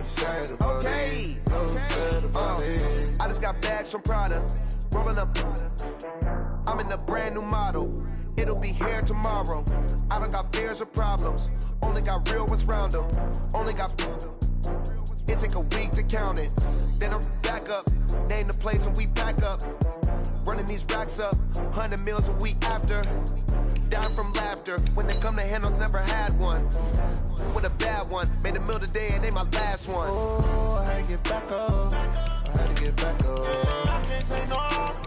sad about it. No sad about it. I just got bags from Prada, rolling up. I'm in a brand new model. It'll be here tomorrow. I don't got fears or problems. Only got real ones round them. Only got. It take a week to count it. Then I'm back up. Name the place and we pack up. Running these racks up. 100 meals a week after. Down from laughter. When they come to handles, never had one. With a bad one. Made a meal today and they my last one. Oh, I had to get back up. I had to get back up. I can't take no off.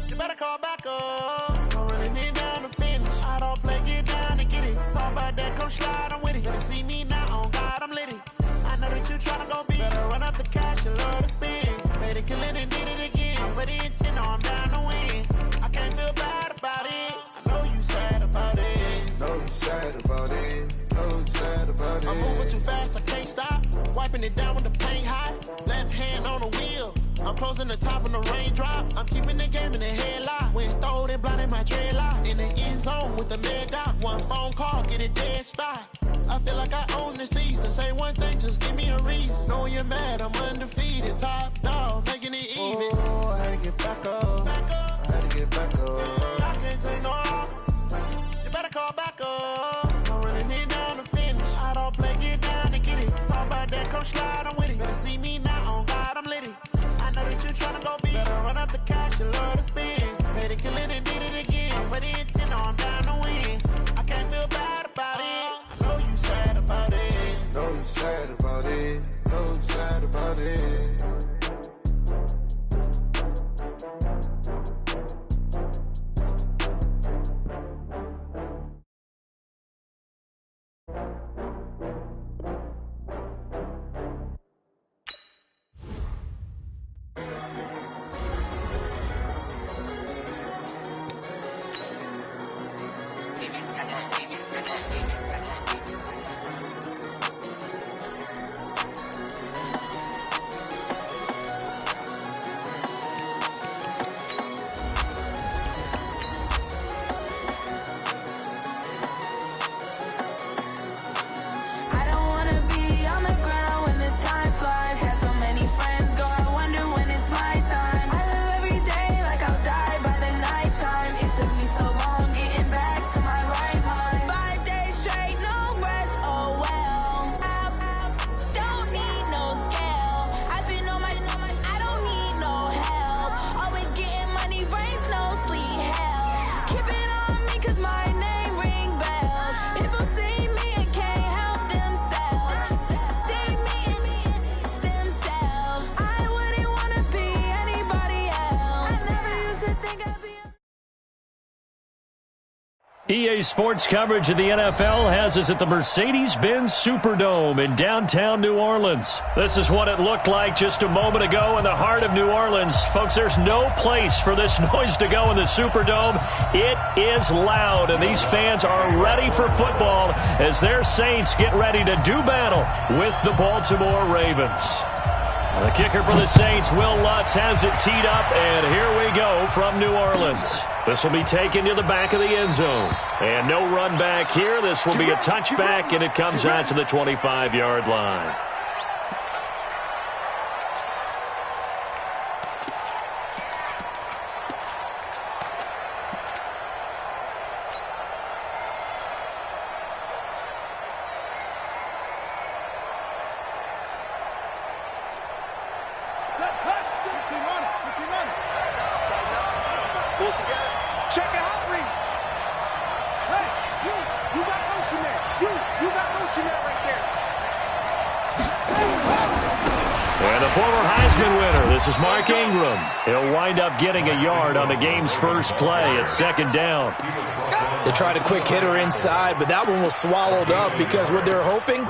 You better call back up. Don't really need down to finish. I don't play, get down and get it. Talk about that, come slide, I'm with it. Better see me now, on God, I'm lit it. I know that you tryna go big. Better run up the cash, you love to spend. Made it kill it and did it again. But the intent, no, I'm down to win. I can't feel bad about it. I know you sad about it. No, you sad about it. No, you sad about it. I'm moving too fast, I can't stop. Wiping it down with the paint hot. Left hand on the wheel. I'm closing the top of the raindrop. I'm keeping the game in the headlock. When throwed and blinded my dreadlock. In the end zone with the mad dot. One phone call, get it dead stop. I feel like I own the season. Say one thing, just give me a reason. Knowing you're mad, I'm undefeated. Top dog, making it even. Oh, I had to get back up. I had to get back up. I can't take no off. You better call back up. Don't really need down to finish. I don't play, get down and get it. Talk about that, come slide, I'm with it. Better see me now, on God, I'm lit it. I know that you tryna go big. Better run up the cash, you love to spend. Made it kill it and did it again. But the intent, no, I'm down to win. I can't feel bad about it. I know you sad about it. No, you sad about it. No, you sad about it. EA Sports coverage of the NFL has us at the Mercedes-Benz Superdome in downtown New Orleans. This is what it looked like just a moment ago in the heart of New Orleans. Folks, there's no place for this noise to go in the Superdome. It is loud, and these fans are ready for football as their Saints get ready to do battle with the Baltimore Ravens. The kicker for the Saints, Will Lutz, has it teed up, and here we go from New Orleans. This will be taken to the back of the end zone. And no run back here. This will be a touchback, and it comes out to the 25-yard line. And the former Heisman winner, this is Mark Ingram. He'll wind up getting a yard on the game's first play at second down. They tried a quick hitter inside, but that one was swallowed up because what they're hoping,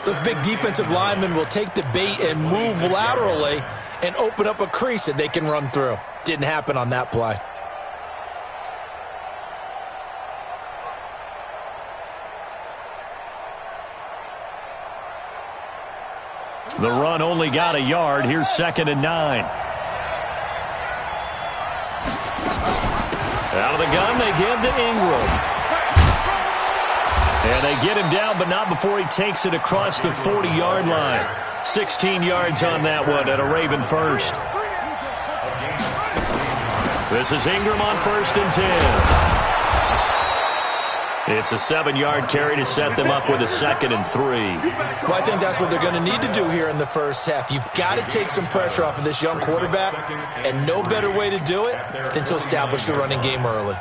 those big defensive linemen will take the bait and move laterally and open up a crease that they can run through. Didn't happen on that play. The run only got a yard. Here's 2nd and 9. Out of the gun, they give to Ingram. And they get him down, but not before he takes it across the 40-yard line. 16 yards on that one and a Raven first. This is Ingram on 1st and 10. It's a 7-yard carry to set them up with a 2nd and 3. Well, I think that's what they're going to need to do here in the first half. You've got to take some pressure off of this young quarterback, and no better way to do it than to establish the running game early.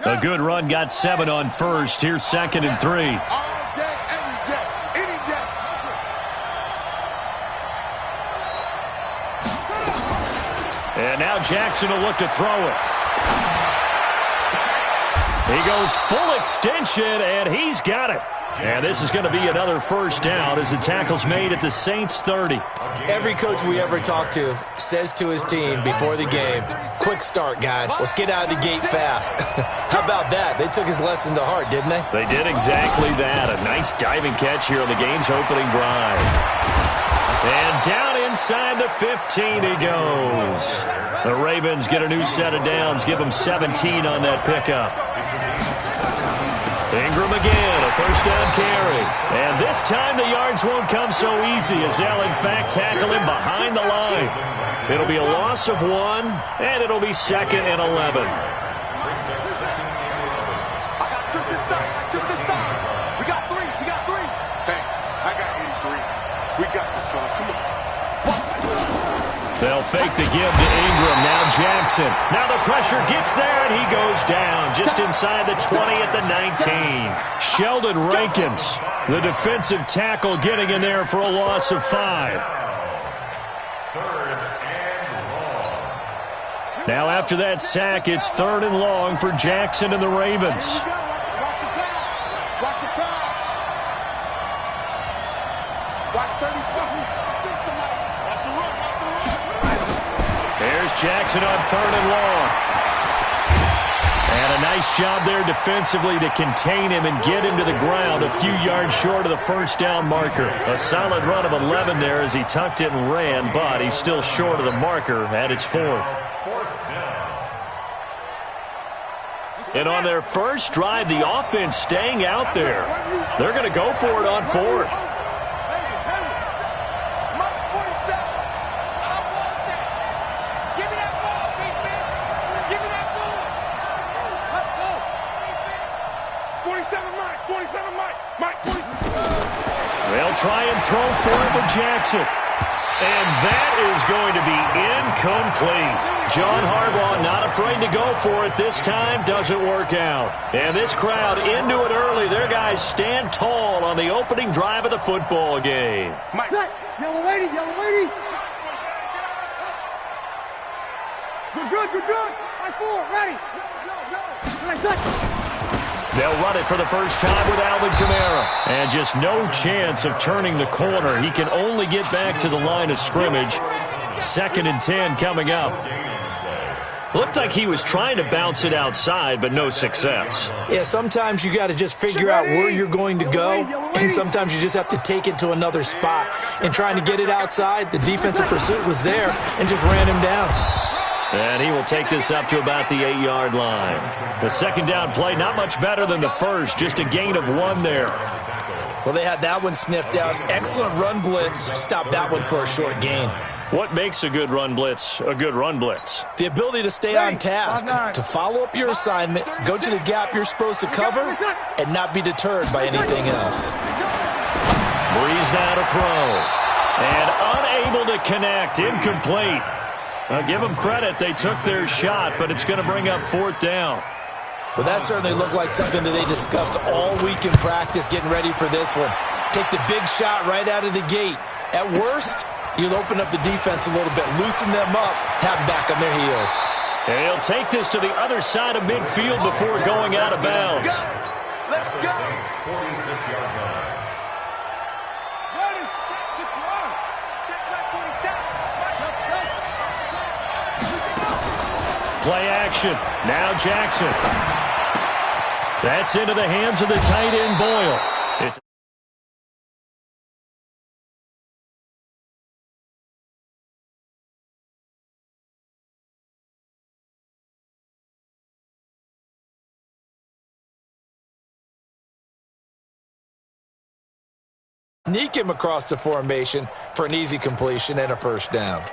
A good run, got 7 on 1st. Here's 2nd and 3. All day, every day, any day. And now Jackson will look to throw it. He goes full extension, and he's got it. And this is going to be another first down as the tackle's made at the Saints 30. Every coach we ever talk to says to his team before the game, quick start, guys. Let's get out of the gate fast. How about that? They took his lesson to heart, didn't they? They did exactly that. A nice diving catch here on the game's opening drive. And down inside the 15 he goes. The Ravens get a new set of downs, give them 17 on that pickup. Ingram again, a first down carry. And this time the yards won't come so easy as they'll in fact tackle him behind the line. It'll be a loss of 1, and it'll be 2nd and 11. I got chip this side. We got three. Hey, I got 83. We got this, guys. Come on. They'll fake the give to Ingram. Now Jackson. Now the pressure gets there, and he goes down just inside the 20 at the 19. Sheldon Rankins, the defensive tackle, getting in there for a loss of 5. Now after that sack, it's 3rd and long for Jackson and the Ravens. Watch the pass. Watch 30-something. That's the run. There's Jackson on 3rd and long. And a nice job there defensively to contain him and get him to the ground a few yards short of the first down marker. A solid run of 11 there as he tucked it and ran, but he's still short of the marker at its 4th. And on their first drive, the offense staying out there. They're going to go for it on 4th. They'll try and throw for it with Jackson. And that is going to be incomplete. John Harbaugh not afraid to go for it this time. Doesn't work out. And this crowd into it early. Their guys stand tall on the opening drive of the football game. Mike. Yellow lady. Good. High 4, ready. They'll run it for the first time with Alvin Kamara. And just no chance of turning the corner. He can only get back to the line of scrimmage. 2nd and 10 coming up. Looked like he was trying to bounce it outside, but no success. Yeah, sometimes you got to just figure out where you're going to go, and sometimes you just have to take it to another spot. And trying to get it outside, the defensive pursuit was there and just ran him down. And he will take this up to about the 8-yard line. The second down play, not much better than the first, just a gain of 1 there. Well, they had that one sniffed out. Excellent run blitz. Stopped that one for a short gain. What makes a good run blitz a good run blitz? The ability to stay on task, to follow up your assignment, go to the gap you're supposed to cover, and not be deterred by anything else. Breeze now to throw. And unable to connect. Incomplete. I'll give them credit. They took their shot, but it's going to bring up 4th down. Well, that certainly looked like something that they discussed all week in practice getting ready for this one. Take the big shot right out of the gate. At worst, you'll open up the defense a little bit, loosen them up, have them back on their heels. And he'll take this to the other side of midfield before going out of bounds. Let's go. 46-yard line. Ready. Just run. Check back 47. Play action. Now Jackson. That's into the hands of the tight end, Boyle. It's sneak him across the formation for an easy completion and a first down.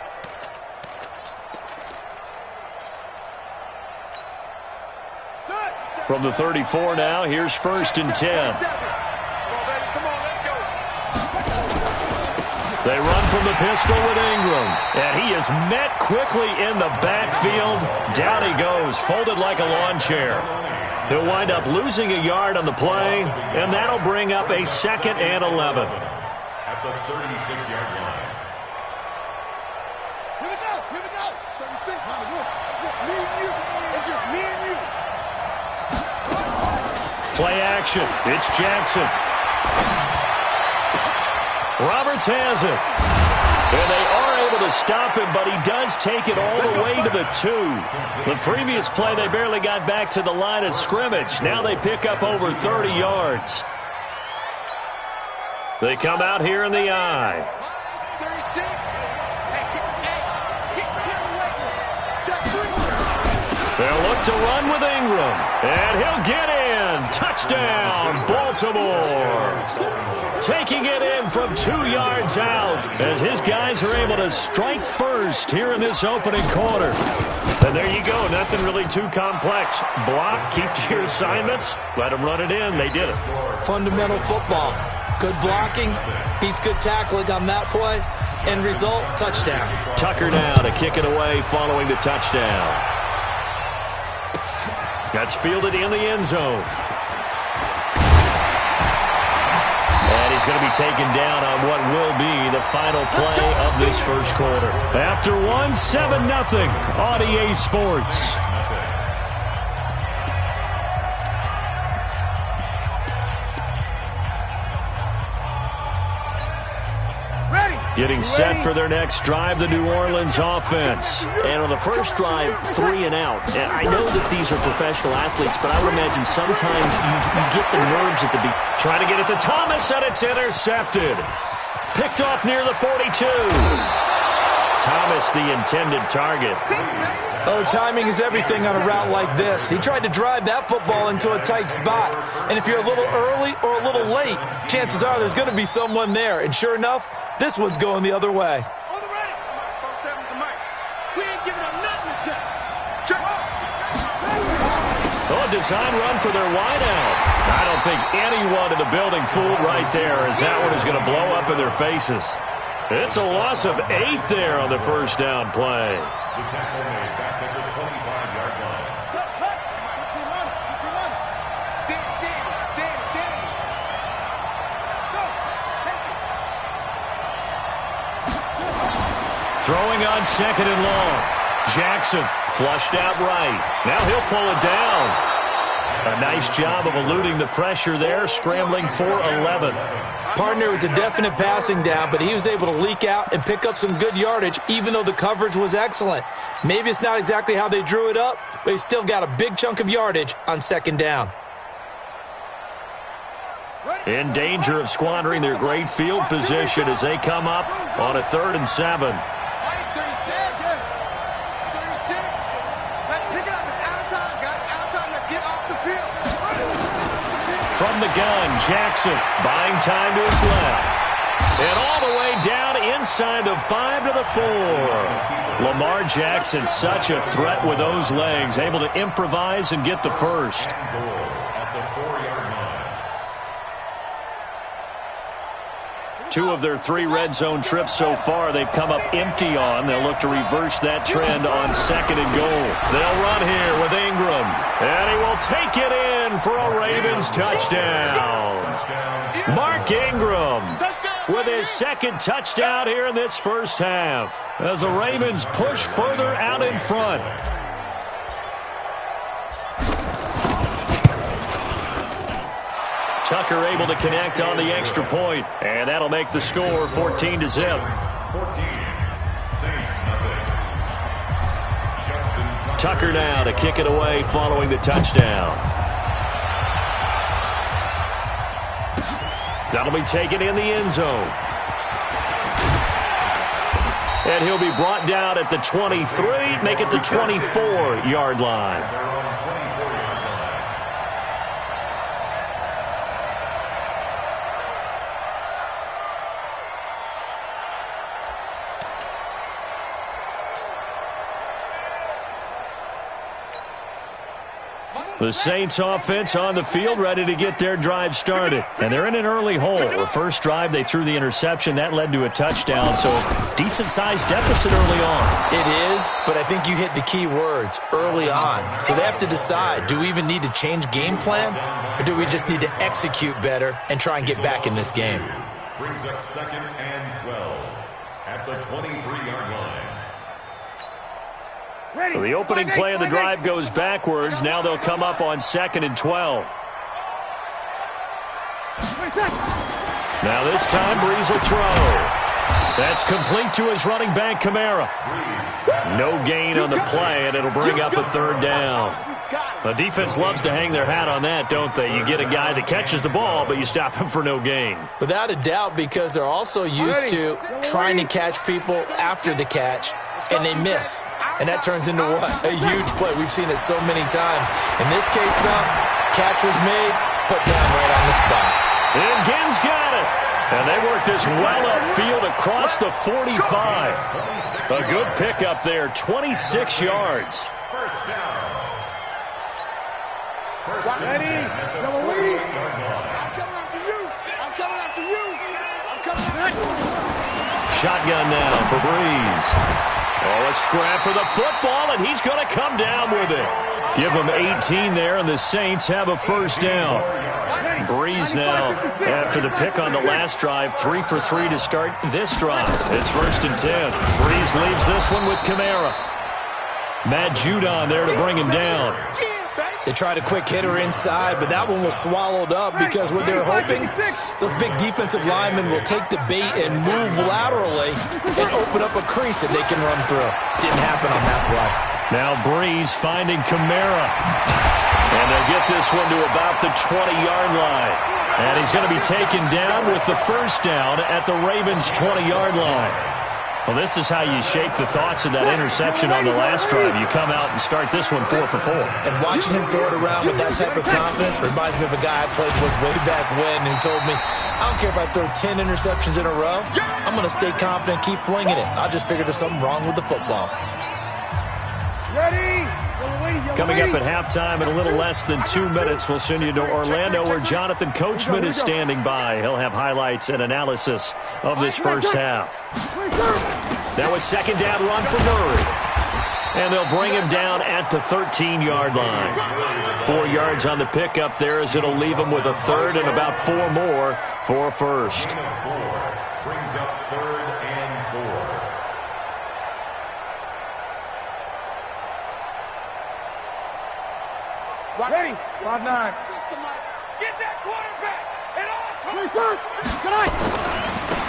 from the 34 now. Here's 1st and 10. They run from the pistol with Ingram. And he is met quickly in the backfield. Down he goes, folded like a lawn chair. He'll wind up losing a yard on the play, and that'll bring up a 2nd and 11. At the 36-yard line. Here we go. 36, Hollywood. It's just me and you. It's just me and you. Play action. It's Jackson. Roberts has it. And they are able to stop him, but he does take it all the way to the 2. The previous play, they barely got back to the line of scrimmage. Now they pick up over 30 yards. They come out here in the I. 36. They'll look to run with Ingram. And he'll get in. Touchdown, Baltimore. Taking it in from 2 yards out as his guys are able to strike first here in this opening quarter. And there you go. Nothing really too complex. Block, keep to your assignments, let them run it in. They did it. Fundamental football. Good blocking, beats good tackling on that play. End result, touchdown. Tucker now to kick it away following the touchdown. That's fielded in the end zone. And he's going to be taken down on what will be the final play of this first quarter. After 1, 7-0 on EA Sports. Getting set for their next drive, the New Orleans offense. And on the first drive, 3 and out. And I know that these are professional athletes, but I would imagine sometimes you get the nerves at the beginning. Trying to get it to Thomas, and it's intercepted. Picked off near the 42. Thomas, the intended target. Oh, timing is everything on a route like this. He tried to drive that football into a tight spot. And if you're a little early or a little late, chances are there's going to be someone there. And sure enough, this one's going the other way. Oh, a design run for their wideout. I don't think anyone in the building fooled right there, as that one is going to blow up in their faces. It's a loss of 8 there on the first down play. The tackle made back at the 25-yard line. Throwing on 2nd and long. Jackson flushed out right. Now he'll pull it down. A nice job of eluding the pressure there, scrambling for 11. Partner was a definite passing down, but he was able to leak out and pick up some good yardage, even though the coverage was excellent. Maybe it's not exactly how they drew it up, but he still got a big chunk of yardage on 2nd down. In danger of squandering their great field position as they come up on a 3rd and 7. From the gun, Jackson buying time to his left. And all the way down inside the 5 to the 4. Lamar Jackson, such a threat with those legs, able to improvise and get the first. At the 4-yard line. 2 of their 3 red zone trips so far, they've come up empty on. They'll look to reverse that trend on 2nd and goal. They'll run here with Ingram. And he will take it in for a Ravens touchdown. Mark Ingram with his 2nd touchdown here in this first half as the Ravens push further out in front. Tucker able to connect on the extra point, and that'll make the score 14-0. 14. Saints, nothing. Tucker now to kick it away following the touchdown. That'll be taken in the end zone. And he'll be brought down at the 23, make it the 24-yard line. The Saints offense on the field, ready to get their drive started. And they're in an early hole. The first drive, they threw the interception. That led to a touchdown, so decent-sized deficit early on. It is, but I think you hit the key words, early on. So they have to decide, do we even need to change game plan, or do we just need to execute better and try and get back in this game? Brings up 2nd and 12 at the 23-yard line. So the opening play of the drive goes backwards. Now they'll come up on 2nd and 12. Now this time, Breeze will throw. That's complete to his running back, Kamara. No gain on the play, and it'll bring up a 3rd down. The defense loves to hang their hat on that, don't they? You get a guy that catches the ball, but you stop him for no gain. Without a doubt, because they're also used to trying to catch people after the catch, and they miss. And that turns into what? A huge play. We've seen it so many times. In this case, though, catch was made, put down right on the spot. And Ginn's got it. And they work this well upfield across the 45. A good pickup there, 26 yards. First down. Ready? Double lead. I'm coming after you. I'm coming after you. I'm coming after you. Shotgun now for Breeze. Oh, a scrap for the football, and he's going to come down with it. Give him 18 there, and the Saints have a first down. Breeze now, after the pick on the last drive, 3 for 3 to start this drive. It's 1st and 10. Breeze leaves this one with Kamara. Matt Judon there to bring him down. They tried a quick hitter inside, but that one was swallowed up because what they're hoping, those big defensive linemen will take the bait and move laterally and open up a crease that they can run through. Didn't happen on that play. Now Breeze finding Kamara. And they'll get this one to about the 20-yard line. And he's going to be taken down with the first down at the Ravens' 20-yard line. Well, this is how you shape the thoughts of that interception on the last drive. You come out and start this one 4 for 4. And watching him throw it around with that type of confidence reminds me of a guy I played with way back when who told me, I don't care if I throw 10 interceptions in a row. I'm going to stay confident, keep flinging it. I just figured there's something wrong with the football. Ready? Coming up at halftime in a little less than 2 minutes, we'll send you to Orlando where Jonathan Coachman is standing by. He'll have highlights and analysis of this first half. That was 2nd down run for Murray. And they'll bring him down at the 13-yard line. 4 yards on the pickup there as it'll leave him with a 3rd and about 4 more for a first. Brings up 3rd and 4. Ready? 5-9. Get that quarterback.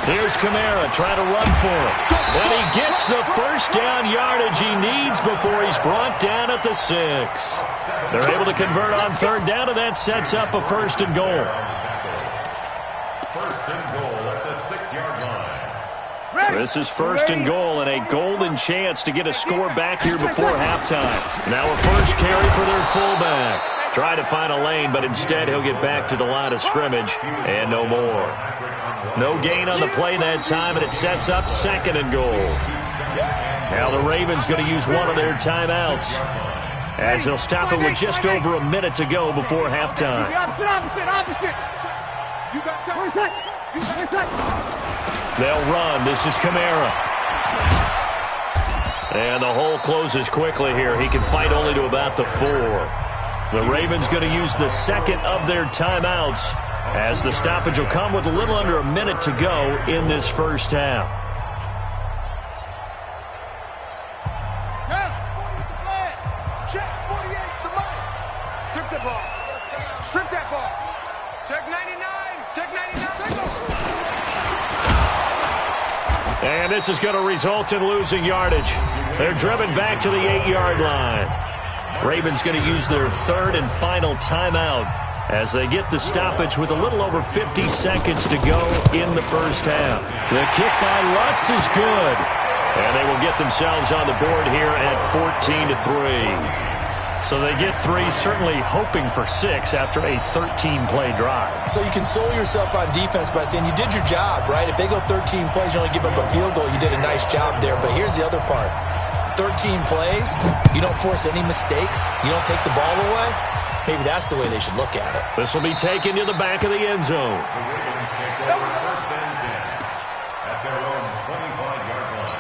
Here's Kamara trying to run for it. And he gets the first down yardage he needs before he's brought down at the 6. They're able to convert on 3rd down, and that sets up a 1st and goal. 1st and goal at the 6-yard line. This is 1st and goal and a golden chance to get a score back here before halftime. Now a first carry for their fullback. Try to find a lane, but instead he'll get back to the line of scrimmage and no more. No gain on the play that time, and it sets up 2nd and goal. Now the Ravens going to use one of their timeouts as they'll stop it with just over a minute to go before halftime. They'll run. This is Kamara. And the hole closes quickly here. He can fight only to about the 4. The Ravens going to use the 2nd of their timeouts as the stoppage will come with a little under a minute to go in this first half. Check 48's the mic. Strip the ball. Strip that ball. Check 99. Check 99. Take over. And this is going to result in losing yardage. They're driven back to the 8-yard line. Ravens going to use their 3rd and final timeout as they get the stoppage with a little over 50 seconds to go in the first half. The kick by Lutz is good, and they will get themselves on the board here at 14-3. So they get 3, certainly hoping for 6 after a 13-play drive. So you console yourself on defense by saying you did your job, right? If they go 13 plays, you only give up a field goal, you did a nice job there. But here's the other part. 13 plays, you don't force any mistakes, you don't take the ball away. Maybe that's the way they should look at it. This will be taken to the back of the end zone. First and 10 at their own 25-yard line.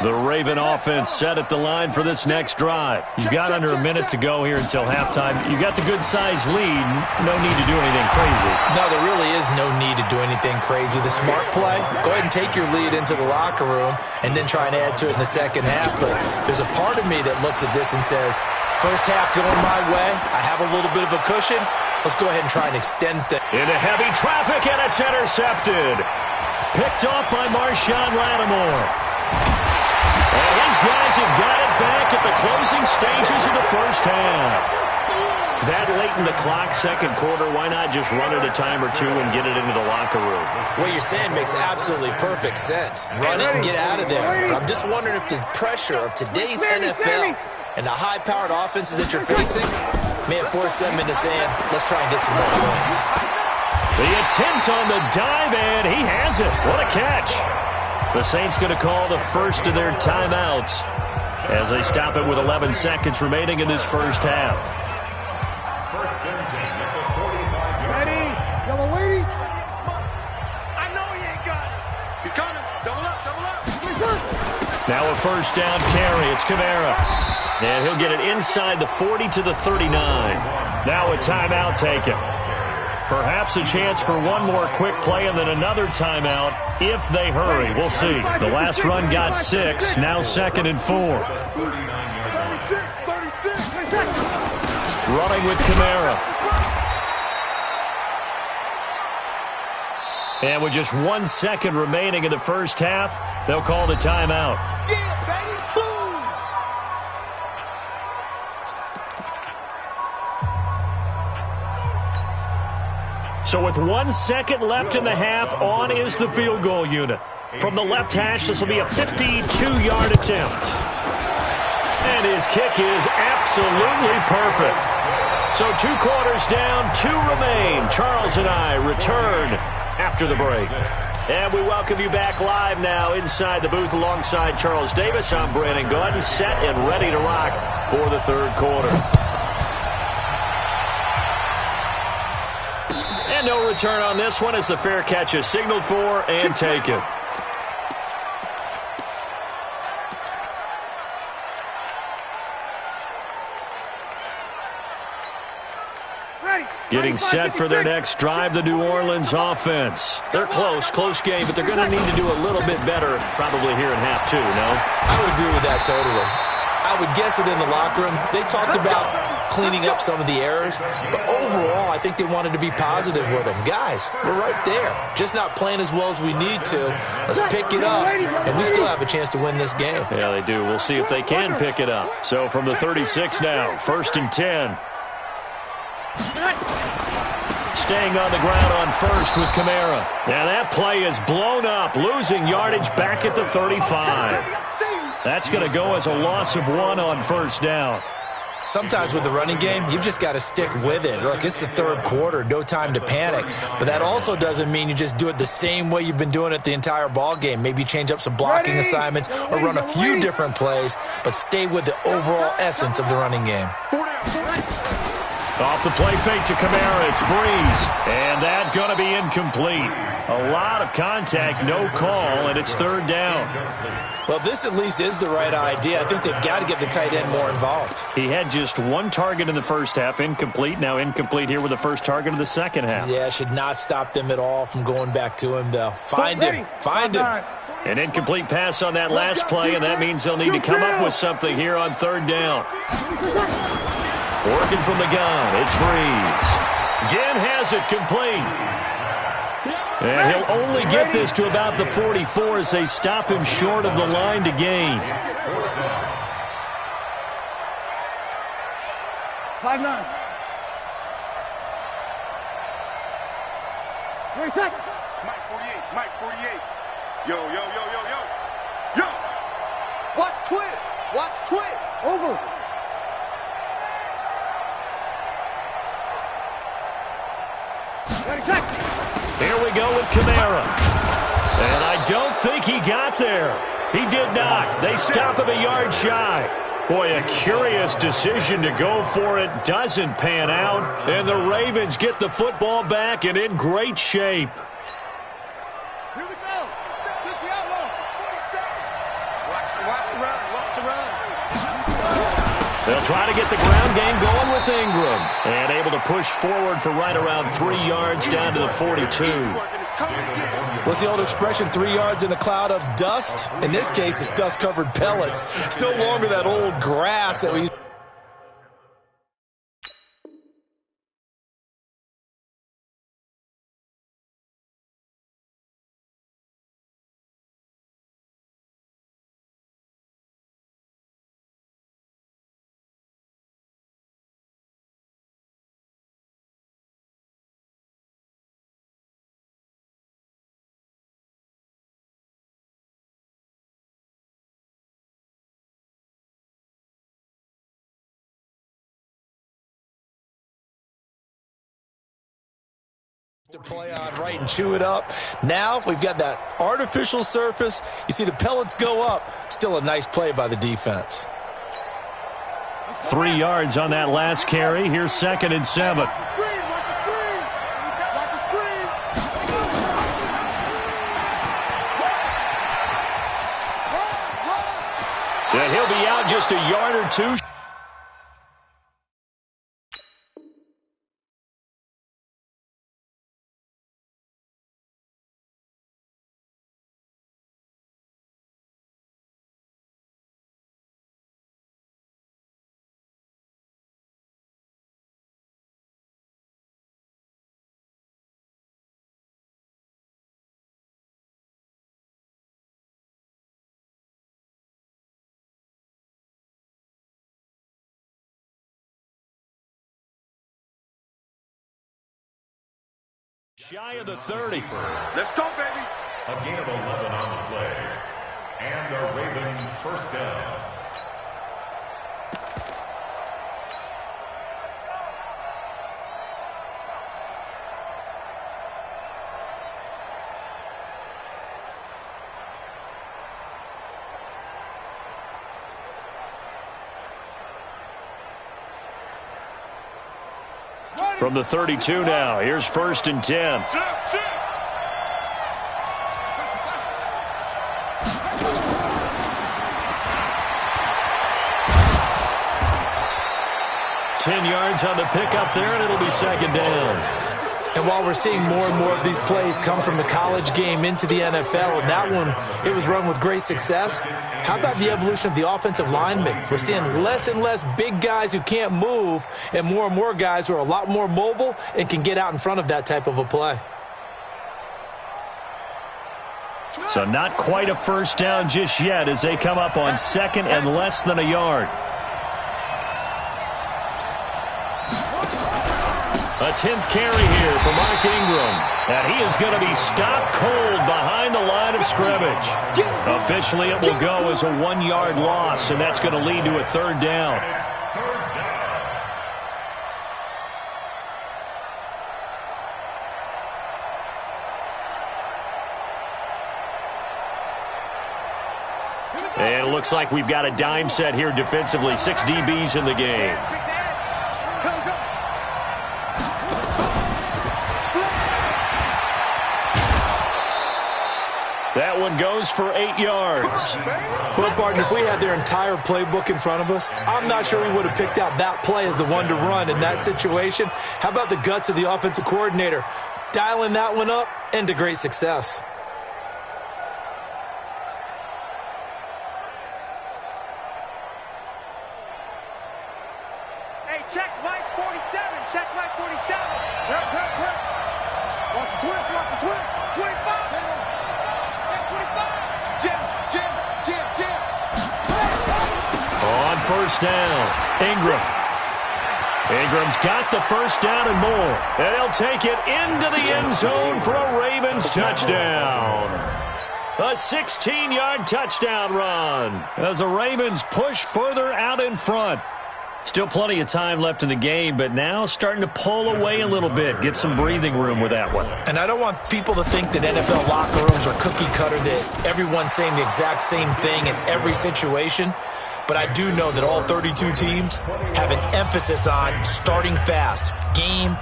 The Raven offense set at the line for this next drive. You've got under a minute to go here until halftime. You've got the good-sized lead. No need to do anything crazy. No, there really is no need to do anything crazy. The smart play, go ahead and take your lead into the locker room and then try and add to it in the second half. But there's a part of me that looks at this and says, first half going my way, I have a little bit of a cushion. Let's go ahead and try and extend things. Into heavy traffic, and it's intercepted. Picked off by Marshawn Lattimore. And his guys have got it back at the closing stages of the first half. That late in the clock, second quarter, why not just run it a time or two and get it into the locker room? What you're saying makes absolutely perfect sense. Run it and get out of there. But I'm just wondering if the pressure of today's NFL and the high-powered offenses that you're facing may have forced them into saying, let's try and get some more points. The attempt on the dive, and he has it. What a catch. The Saints going to call the first of their timeouts as they stop it with 11 seconds remaining in this first half. First and 10 at the 45-yard line. Ready? Yellow lady. I know he ain't got it. He's coming. Double up, double up. Now a first down carry. It's Kamara. And he'll get it inside the 40 to the 39. Now a timeout taken. Perhaps a chance for one more quick play and then another timeout if they hurry. We'll see. The last run got 6. Now 2nd and 4. Running with Kamara. And with just 1 second remaining in the first half, they'll call the timeout. So with 1 second left in the half, on is the field goal unit. From the left hash, this will be a 52-yard attempt. And his kick is absolutely perfect. So 2 quarters down, 2 remain. Charles and I return after the break. And we welcome you back live now inside the booth alongside Charles Davis. I'm Brandon Gordon, set and ready to rock for the third quarter. And no return on this one as the fair catch is signaled for and taken. Getting set for their next drive, the New Orleans offense. They're close game, but they're going to need to do a little bit better probably here in half 2, no? I would agree with that totally. I would guess it in the locker room. They talked about cleaning up some of the errors, but overall, I think they wanted to be positive with them. Guys, we're right there. Just not playing as well as we need to. Let's pick it up, and we still have a chance to win this game. Yeah, they do. We'll see if they can pick it up. So from the 36 now, 1st and 10. Staying on the ground on first with Kamara. Now that play is blown up, losing yardage back at the 35. That's going to go as a loss of 1 on first down. Sometimes with the running game, you've just got to stick with it. Look, it's the third quarter, no time to panic. But that also doesn't mean you just do it the same way you've been doing it the entire ball game. Maybe change up some blocking assignments or run a few different plays, but stay with the overall essence of the running game. Off the play fake to Kamara, it's Breeze. And that going to be incomplete. A lot of contact, no call, and it's third down. Well, this at least is the right idea. I think they've got to get the tight end more involved. He had just 1 target in the first half, incomplete. Now incomplete here with the first target of the second half. Yeah, should not stop them at all from going back to him, though. Find him. An incomplete pass on that last play, and that means they'll need to come up with something here on third down. Working from the gun, it's Breeze. Again has it complete. And he'll only get this to about the 44 as they stop him short of the line to gain. 5-9. 3 seconds. Mike 48, Mike 48. Yo. Watch twist. Watch twist. Over. Here we go with Kamara. And I don't think he got there. He did not. They stop him a yard shy. Boy, a curious decision to go for it. Doesn't pan out. And the Ravens get the football back and in great shape. Here we go. 60 outlaw. 47. Watch the run. Watch the run. They'll try to get the ground game going with Ingram. And able to push forward for right around 3 yards down to the 42. What's the old expression, 3 yards in a cloud of dust? In this case, it's dust-covered pellets. It's no longer that old grass that we used. To play on right and chew it up. Now we've got that artificial surface. You see the pellets go up. Still a nice play by the defense. 3 yards on that last carry. Here's 2nd and 7. Watch the screen. Watch the screen. Watch the screen. And he'll be out just a yard or two. Shy of the 30. Let's go, baby. A gain of 11 on the play. And the Ravens first down. From the 32 now, here's 1st and 10. Ten yards on the pickup there, and it'll be 2nd down. And while we're seeing more and more of these plays come from the college game into the NFL, and that one, it was run with great success, how about the evolution of the offensive linemen? We're seeing less and less big guys who can't move and more guys who are a lot more mobile and can get out in front of that type of a play. So not quite a first down just yet as they come up on 2nd and less than a yard. A 10th carry here for Mark Ingram. And he is going to be stopped cold behind the line of scrimmage. Officially, it will go as a 1-yard loss, and that's going to lead to a 3rd down. And it looks like we've got a dime set here defensively. 6 DBs in the game. That one goes for 8 yards. Well, partner, if we had their entire playbook in front of us, I'm not sure we would have picked out that play as the one to run in that situation. How about the guts of the offensive coordinator? Dialing that one up into great success. Hey, check Mike 47. Check Mike 47. Watch the twist. Watch the twist. first down. Ingram's got the first down and more. And he'll take it into the end zone for a Ravens touchdown. A 16-yard touchdown run as the Ravens push further out in front. Still plenty of time left in the game, but now starting to pull away a little bit. Get some breathing room with that one. And I don't want people to think that NFL locker rooms are cookie cutter, that everyone's saying the exact same thing in every situation. But I do know that all 32 teams have an emphasis on starting fast. Game,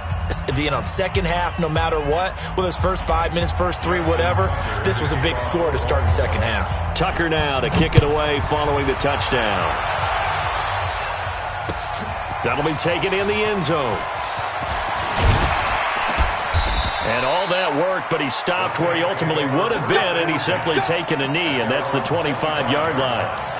second half, no matter what. Whether it's first 5 minutes, first 3, whatever. This was a big score to start the second half. Tucker now to kick it away following the touchdown. That'll be taken in the end zone. And all that work, but he stopped where he ultimately would have been, and he's simply taken a knee, and that's the 25-yard line.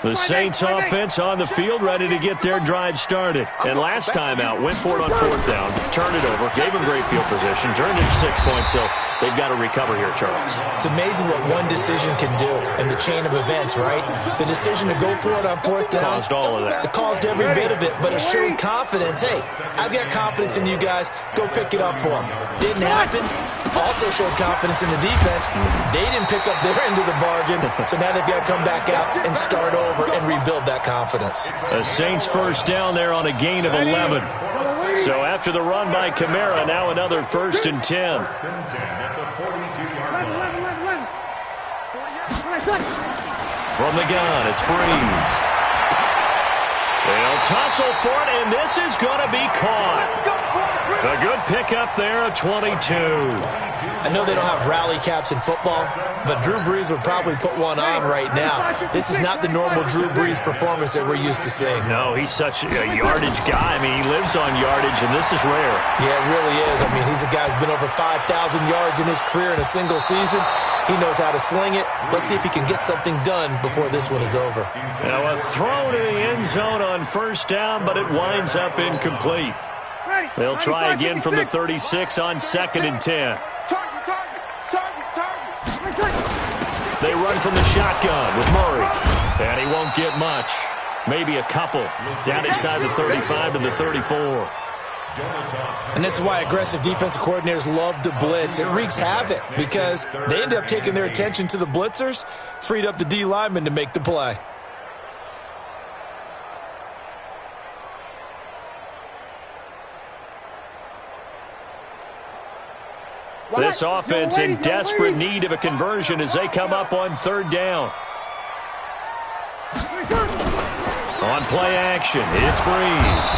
The Saints offense on the field, ready to get their drive started. And last time out, went for it on fourth down, turned it over, gave him great field position, turned it 6 points, so they've got to recover here, Charles. It's amazing what one decision can do in the chain of events, right? The decision to go for it on fourth down. Caused all of that. It caused every bit of it, but it showed confidence. Hey, I've got confidence in you guys. Go pick it up for them. Didn't happen. Also showed confidence in the defense. They didn't pick up their end of the bargain, so now they've got to come back out and start over and rebuild that confidence. The Saints first down there on a gain of 11. So after the run by Kamara, now another 1st and 10. From the gun, it's Breeze. They'll tussle for it, and this is going to be caught. A good pickup there of 22. I know they don't have rally caps in football, but Drew Brees would probably put one on right now. This is not the normal Drew Brees performance that we're used to seeing. No, he's such a yardage guy. I mean, he lives on yardage, and this is rare. Yeah, it really is. I mean, he's a guy who's been over 5,000 yards in his career in a single season. He knows how to sling it. Let's see if he can get something done before this one is over. Now a throw to the end zone on first down, but it winds up incomplete. They'll try again from the 36 on 2nd and 10. They run from the shotgun with Murray. And he won't get much. Maybe a couple. Down inside the 35 to the 34. And this is why aggressive defensive coordinators love to blitz. It wreaks havoc because they end up taking their attention to the blitzers, freed up the D lineman to make the play. This offense in desperate need of a conversion as they come up on 3rd down. On play action, it's Breeze.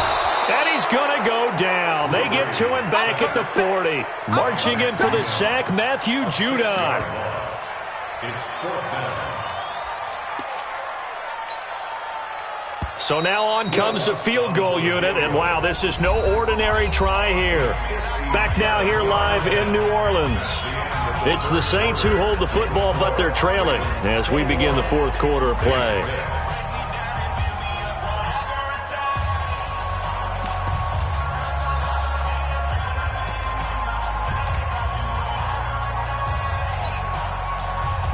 And he's going to go down. They get to him back at the 40. Marching in for the sack, Matthew Judon. It's 4th down. So now on comes the field goal unit, and wow, this is no ordinary try here. Back now here live in New Orleans. It's the Saints who hold the football, but they're trailing as we begin the 4th quarter of play.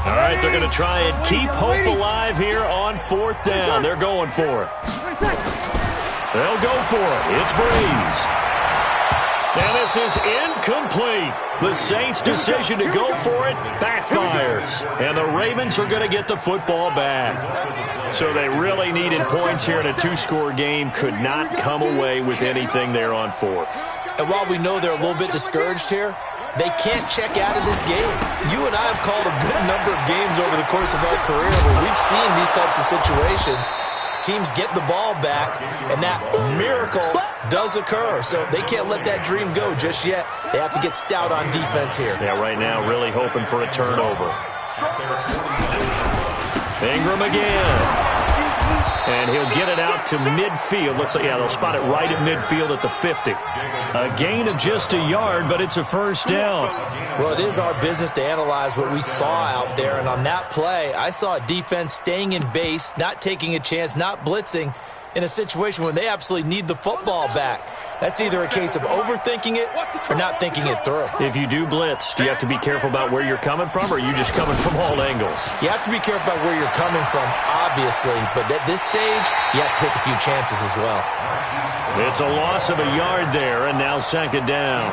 All right, they're going to try and keep hope alive here on 4th down. They're going for it. They'll go for it. It's Breeze. And this is incomplete. The Saints' decision to go for it backfires. And the Ravens are going to get the football back. So they really needed points here in a 2-score game. Could not come away with anything there on 4th. And while we know they're a little bit discouraged here, they can't check out of this game. You and I have called a good number of games over the course of our career where we've seen these types of situations. Teams get the ball back, and that miracle does occur. So they can't let that dream go just yet. They have to get stout on defense here. Yeah, right now really hoping for a turnover. Ingram again. And he'll get it out to midfield. Let's say, yeah, they'll spot it right at midfield at the 50. A gain of just a yard, but it's a 1st down. Well, it is our business to analyze what we saw out there. And on that play, I saw a defense staying in base, not taking a chance, not blitzing in a situation where they absolutely need the football back. That's either a case of overthinking it or not thinking it through. If you do blitz, do you have to be careful about where you're coming from, or are you just coming from all angles? You have to be careful about where you're coming from, obviously, but at this stage, you have to take a few chances as well. It's a loss of a yard there, and now second down.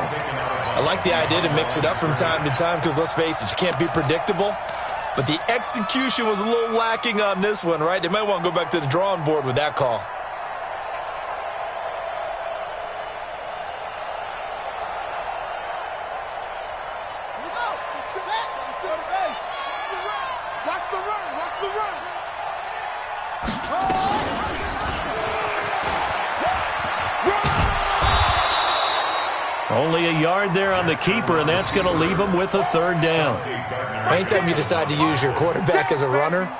I like the idea to mix it up from time to time because, let's face it, you can't be predictable. But the execution was a little lacking on this one, right? They might want to go back to the drawing board with that call. Only a yard there on the keeper, and that's going to leave him with a third down. Anytime you decide to use your quarterback as a runner,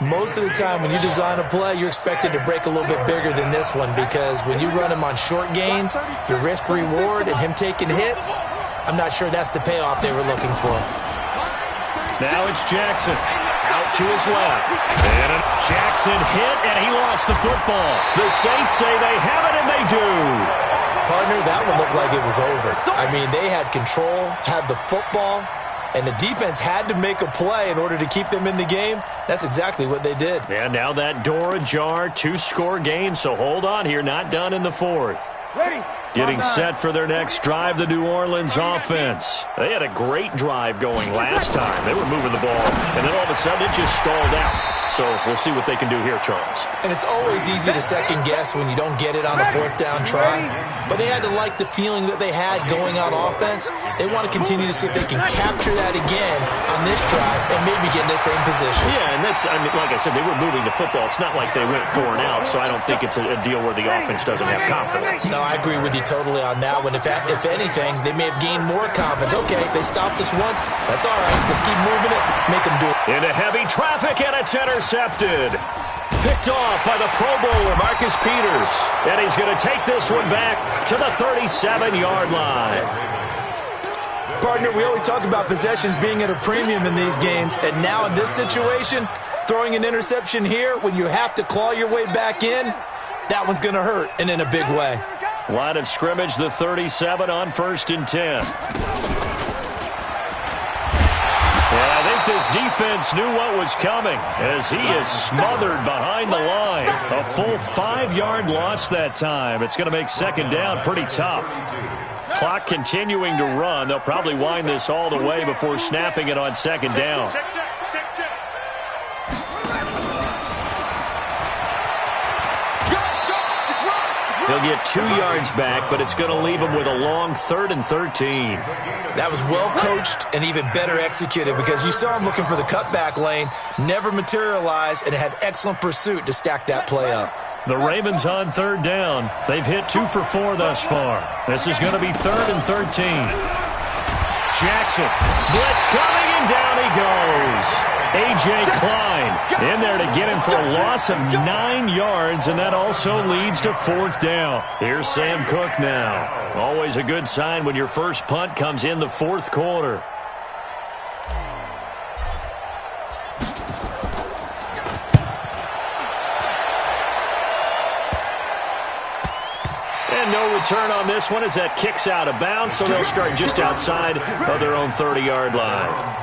most of the time when you design a play, you're expected to break a little bit bigger than this one because when you run him on short gains, your risk-reward and him taking hits, I'm not sure that's the payoff they were looking for. Now it's Jackson. Out to his left. And Jackson hit, and he lost the football. The Saints say they have it, and they do. Partner, that one looked like it was over. I mean, they had control, had the football, and the defense had to make a play in order to keep them in the game. That's exactly what they did. And now that door ajar, 2-score game, so hold on here, not done in the fourth. Ready. Getting set for their next drive, the New Orleans offense. They had a great drive going last time. They were moving the ball, and then all of a sudden it just stalled out. So we'll see what they can do here, Charles. And it's always easy to second-guess when you don't get it on a fourth-down try. But they had to like the feeling that they had going on offense. They want to continue to see if they can capture that again on this drive and maybe get in the same position. Yeah, and that's, I mean, like I said, they were moving the football. It's not like they went 4 and out, so I don't think it's a deal where the offense doesn't have confidence. No, I agree with you totally on that one. If anything, they may have gained more confidence. Okay, they stopped us once. That's all right. Let's keep moving it. Make them do it. Into heavy traffic, and it's intercepted. Picked off by the Pro Bowler, Marcus Peters. And he's going to take this one back to the 37-yard line. Partner, we always talk about possessions being at a premium in these games. And now in this situation, throwing an interception here when you have to claw your way back in, that one's going to hurt, and in a big way. Line of scrimmage, the 37 on 1st and 10. And I think this defense knew what was coming as he is smothered behind the line. A full 5-yard loss that time. It's going to make second down pretty tough. Clock continuing to run. They'll probably wind this all the way before snapping it on second down. He'll get 2 yards back, but it's going to leave him with a long 3rd and 13. That was well coached and even better executed because you saw him looking for the cutback lane, never materialized, and had excellent pursuit to stack that play up. The Ravens on 3rd down. They've hit 2 for 4 thus far. This is going to be 3rd and 13. Jackson, blitz coming, and down he goes. A.J. Klein in there to get him for a loss of 9 yards, and that also leads to 4th down. Here's Sam Cook now. Always a good sign when your first punt comes in the 4th quarter. And no return on this one as that kicks out of bounds, so they'll start just outside of their own 30-yard line.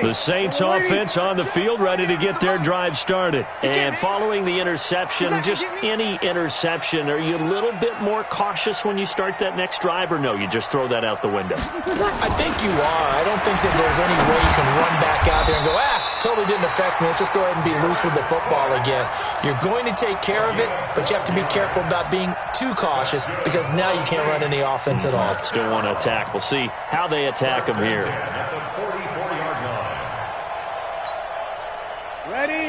The Saints offense on the field, ready to get their drive started. And following the interception, just any interception, are you a little bit more cautious when you start that next drive, or no, you just throw that out the window? I think you are. I don't think that there's any way you can run back out there and go, totally didn't affect me. Let's just go ahead and be loose with the football again. You're going to take care of it, but you have to be careful about being too cautious because now you can't run any offense at all. Still want to attack. We'll see how they attack them here.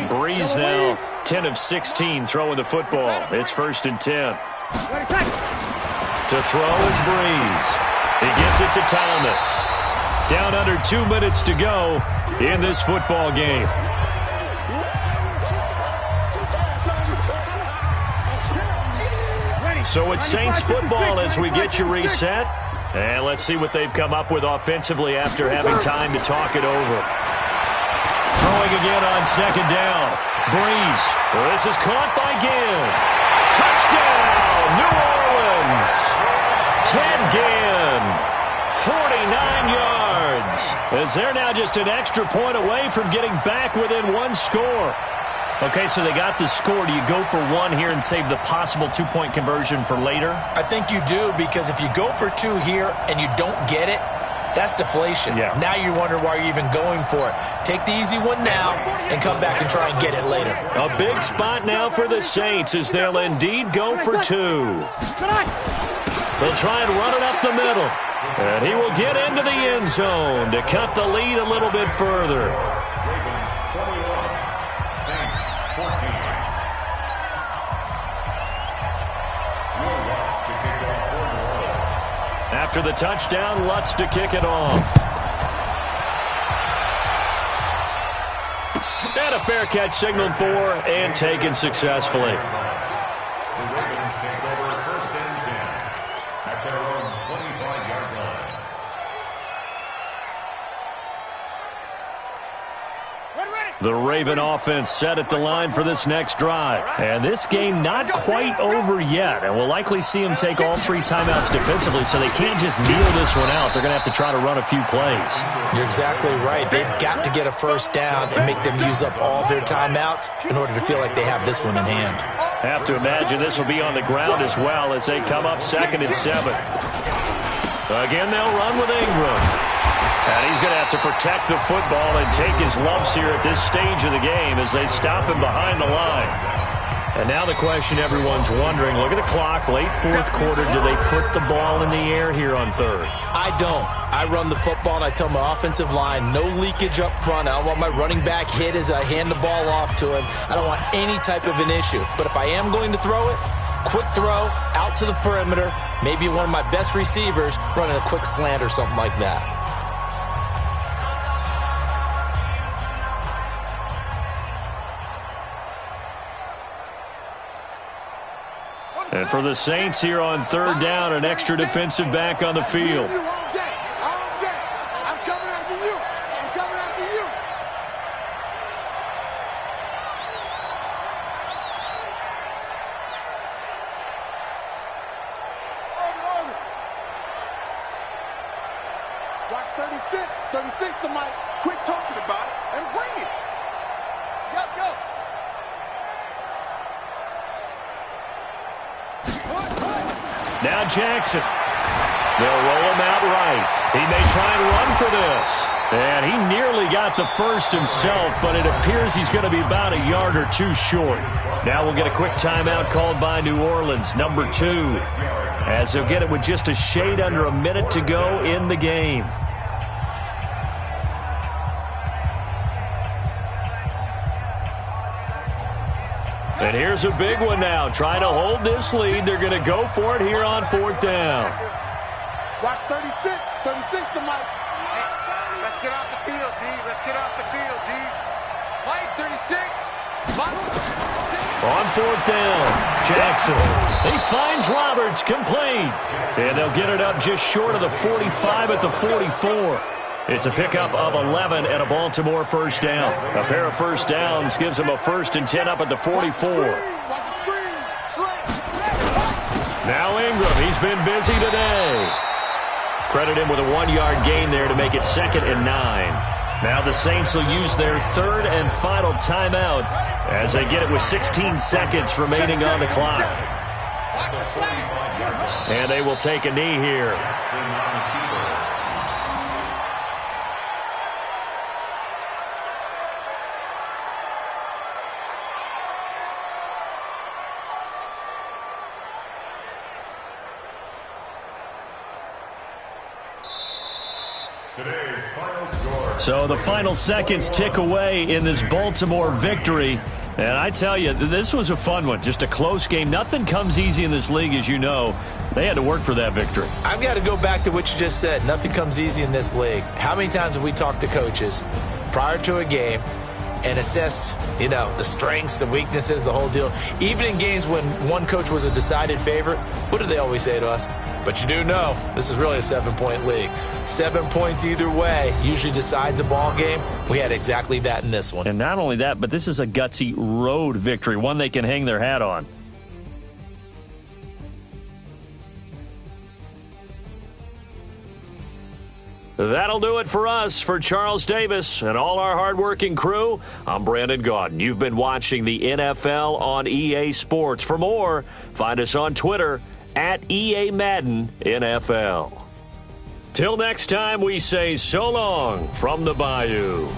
Breeze now, 10 of 16 throwing the football. It's 1st and 10. To throw is Breeze. He gets it to Thomas. Down under 2 minutes to go in this football game. So it's Saints football as we get you reset. And let's see what they've come up with offensively after having time to talk it over. Throwing again on second down. Breeze. This is caught by Gill. Touchdown, New Orleans. Ted Ginn, 49 yards. As they're now just an extra point away from getting back within one score. Okay, so they got the score. Do you go for one here and save the possible two-point conversion for later? I think you do, because if you go for two here and you don't get it, that's deflation. Yeah. Now you wonder why you're even going for it. Take the easy one now and come back and try and get it later. A big spot now for the Saints as they'll indeed go for two. They'll try and run it up the middle. And he will get into the end zone to cut the lead a little bit further. Ravens 21, Saints 14. After the touchdown, Lutz to kick it off. And a fair catch signaled for and taken successfully. The Ravens take over first and 10 at their own 25-yard line. The Raven offense set at the line for this next drive. And this game not quite over yet. And we'll likely see them take all three timeouts defensively, so they can't just kneel this one out. They're going to have to try to run a few plays. You're exactly right. They've got to get a first down and make them use up all their timeouts in order to feel like they have this one in hand. Have to imagine this will be on the ground as well as they come up 2nd and 7. Again, they'll run with Ingram. And he's going to have to protect the football and take his lumps here at this stage of the game as they stop him behind the line. And now the question everyone's wondering, look at the clock, late fourth quarter, do they put the ball in the air here on third? I don't. I run the football and I tell my offensive line, no leakage up front. I don't want my running back hit as I hand the ball off to him. I don't want any type of an issue. But if I am going to throw it, quick throw, out to the perimeter, maybe one of my best receivers running a quick slant or something like that. And for the Saints here on third down, an extra defensive back on the field. I'm coming after you. I'm coming after you. Over. Watch 36. 36 to Mike. Quit talking about it and bring it. Yup. Now Jackson. They'll roll him out right. He may try and run for this. And he nearly got the first himself, but it appears he's going to be about a yard or two short. Now we'll get a quick timeout called by New Orleans, number 2, as they'll get it with just a shade under a minute to go in the game. And here's a big one now. Trying to hold this lead. They're going to go for it here on fourth down. Watch 36. 36 to Mike. Hey, let's get off the field, D. Let's get off the field, D. Mike 36. On fourth down, Jackson. He finds Roberts, complete. And they'll get it up just short of the 45 at the 44. It's a pickup of 11 and a Baltimore first down. A pair of first downs gives them a 1st and 10 up at the 44. Now Ingram, he's been busy today. Credit him with a 1-yard gain there to make it 2nd and 9. Now the Saints will use their 3rd and final timeout as they get it with 16 seconds remaining on the clock. And they will take a knee here. So the final seconds tick away in this Baltimore victory. And I tell you, this was a fun one. Just a close game. Nothing comes easy in this league, as you know. They had to work for that victory. I've got to go back to what you just said. Nothing comes easy in this league. How many times have we talked to coaches prior to a game and assessed, the strengths, the weaknesses, the whole deal? Even in games when one coach was a decided favorite, what do they always say to us? But you do know this is really a 7-point league. 7 points either way usually decides a ball game. We had exactly that in this one. And not only that, but this is a gutsy road victory, one they can hang their hat on. That'll do it for us. For Charles Davis and all our hardworking crew, I'm Brandon Gaudin. You've been watching the NFL on EA Sports. For more, find us on Twitter at EA Madden NFL. Till next time, we say so long from the Bayou.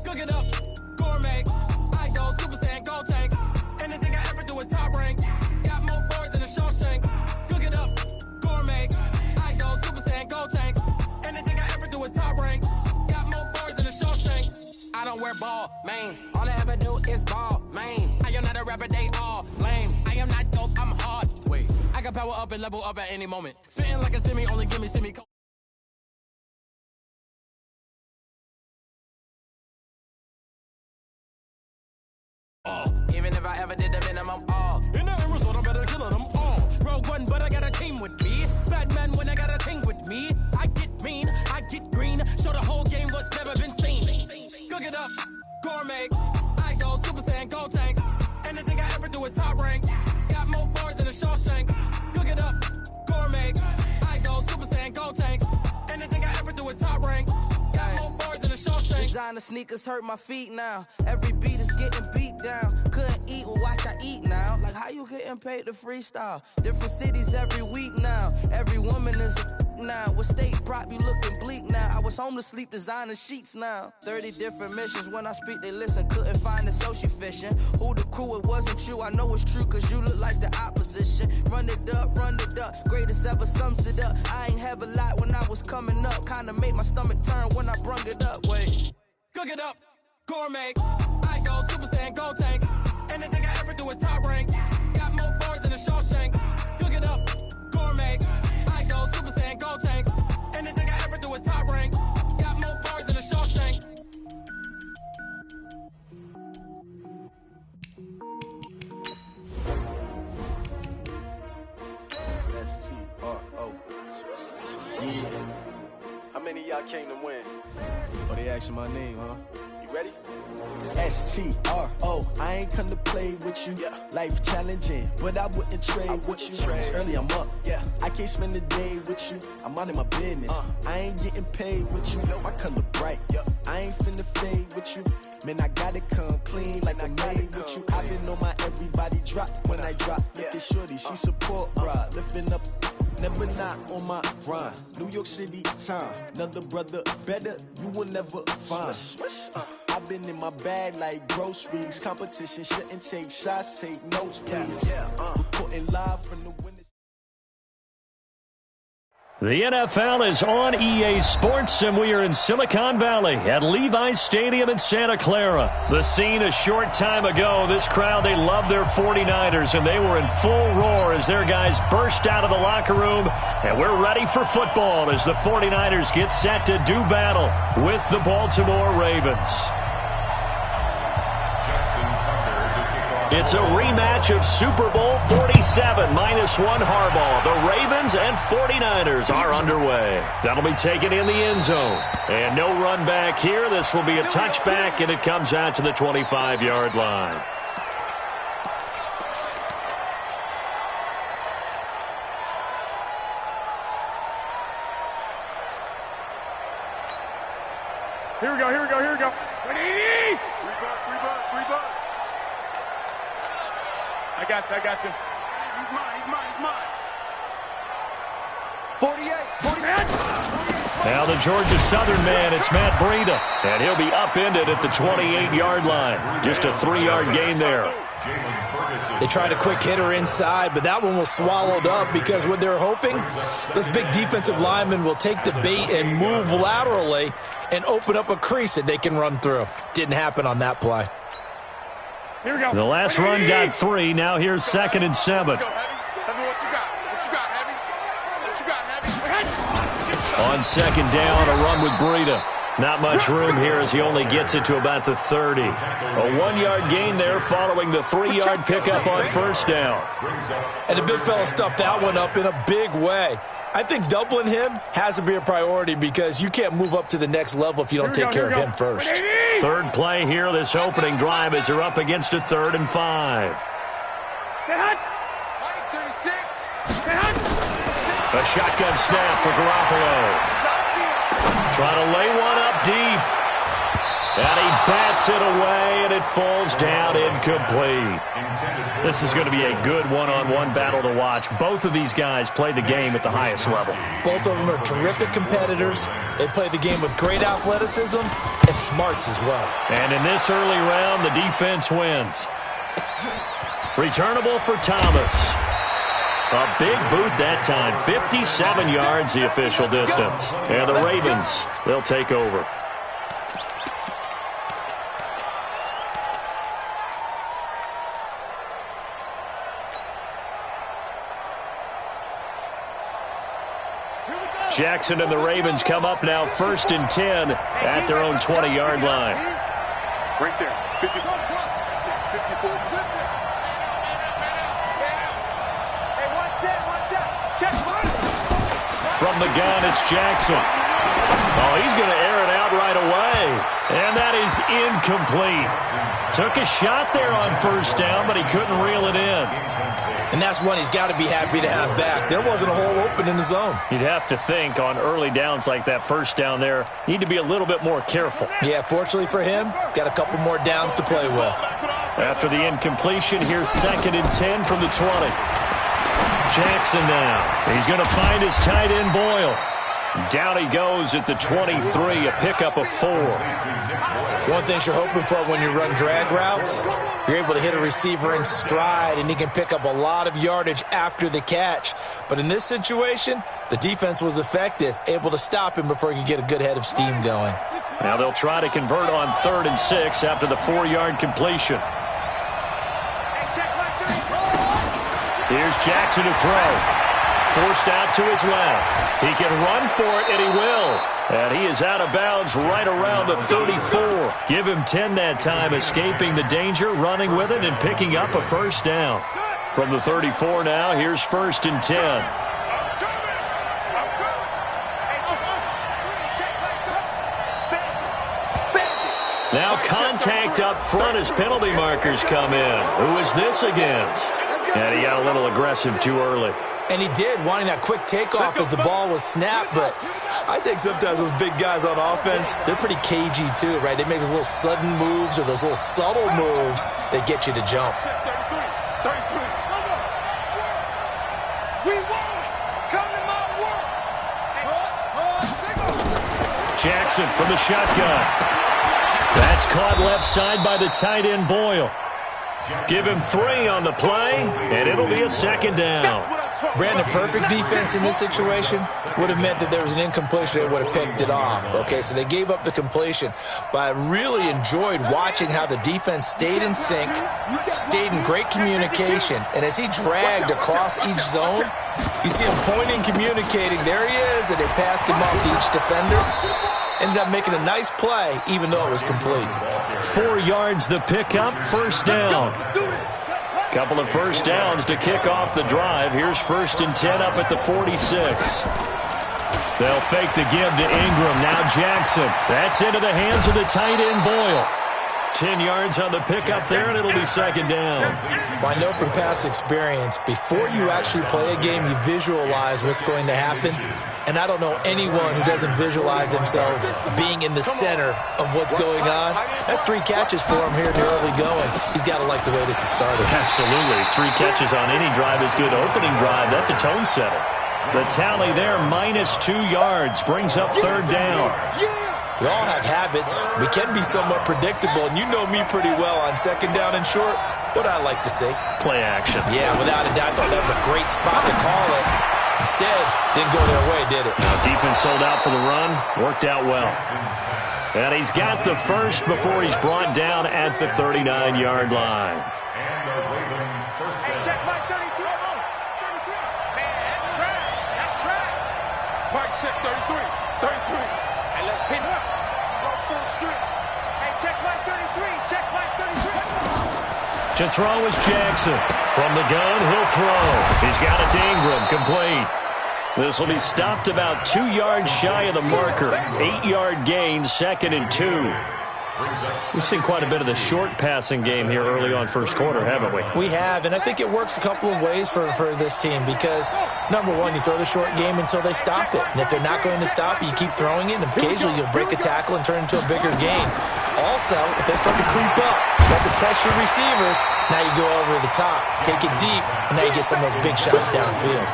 Cook it up, gourmet. I go Super Saiyan, gold tank. Anything I ever do is top rank. Got more boys than a Shawshank. Cook it up, gourmet. I go Super Saiyan, gold tank. Anything I ever do is top rank. Got more boys than a Shawshank. I don't wear ball mains. All I ever do is ball main. I am not a rapper, they all lame. I am not dope, I'm hard. Wait, I can power up and level up at any moment. Spitting like a semi, only give me semi. Even if I ever did the minimum, in the end result, I better kill them all. Rogue One, but I got a team with me. Batman when I got a thing with me. I get mean, I get green. Show the whole game what's never been seen. Cook it up, gourmet. I go Super Saiyan, gold tank. Anything I ever do is top rank. Got more bars than a Shawshank. Cook it up, gourmet. I go Super Saiyan, gold tank. Anything I ever do is top rank. Got more bars than a Shawshank. Designer sneakers hurt my feet now. Every beat is getting beat down. Couldn't eat, well watch I eat now. Like how you getting paid to freestyle? Different cities every week now. Every woman is a now. With state prop, you looking bleak now. I was home to sleep, designer sheets now. 30 different missions. When I speak, they listen. Couldn't find it, so she fishing. Who the crew, it wasn't you. I know it's true, cause you look like the opposition. Run it up, greatest ever sums it up. I ain't have a lot when I was coming up. Kinda made my stomach turn when I brung it up. Wait. Cook it up, gourmet. I go Super Saiyan, gold tank. Anything I ever do is top rank. Got more bars than a Shawshank. Cook it up, gourmet. I go Super Saiyan, gold tank. Anything I ever do is top rank. Got more bars than a Shawshank. S-T-R-O. Yeah. How many of y'all came to win? Oh, they asking my name, huh? You ready? S-T-R-O. I ain't come to play with you. Yeah. Life challenging, but I wouldn't trade with you. It's early, I'm up. Yeah. I can't spend the day with you. I'm minding my business. I ain't getting paid with you. My color bright. Yeah. I ain't finna fade with you. Man, I gotta come clean like I made with you. I've been on my everybody drop when I drop. Look at shorty, she support bra. Lifting up. Never not on my grind. New York City time. Another brother better, you will never find. I've been in my bag like groceries. Competition shouldn't take shots, take notes, please. Reporting live from the winners. The NFL is on EA Sports, and we are in Silicon Valley at Levi's Stadium in Santa Clara. The scene a short time ago, this crowd, they love their 49ers, and they were in full roar as their guys burst out of the locker room, and we're ready for football as the 49ers get set to do battle with the Baltimore Ravens. It's a rematch of Super Bowl 47 -1 Harbaugh. The Ravens and 49ers are underway. That'll be taken in the end zone. And no run back here. This will be a touchback, and it comes out to the 25-yard line. Here we go, here we go, here we go. Rebuck. I got you. He's mine. 48. Now the Georgia Southern man, it's Matt Breida. And he'll be upended at the 28-yard line. Just a 3-yard gain there. They tried a quick hitter inside, but that one was swallowed up because what they're hoping, this big defensive lineman will take the bait and move laterally and open up a crease that they can run through. Didn't happen on that play. Here we go. The last run got 3. Now here's 2nd and 7. Let's go, Heavy. What you got, Heavy? On 2nd down, a run with Breida. Not much room here as he only gets it to about the 30. A 1-yard gain there following the 3-yard pickup on 1st down. And the big fella stuffed that one up in a big way. I think doubling him has to be a priority because you can't move up to the next level if you don't take care of him first. Third play here, this opening drive as they're up against a 3rd and 5. A shotgun snap for Garoppolo. Trying to lay one up deep. And he bats it away, and it falls down incomplete. This is going to be a good one-on-one battle to watch. Both of these guys play the game at the highest level. Both of them are terrific competitors. They play the game with great athleticism and smarts as well. And in this early round, the defense wins. Returnable for Thomas. A big boot that time. 57 yards, the official distance. And the Ravens, they'll take over. Jackson and the Ravens come up now 1st and 10 at their own 20-yard line. Right there. 54. From the gun, it's Jackson. Oh, he's going to air it out right away. And that is incomplete. Took a shot there on 1st down, but he couldn't reel it in. And that's one he's got to be happy to have back. There wasn't a hole open in the zone. You'd have to think on early downs like that 1st down there, you need to be a little bit more careful. Yeah, fortunately for him, got a couple more downs to play with. After the incompletion, here's 2nd and 10 from the 20. Jackson now. He's going to find his tight end Boyle. Down he goes at the 23, a pickup of 4. One thing you're hoping for when you run drag routes, you're able to hit a receiver in stride, and he can pick up a lot of yardage after the catch. But in this situation, the defense was effective, able to stop him before he could get a good head of steam going. Now they'll try to convert on 3rd and 6 after the 4-yard completion. Here's Jackson to throw. Forced out to his left. He can run for it, and he will. And he is out of bounds right around the 34. Give him 10 that time, escaping the danger, running with it, and picking up a 1st down. From the 34 now, here's 1st and 10. Now contact up front as penalty markers come in. Who is this against? And he got a little aggressive too early. And he did, wanting that quick takeoff as the ball was snapped. But I think sometimes those big guys on offense, they're pretty cagey too, right? They make those little sudden moves or those little subtle moves that get you to jump. Jackson from the shotgun. That's caught left side by the tight end Boyle. Give him 3 on the play, and it'll be a 2nd down. Brandon, perfect defense in this situation would have meant that there was an incompletion. They would have picked it off. Okay, so they gave up the completion. But I really enjoyed watching how the defense stayed in sync, stayed in great communication. And as he dragged across each zone, you see him pointing, communicating. There he is, and they passed him off to each defender. Ended up making a nice play, even though it was complete. 4 yards the pickup, first down. Couple of first downs to kick off the drive. Here's 1st and 10 up at the 46. They'll fake the give to Ingram. Now Jackson. That's into the hands of the tight end Boyle. 10 yards on the pickup there, and it'll be 2nd down. Well, I know from past experience, before you actually play a game, you visualize what's going to happen. And I don't know anyone who doesn't visualize themselves being in the center of what's going on. That's 3 catches for him here in the early going. He's got to like the way this has started. Absolutely. 3 catches on any drive is good. Opening drive, that's a tone setter. The tally there, -2 yards, brings up 3rd down. We all have habits. We can be somewhat predictable, and you know me pretty well on 2nd down and short. What I like to see. Play action. Yeah, without a doubt. I thought that was a great spot to call it. Instead, didn't go their way, did it? Now, defense sold out for the run. Worked out well. And he's got the first before he's brought down at the 39-yard line. And they're waving first down. Check Mike 33. Man, that's trash. That's trash. Mike, check 33. 33. Hey, let's pin up. Go full strip. Hey, check Mike 33. Check Mike 33. To throw is Jackson. From the gun, he'll throw. He's got it to Ingram, complete. This will be stopped about 2 yards shy of the marker. 8-yard gain, 2nd and 2. We've seen quite a bit of the short passing game here early on first quarter, haven't we? We have, and I think it works a couple of ways for this team because, number one, you throw the short game until they stop it. And if they're not going to stop it, you keep throwing it, and occasionally you'll break a tackle and turn it into a bigger gain. Also, if they start to creep up, start to pressure receivers, now you go over the top, take it deep, and now you get some of those big shots downfield.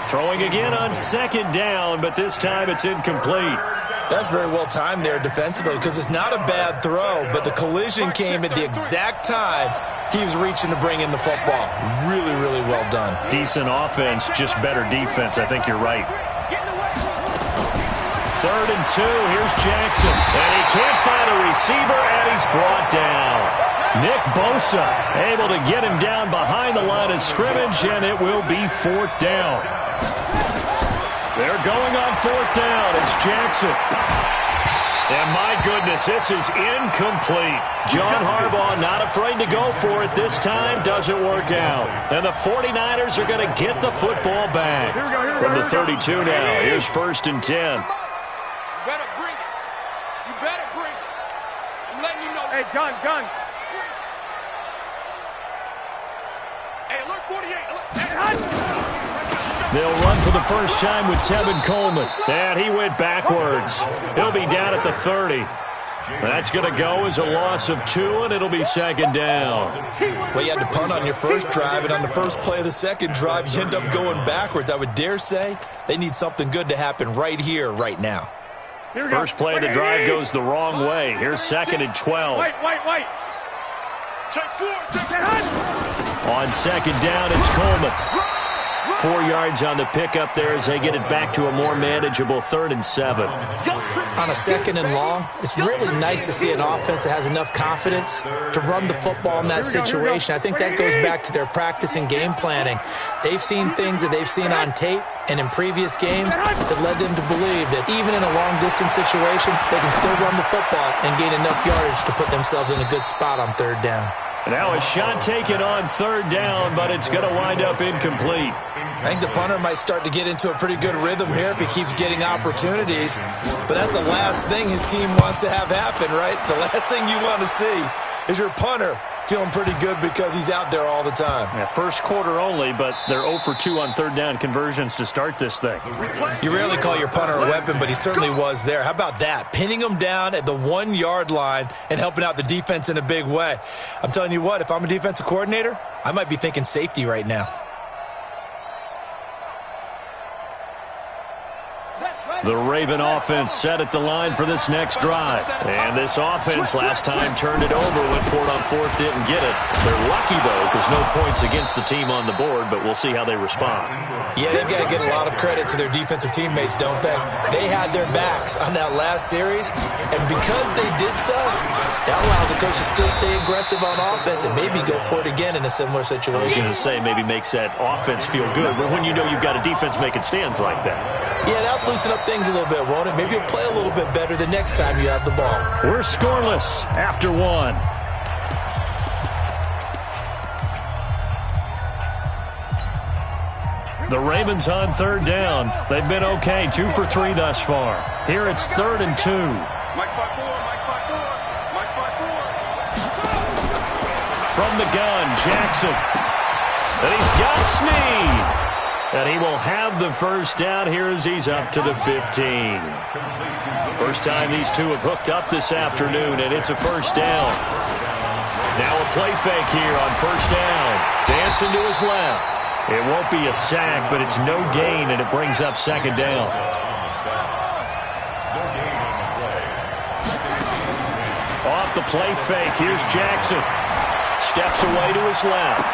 Throwing again on 2nd down, but this time it's incomplete. That's very well timed there defensively because it's not a bad throw, but the collision came at the exact time he was reaching to bring in the football. Really, really well done. Decent offense, just better defense. I think you're right. 3rd and 2. Here's Jackson. And he can't find a receiver, and he's brought down. Nick Bosa able to get him down behind the line of scrimmage, and it will be 4th down. They're going on 4th down. It's Jackson. And my goodness, this is incomplete. John Harbaugh not afraid to go for it this time. Doesn't work out. And the 49ers are going to get the football back. From the 32 now. Here's 1st and 10. You better bring it. You better bring it. I'm letting you know. Hey, gun. Hey, alert 48. They'll run for the first time with Tevin Coleman. And he went backwards. He'll be down at the 30. That's going to go as a loss of 2, and it'll be 2nd down. Well, you had to punt on your first drive, and on the first play of the second drive, you end up going backwards. I would dare say they need something good to happen right here, right now. First play of the drive goes the wrong way. Here's 2nd and 12. Wait. Check 4. Check that. On 2nd down, it's Coleman. 4 yards on the pickup there as they get it back to a more manageable 3rd and 7. On a 2nd and long, it's really nice to see an offense that has enough confidence to run the football in that situation. I think that goes back to their practice and game planning. They've seen things that they've seen on tape and in previous games that led them to believe that even in a long-distance situation, they can still run the football and gain enough yardage to put themselves in a good spot on 3rd down. Now a shot taken on 3rd down, but it's going to wind up incomplete. I think the punter might start to get into a pretty good rhythm here if he keeps getting opportunities. But that's the last thing his team wants to have happen, right? The last thing you want to see is your punter feeling pretty good because he's out there all the time. Yeah, first quarter only, but they're 0 for 2 on 3rd down conversions to start this thing. You rarely call your punter a weapon, but he certainly was there. How about that? Pinning him down at the 1-yard line and helping out the defense in a big way. I'm telling you what, if I'm a defensive coordinator, I might be thinking safety right now. The Raven offense set at the line for this next drive. And this offense last time turned it over, went for it on fourth, didn't get it. They're lucky, though, because no points against the team on the board, but we'll see how they respond. Yeah, they've got to get a lot of credit to their defensive teammates, don't they? They had their backs on that last series, and because they did so, that allows the coach to still stay aggressive on offense and maybe go for it again in a similar situation. I was going to say maybe makes that offense feel good, but when you know you've got a defense making stands like that. Yeah, that'll loosen up things a little bit, won't it? Maybe you'll play a little bit better the next time you have the ball. We're scoreless after one. The Ravens on third down. They've been okay, 2 for 3 thus far. Here it's 3rd and 2. From the gun, Jackson. And he's got Snead. And he will have the first down here as he's up to the 15. First time these two have hooked up this afternoon, and it's a first down. Now a play fake here on first down. Dancing to his left. It won't be a sack, but it's no gain, and it brings up second down. Off the play fake, here's Jackson. Steps away to his left.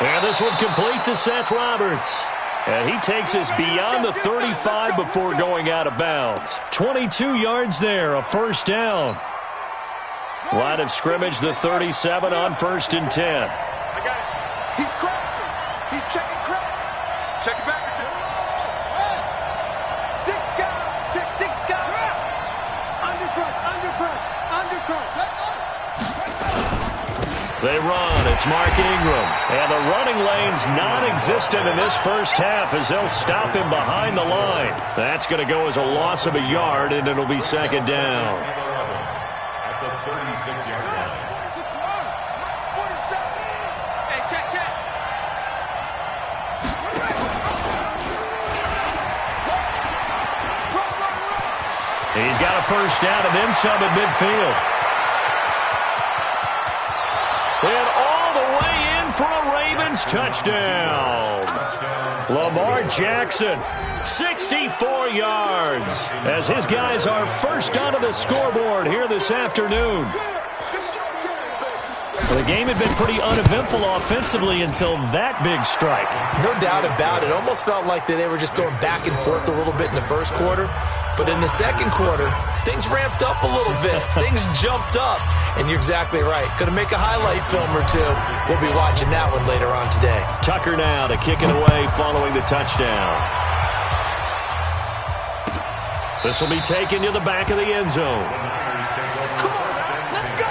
And this one complete to Seth Roberts. And he takes us beyond the 35 before going out of bounds. 22 yards there, a first down. Line of scrimmage, the 37 on 1st and 10. I got it. He's crossing. He's checking crack. Check it back. Six guys. Check 6 guys. Undercross. They run. It's Mark Ingram. And the running lane's non-existent in this first half as they'll stop him behind the line. That's going to go as a loss of a yard, and it'll be second down. At the 36-yard line. Hey, check. He's got a first down and then some at midfield. And all the way in for a Ravens touchdown. Lamar Jackson, 64 yards, as his guys are first onto the scoreboard here this afternoon. The game had been pretty uneventful offensively until that big strike. No doubt about it. Almost felt like they were just going back and forth a little bit in the first quarter. But in the second quarter, things ramped up a little bit. Things jumped up. And you're exactly right. Going to make a highlight film or two. We'll be watching that one later on today. Tucker now to kick it away following the touchdown. This will be taken to the back of the end zone. Come on, let's go.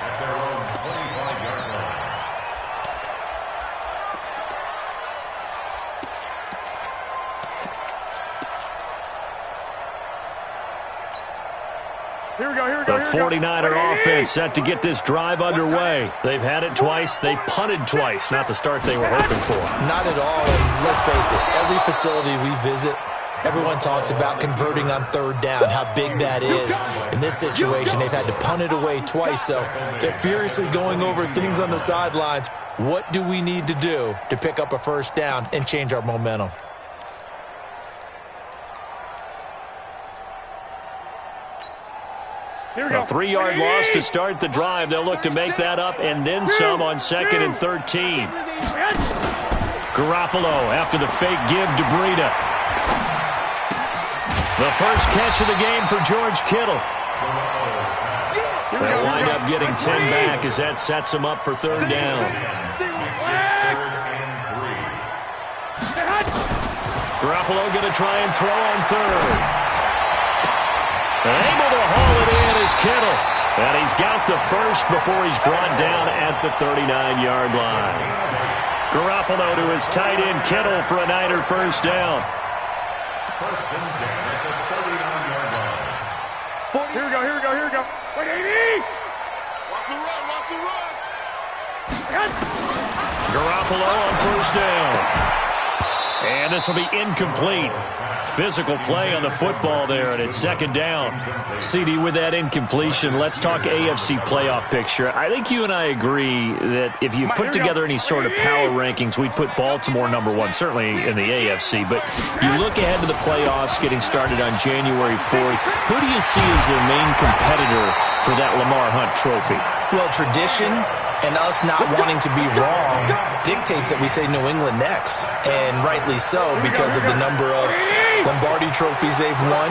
At their own 25-yard line. Here we go. The 49er offense set to get this drive underway. They've had it twice. They've punted twice. Not the start they were hoping for. Not at all. And let's face it, every facility we visit, everyone talks about converting on third down, how big that is. In this situation, they've had to punt it away twice, so they're furiously going over things on the sidelines. What do we need to do to pick up a first down and change our momentum? A 3-yard loss to start the drive. They'll look to make that up and then some on 2nd and 13. Garoppolo after the fake give to Breida. The first catch of the game for George Kittle. They'll wind up getting 10 back as that sets them up for third down. Garoppolo going to try and throw on third. Able to haul it in is Kittle. And he's got the first before he's brought down at the 39-yard line. Garoppolo to his tight end Kittle for a Niner first down. First and 10 at the 39-yard line. Here we go. Wait, 80! Watch the run. Garoppolo on first down. And this will be incomplete. Physical play on the football there, and it's second down. CD, with that incompletion, let's talk AFC playoff picture. I think you and I agree that if you put together any sort of power rankings, we'd put Baltimore number one, certainly in the AFC. But you look ahead to the playoffs getting started on January 4th. Who do you see as their main competitor for that Lamar Hunt trophy? Well, tradition and us not wanting to be wrong dictates that we say New England next. And rightly so, because of the number of Lombardi trophies they've won,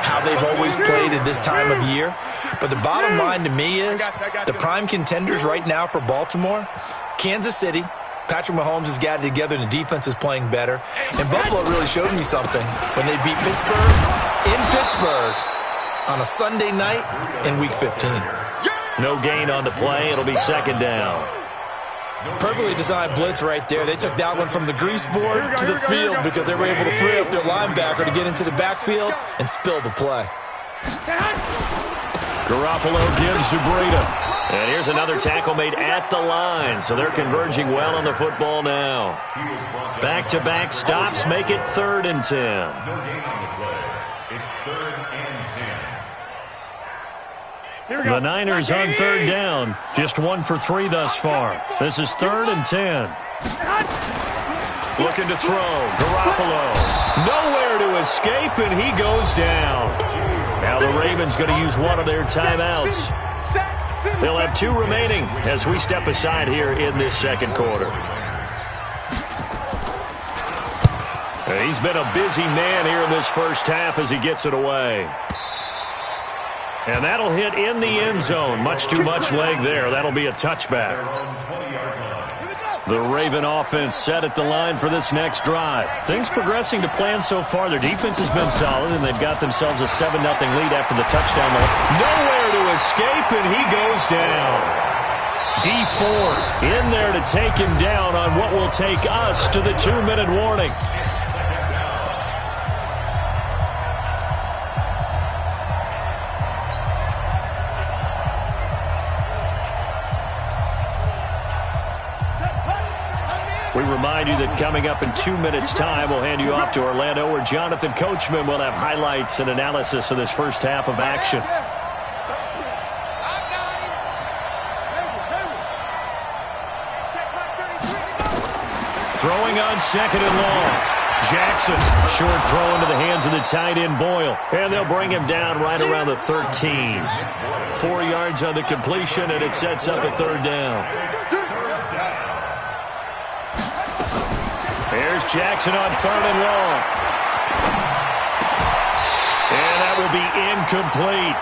how they've always played at this time of year. But the bottom line to me is the prime contenders right now for Baltimore, Kansas City. Patrick Mahomes has got it together and the defense is playing better. And Buffalo really showed me something when they beat Pittsburgh in Pittsburgh on a Sunday night in Week 15. No gain on the play. It'll be second down. Perfectly designed blitz right there. They took that one from the grease board to the field because they were able to free up their linebacker to get into the backfield and spill the play. Garoppolo gives to Breida. And here's another tackle made at the line, so they're converging well on the football now. Back-to-back stops make it 3rd and 10. No gain on the play. It's 3rd and 10. The Niners on 3rd down. Just 1 for 3 thus far. This is 3rd and 10. Looking to throw. Garoppolo. Nowhere to escape, and he goes down. Now the Ravens going to use one of their timeouts. They'll have 2 remaining as we step aside here in this second quarter. He's been a busy man here in this first half as he gets it away. And that'll hit in the end zone. Much too much leg there. That'll be a touchback. The Raven offense set at the line for this next drive. Things progressing to plan so far. Their defense has been solid, and they've got themselves a 7-0 lead after the touchdown. Nowhere to escape, and he goes down. D Ford in there to take him down on what will take us to the 2-minute warning. We remind you that coming up in 2 minutes' time, we'll hand you off to Orlando, where Jonathan Coachman will have highlights and analysis of this first half of action. Throwing on 2nd and long. Jackson, short throw into the hands of the tight end Boyle. And they'll bring him down right around the 13. 4 yards on the completion, and it sets up a 3rd down. There's Jackson on 3rd and long. And that will be incomplete.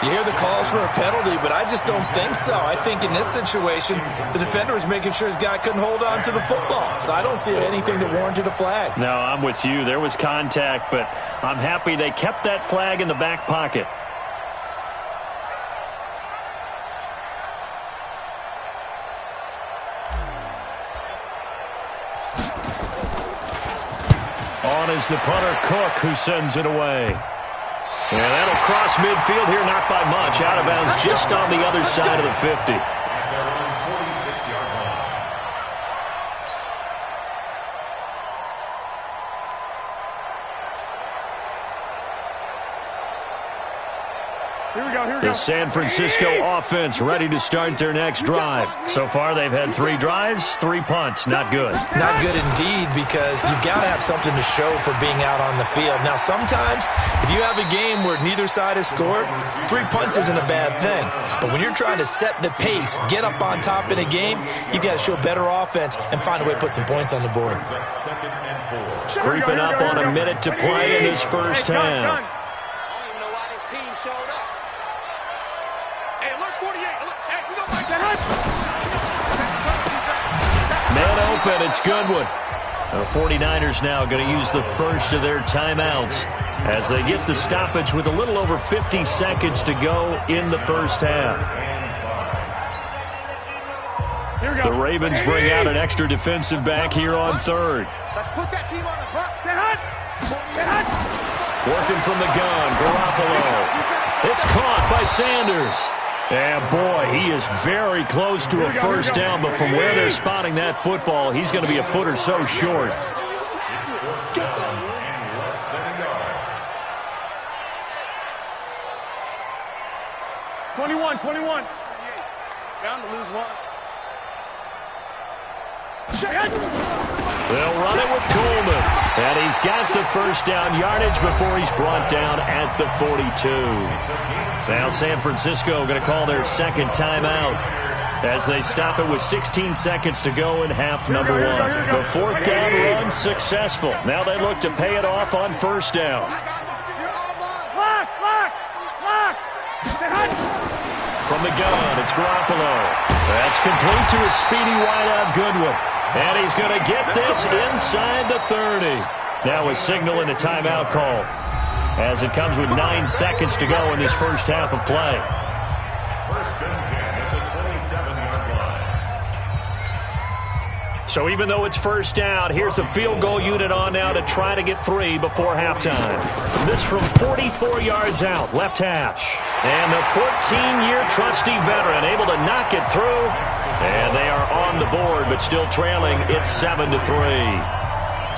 You hear the calls for a penalty, but I just don't think so. I think in this situation, the defender was making sure his guy couldn't hold on to the football. So I don't see anything that warranted a flag. No, I'm with you. There was contact, but I'm happy they kept that flag in the back pocket. On is the punter, Cook, who sends it away. And that'll cross midfield here, not by much. Out of bounds just on the other side of the 50. The San Francisco offense ready to start their next drive. So far, they've had 3 drives, 3 punts. Not good. Not good indeed, because you've got to have something to show for being out on the field. Now, sometimes, if you have a game where neither side has scored, 3 punts isn't a bad thing. But when you're trying to set the pace, get up on top in a game, you've got to show better offense and find a way to put some points on the board. Creeping up on a minute to play in this first half. Man open, it's Goodwin. The 49ers now going to use the first of their timeouts as they get the stoppage with a little over 50 seconds to go in the first half. The Ravens bring out an extra defensive back here on 3rd. Let's put that team on the hook. Working from the gun, Garoppolo. It's caught by Sanders. And, boy, he is very close to a first down, but from where they're spotting that football, he's going to be a foot or so short. Bound to lose one. They'll run it with Coleman. And he's got the first down yardage before he's brought down at the 42. Now San Francisco going to call their second timeout as they stop it with 16 seconds to go in half number one. The fourth down run successful. Now they look to pay it off on first down. From the gun, it's Garoppolo. That's complete to his speedy wideout Goodwin. And he's going to get this inside the 30. Now a signal and a timeout call as it comes with 9 seconds to go in this first half of play. First and 10 at the 27-yard line. So even though it's first down, here's the field goal unit on now to try to get 3 before halftime. This from 44 yards out, left hash. And the 14-year trusty veteran able to knock it through. And they are on the board, but still trailing. It's 7-3.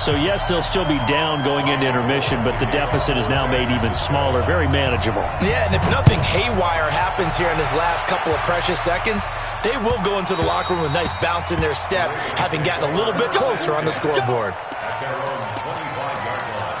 So, yes, they'll still be down going into intermission, but the deficit is now made even smaller, very manageable. Yeah, and if nothing haywire happens here in this last couple of precious seconds, they will go into the locker room with a nice bounce in their step, having gotten a little bit closer on the scoreboard. At their own 25-yard line.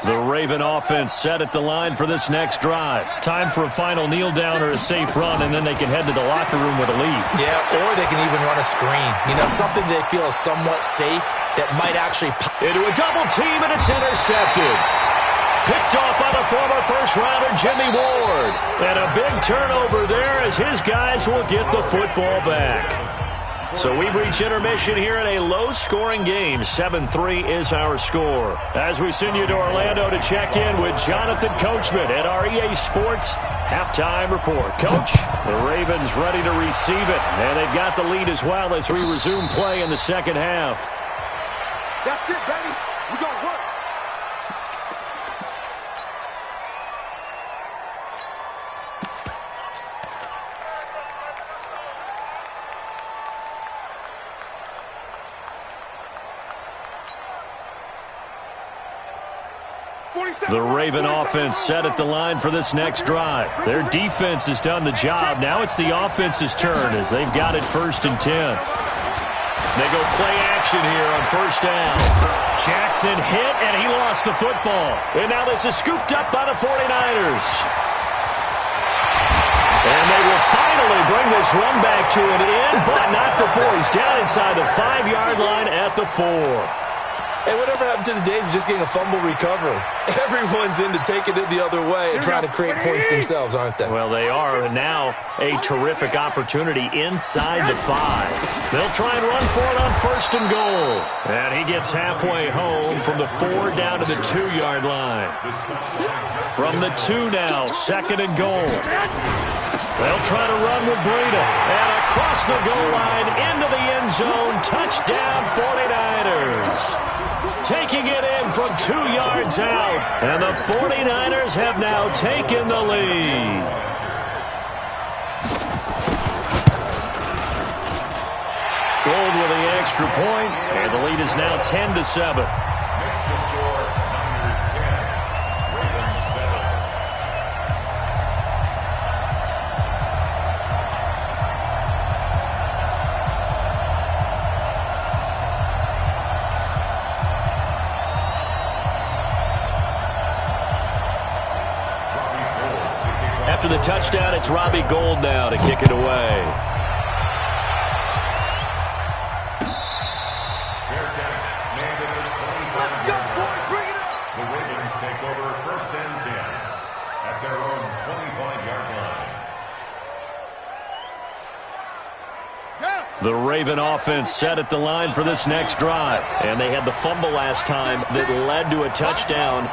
The Raven offense set at the line for this next drive. Time for a final kneel down or a safe run, and then they can head to the locker room with a lead. Yeah, or they can even run a screen. You know, something they feel is somewhat safe that might actually pop into a double team, and it's intercepted. Picked off by the former first-rounder Jimmy Ward. And a big turnover there as his guys will get the football back. So we've reached intermission here in a low-scoring game. 7-3 is our score. As we send you to Orlando to check in with Jonathan Coachman at our EA Sports Halftime Report. Coach, the Ravens ready to receive it, and they've got the lead as well as we resume play in the second half. That's it, baby. We're going to work. The Raven offense set at the line for this next drive. Their defense has done the job. Now it's the offense's turn as they've got it 1st and 10. They go play action here on first down. Jackson hit, and he lost the football. And now this is scooped up by the 49ers. And they will finally bring this run back to an end, but not before he's down inside the 5-yard line at the 4. Hey, whatever happened to the days of just getting a fumble recovery? Everyone's into taking it the other way and trying to create points themselves, aren't they? Well, they are, and now a terrific opportunity inside the 5. They'll try and run for it on 1st and goal. And he gets halfway home from the 4 down to the 2-yard line. From the 2 now, 2nd and goal. They'll try to run with Breida. And across the goal line, into the end zone, touchdown 49ers. Taking it in from 2 yards out. And the 49ers have now taken the lead. Gold with the extra point, and the lead is now 10-7. Next to score, Niners 10, Ravens 7. After the touchdown, it's Robbie Gould now to kick it away. Fair catch, made at the 25-yard line. The Ravens take over 1st and 10 at their own 25-yard line. The Raven offense set at the line for this next drive. And they had the fumble last time that led to a touchdown.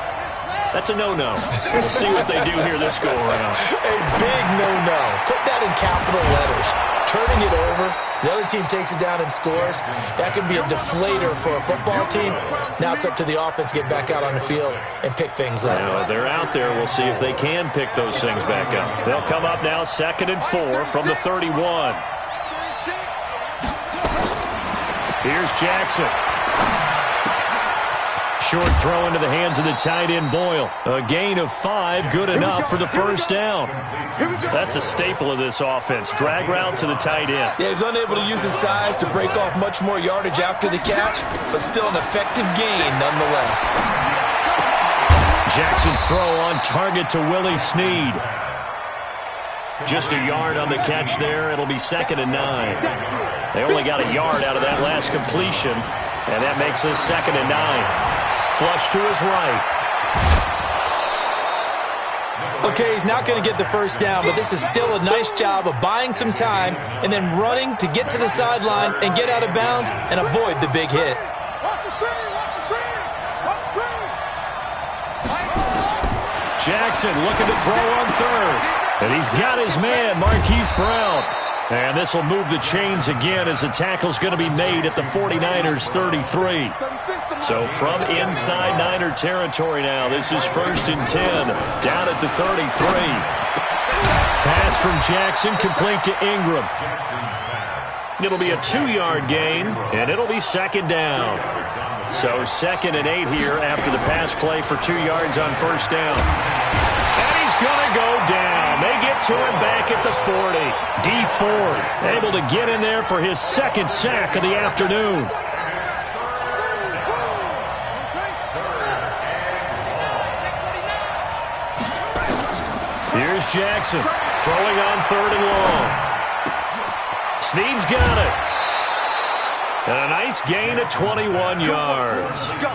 That's a no-no. We'll see what they do here this go-around. A big no-no. Put that in capital letters. Turning it over, the other team takes it down and scores. That can be a deflator for a football team. Now it's up to the offense to get back out on the field and pick things up. Now, they're out there. We'll see if they can pick those things back up. They'll come up now 2nd and 4 from the 31. Here's Jackson. Short throw into the hands of the tight end, Boyle. A gain of 5, good enough for the first down. That's a staple of this offense. Drag route to the tight end. Yeah, he's unable to use his size to break off much more yardage after the catch, but still an effective gain nonetheless. Jackson's throw on target to Willie Snead. Just a yard on the catch there. It'll be 2nd and 9. They only got a yard out of that last completion, and that makes us 2nd and 9. Flush to his right. Okay, he's not going to get the first down, but this is still a nice job of buying some time and then running to get to the sideline and get out of bounds and avoid the big hit. Jackson looking to throw on 3rd. And he's got his man, Marquise Brown. And this will move the chains again as the tackle's going to be made at the 49ers 33. So from inside Niner territory now, this is 1st and 10, down at the 33. Pass from Jackson, complete to Ingram. It'll be a 2-yard gain, and it'll be 2nd down. So 2nd and 8 here after the pass play for 2 yards on 1st down. And he's going to go down. They get to him back at the 40. D Ford able to get in there for his 2nd sack of the afternoon. Here's Jackson throwing on 3rd and long. Snead's got it. And a nice gain of 21 yards. Let's go.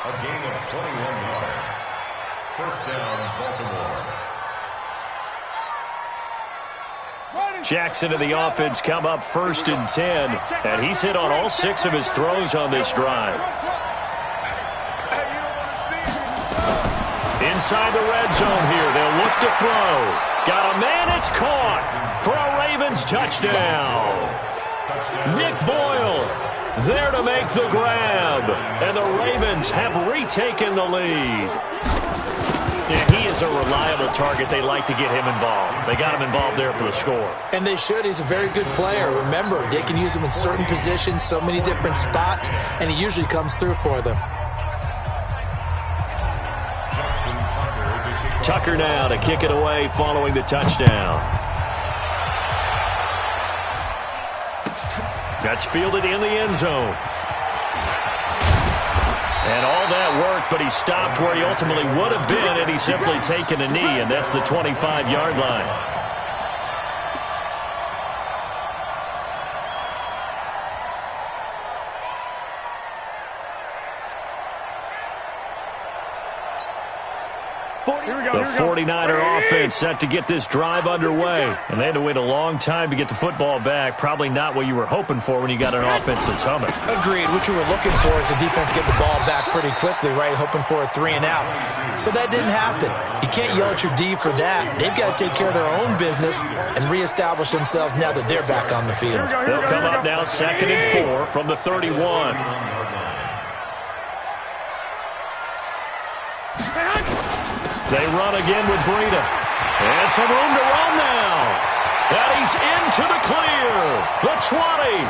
A gain of 21 yards. First down, Baltimore. Jackson and the offense come up 1st and 10. And he's hit on all 6 of his throws on this drive. Inside the red zone here. They'll look to throw. Got a man. It's caught for a Ravens touchdown. Nick Boyle there to make the grab. And the Ravens have retaken the lead. Yeah, he is a reliable target. They like to get him involved. They got him involved there for the score. And they should. He's a very good player. Remember, they can use him in certain positions, so many different spots, and he usually comes through for them. Tucker now to kick it away following the touchdown. That's fielded in the end zone. And all that work, but he stopped where he ultimately would have been had he simply taken a knee, and that's the 25-yard line. The 49er offense set to get this drive underway. And they had to wait a long time to get the football back. Probably not what you were hoping for when you got an offense that's humming. Agreed. What you were looking for is the defense get the ball back pretty quickly, right? Hoping for a 3 and out. So that didn't happen. You can't yell at your D for that. They've got to take care of their own business and reestablish themselves now that they're back on the field. They'll come up now 2nd and 4 from the 31. They run again with Breida. And some room to run now. And he's into the clear. The 20.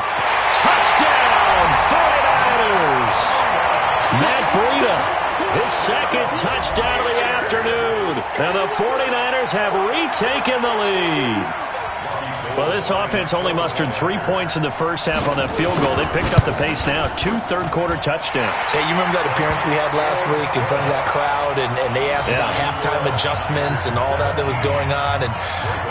Touchdown, 49ers. Matt Breida, his 2nd touchdown of the afternoon. And the 49ers have retaken the lead. Well, this offense only mustered 3 points in the first half on that field goal. They picked up the pace now. 2 third-quarter touchdowns. Hey, you remember that appearance we had last week in front of that crowd, and they asked about halftime adjustments and all that was going on. And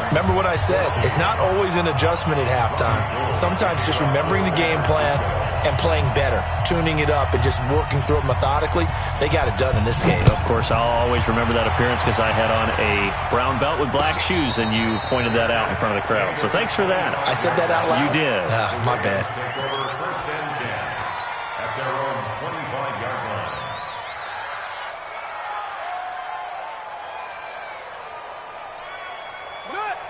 remember what I said. It's not always an adjustment at halftime. Sometimes just remembering the game plan and playing better, tuning it up, and just working through it methodically. They got it done in this case. Of course, I'll always remember that appearance because I had on a brown belt with black shoes, and you pointed that out in front of the crowd. So thanks for that. I said that out loud? You did. My bad. First and 10 at their own 25-yard line.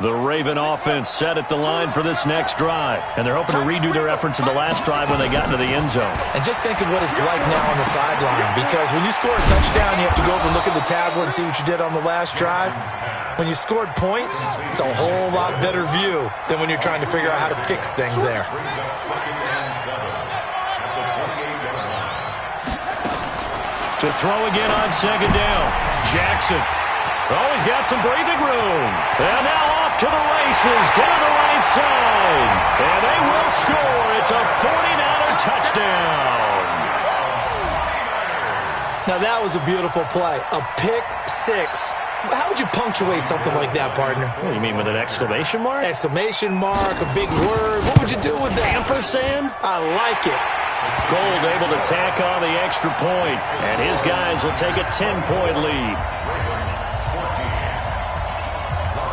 The Raven offense set at the line for this next drive. And they're hoping to redo their efforts in the last drive when they got into the end zone. And just think of what it's like now on the sideline, because when you score a touchdown, you have to go over and look at the tablet and see what you did on the last drive. When you scored points, it's a whole lot better view than when you're trying to figure out how to fix things there. To throw again on second down. Jackson. Oh, he's got some breathing room. And now off to the races down the right side. And they will score. It's a 49er touchdown. Now that was a beautiful play. A pick six. How would you punctuate something like that, partner? What do you mean, with an exclamation mark? Exclamation mark, a big word. What would you do with that? Ampersand? I like it. Gold able to tack on the extra point, and his guys will take a 10-point lead.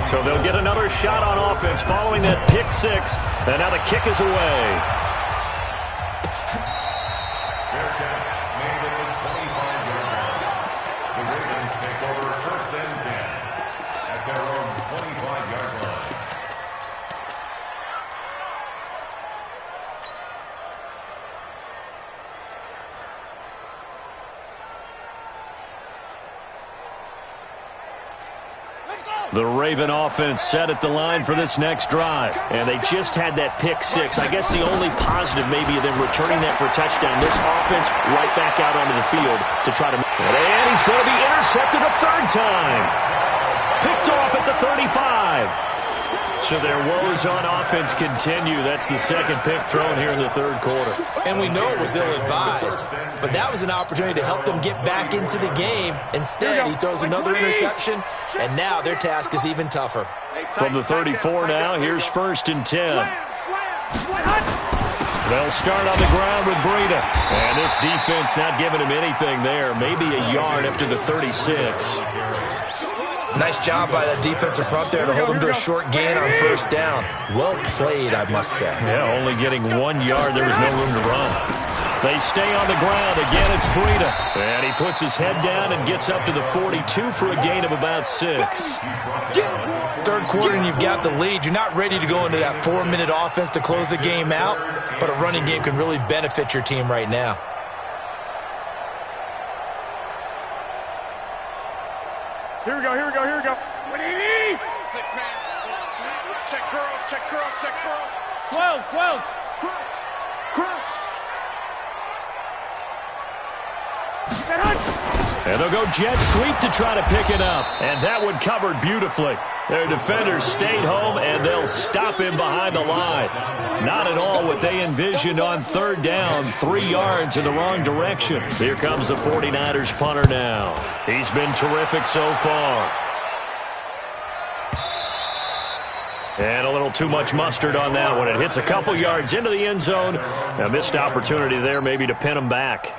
So they'll get another shot on offense following that pick six, and now the kick is away. Fair catch made at the 25-yard line. The Ravens take over first and 10 at their own 25-yard line. The Raven offense set at the line for this next drive. And they just had that pick six. I guess the only positive maybe of them returning that for a touchdown. This offense right back out onto the field to try to... And he's going to be intercepted a third time. Picked off at the 35. So their woes on offense continue. That's the second pick thrown here in the third quarter. And we know it was ill-advised, but that was an opportunity to help them get back into the game. Instead, he throws another interception, and now their task is even tougher. From the 34 now, here's first and 10. They'll start on the ground with Breida. And this defense not giving him anything there. Maybe a yard up to the 36. Nice job by that defensive front there to hold him to a short gain on first down. Well played, I must say. Yeah, only getting 1 yard. There was no room to run. They stay on the ground. Again, it's Breida. And he puts his head down and gets up to the 42 for a gain of about 6. Third quarter and you've got the lead. You're not ready to go into that 4-minute offense to close the game out, but a running game can really benefit your team right now. Here we go, here we go, here we go. 6 man. Check curls, check curls, check curls. 12. Curls. Curls. And they'll go jet sweep to try to pick it up. And that one covered beautifully. Their defenders stayed home, and they'll stop him behind the line. Not at all what they envisioned on third down. 3 yards in the wrong direction. Here comes the 49ers punter now. He's been terrific so far. And a little too much mustard on that one. It hits a couple yards into the end zone. A missed opportunity there maybe to pin him back.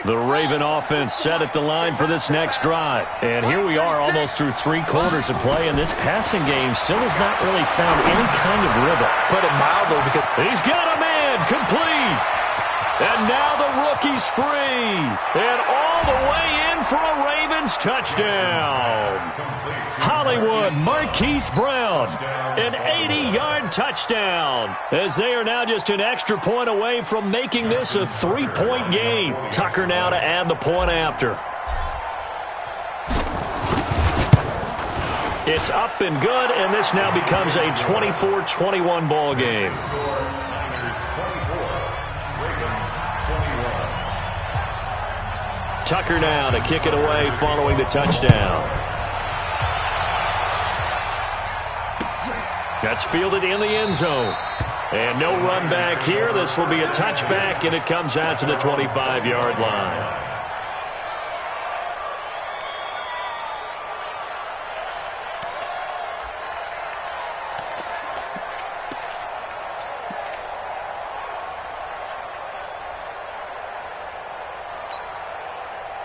The Raven offense set at the line for this next drive. And here we are almost through 3 quarters of play, and this passing game still has not really found any kind of rhythm. Put it mildly, because he's got a man complete. And now the rookie's free. And all the way in for a Ravens touchdown. Hollywood Marquise Brown, an 80-yard touchdown, as they are now just an extra point away from making this a 3-point game. Tucker now to add the point after. It's up and good, and this now becomes a 24-21 ball game. Tucker now to kick it away following the touchdown. That's fielded in the end zone. And no run back here. This will be a touchback, and it comes out to the 25-yard line.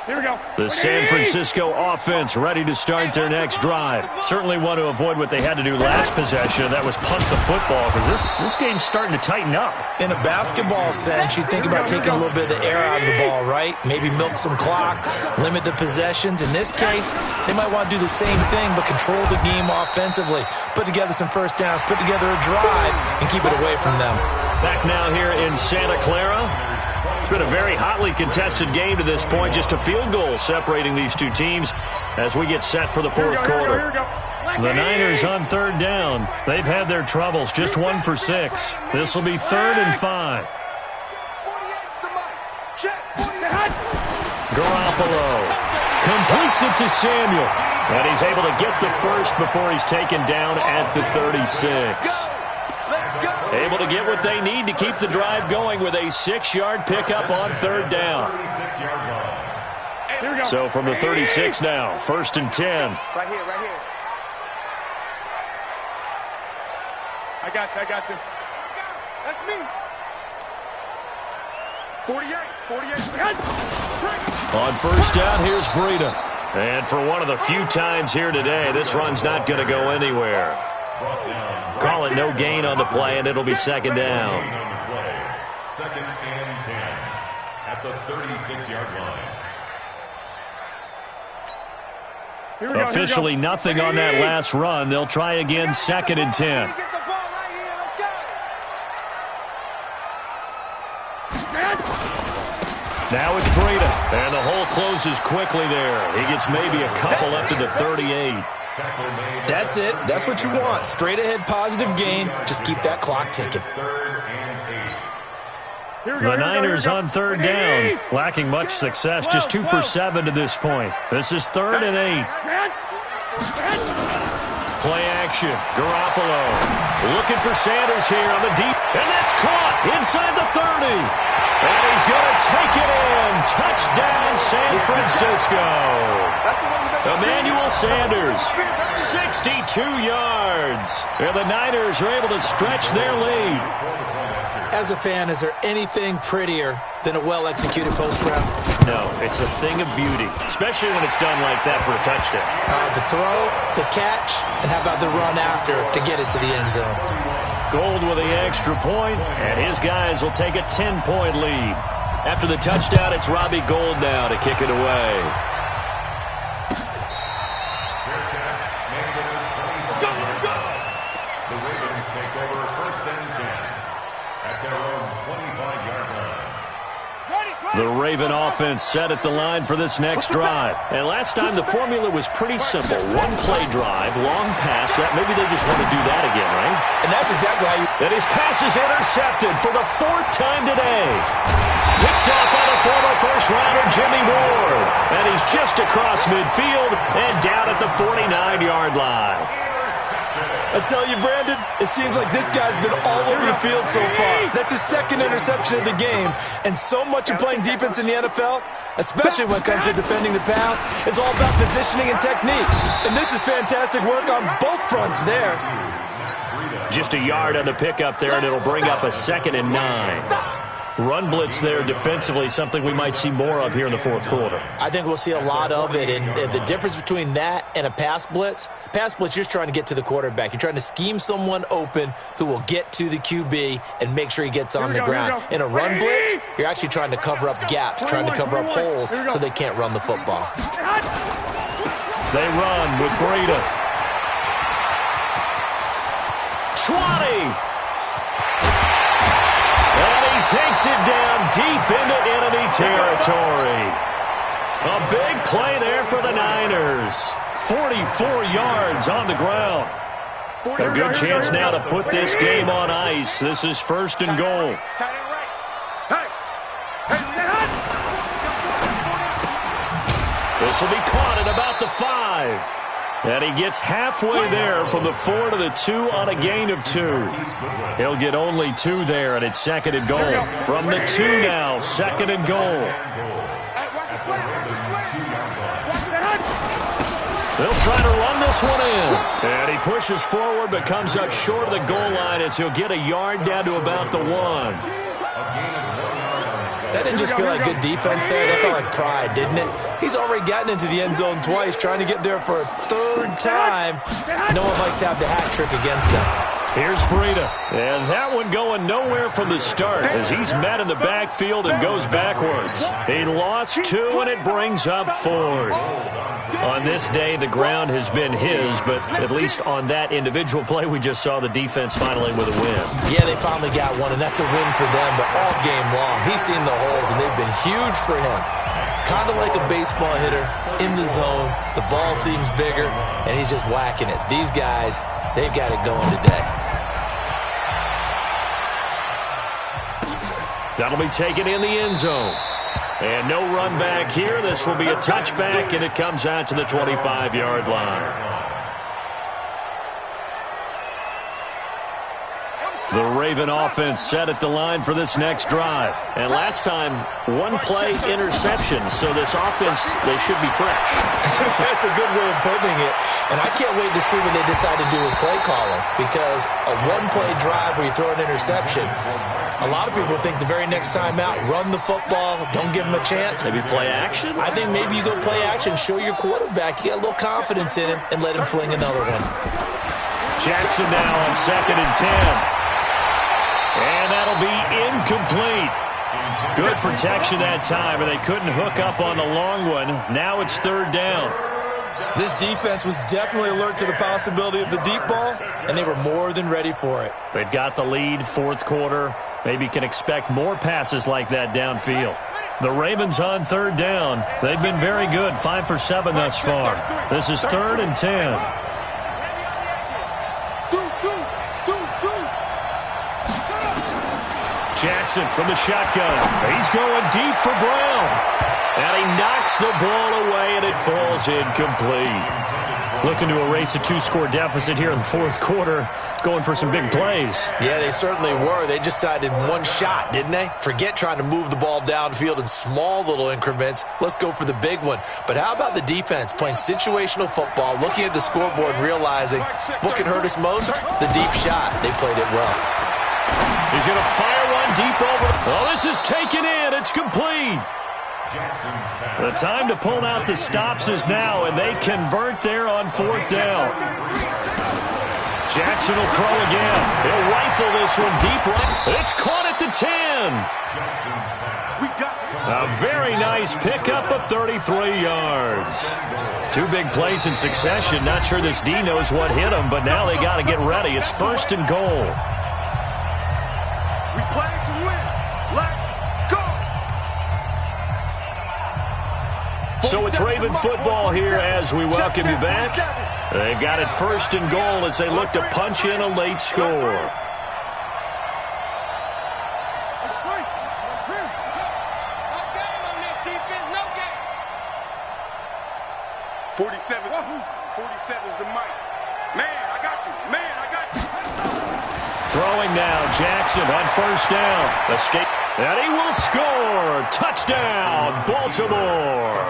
Here we go. The San Francisco offense ready to start their next drive. Certainly want to avoid what they had to do last possession. That was punt the football because this game's starting to tighten up. In a basketball sense, you think about taking a little bit of the air out of the ball, right? Maybe milk some clock, limit the possessions. In this case, they might want to do the same thing but control the game offensively. Put together some first downs, put together a drive, and keep it away from them. Back now here in Santa Clara. It's been a very hotly contested game to this point. Just a field goal separating these two teams as we get set for the fourth quarter. The Niners on third down. They've had their troubles. Just 1 for 6. This will be 3rd and 5. Garoppolo completes it to Samuel. And he's able to get the first before he's taken down at the 36. Able to get what they need to keep the drive going with a 6-yard pickup on third down. So from the 36 now, 1st and 10. Right here, right here. I got you. That's me. 48. On first down, here's Breida. And for one of the few times here today, this run's not going to go anywhere. Call it no gain on the play, and it'll be 2nd down. 2nd and 10 at the 36-yard line. Officially nothing on that last run. They'll try again, 2nd and 10. Now it's Breida, and the hole closes quickly there. He gets maybe a couple up to the 38. That's it. That's what you want. Straight ahead positive gain. Just keep that clock ticking. The Niners on third down. Lacking much success. Just 2 for 7 to this point. This is 3rd and 8. Play action. Garoppolo looking for Sanders here on the deep. And that's caught inside the 30. And he's going to take it in. Touchdown, San Francisco. Emmanuel Sanders, 62 yards. And the Niners are able to stretch their lead. As a fan, is there anything prettier than a well-executed post route? No, it's a thing of beauty, especially when it's done like that for a touchdown. The throw, the catch, and how about the run after to get it to the end zone? Gold with the extra point, and his guys will take a 10-point lead. After the touchdown, it's Robbie Gould now to kick it away. The Ravens take over 1st and 10 at their own 25-yard line. The Raven offense set at the line for this next drive. And last time the formula was pretty simple. 1-play drive, long pass. That maybe they just want to do that again, right? And that's exactly how you... And his pass is intercepted for the 4th time today. Picked off by the former first-rounder Jimmy Ward. And he's just across midfield and down at the 49-yard line. I tell you, Brandon, it seems like this guy's been all over the field so far. That's his 2nd interception of the game. And so much of playing defense in the NFL, especially when it comes to defending the pass, is all about positioning and technique. And this is fantastic work on both fronts there. Just a yard on the pickup there, and it'll bring up a 2nd and 9. Run blitz there defensively, something we might see more of here in the fourth quarter. I think we'll see a lot of it, and the difference between that and a pass blitz, you're just trying to get to the quarterback. You're trying to scheme someone open who will get to the QB and make sure he gets on the ground. In a run blitz, you're actually trying to cover up gaps, trying to cover up holes so they can't run the football. They run with Breida. 20. Takes it down deep into enemy territory. A big play there for the Niners. 44 yards on the ground. A good chance now to put this game on ice. This is 1st and goal. This will be caught at about the 5. And he gets halfway there from the 4 to the 2 on a gain of 2. He'll get only 2 there, and it's 2nd and goal. From the 2 now, 2nd and goal. They'll try to run this one in. And he pushes forward but comes up short of the goal line as he'll get a yard down to about the 1. That didn't just feel like good defense there. That felt like pride, didn't it? He's already gotten into the end zone twice, trying to get there for a third time. No one likes to have the hat trick against them. Here's Breida. And that one going nowhere from the start as he's met in the backfield and goes backwards. He lost 2, and it brings up 4th. On this day, the ground has been his, but at least on that individual play, we just saw the defense finally with a win. Yeah, they finally got one, and that's a win for them, but all game long, he's seen the holes, and they've been huge for him. Kind of like a baseball hitter in the zone. The ball seems bigger, and he's just whacking it. These guys, they've got it going today. That'll be taken in the end zone. And no run back here. This will be a touchback, and it comes out to the 25-yard line. The Raven offense set at the line for this next drive. And last time, 1-play interception. So this offense, they should be fresh. That's a good way of putting it. And I can't wait to see what they decide to do with play calling. Because a 1-play drive where you throw an interception, a lot of people think the very next time out, run the football, don't give him a chance. Maybe play action? I think maybe you go play action, show your quarterback, you get a little confidence in him, and let him fling another one. Jackson now on 2nd and 10. And that'll be incomplete. Good protection that time, and they couldn't hook up on the long one. Now it's 3rd down. This defense was definitely alert to the possibility of the deep ball, and they were more than ready for it. They've got the lead, 4th quarter. Maybe can expect more passes like that downfield. The Ravens on 3rd down. They've been very good, 5 for 7 thus far. This is 3rd and 10. Jackson from the shotgun. He's going deep for Brown. And he knocks the ball away, and it falls incomplete. Looking to erase a 2-score deficit here in the 4th quarter. Going for some big plays. Yeah, they certainly were. They just decided one shot, didn't they? Forget trying to move the ball downfield in small little increments. Let's go for the big one. But how about the defense playing situational football, looking at the scoreboard and realizing what can hurt us most? The deep shot. They played it well. He's going to fire one deep over. Oh, this is taken in. It's complete. The time to pull out the stops is now, and they convert there on 4th down. Jackson will throw again. He'll rifle this one deep right. It's caught at the 10. A very nice pickup of 33 yards. 2 big plays in succession. Not sure this D knows what hit him, but now they got to get ready. It's 1st and goal. We play to win. Let's go. So it's Raven football here as we welcome you back. They've got it 1st and goal as they look to punch in a late score. Forty-seven's the mic. Man, I got you. Man, I got you. Throwing now, Jackson on 1st down. Escape. And he will score. Touchdown, Baltimore.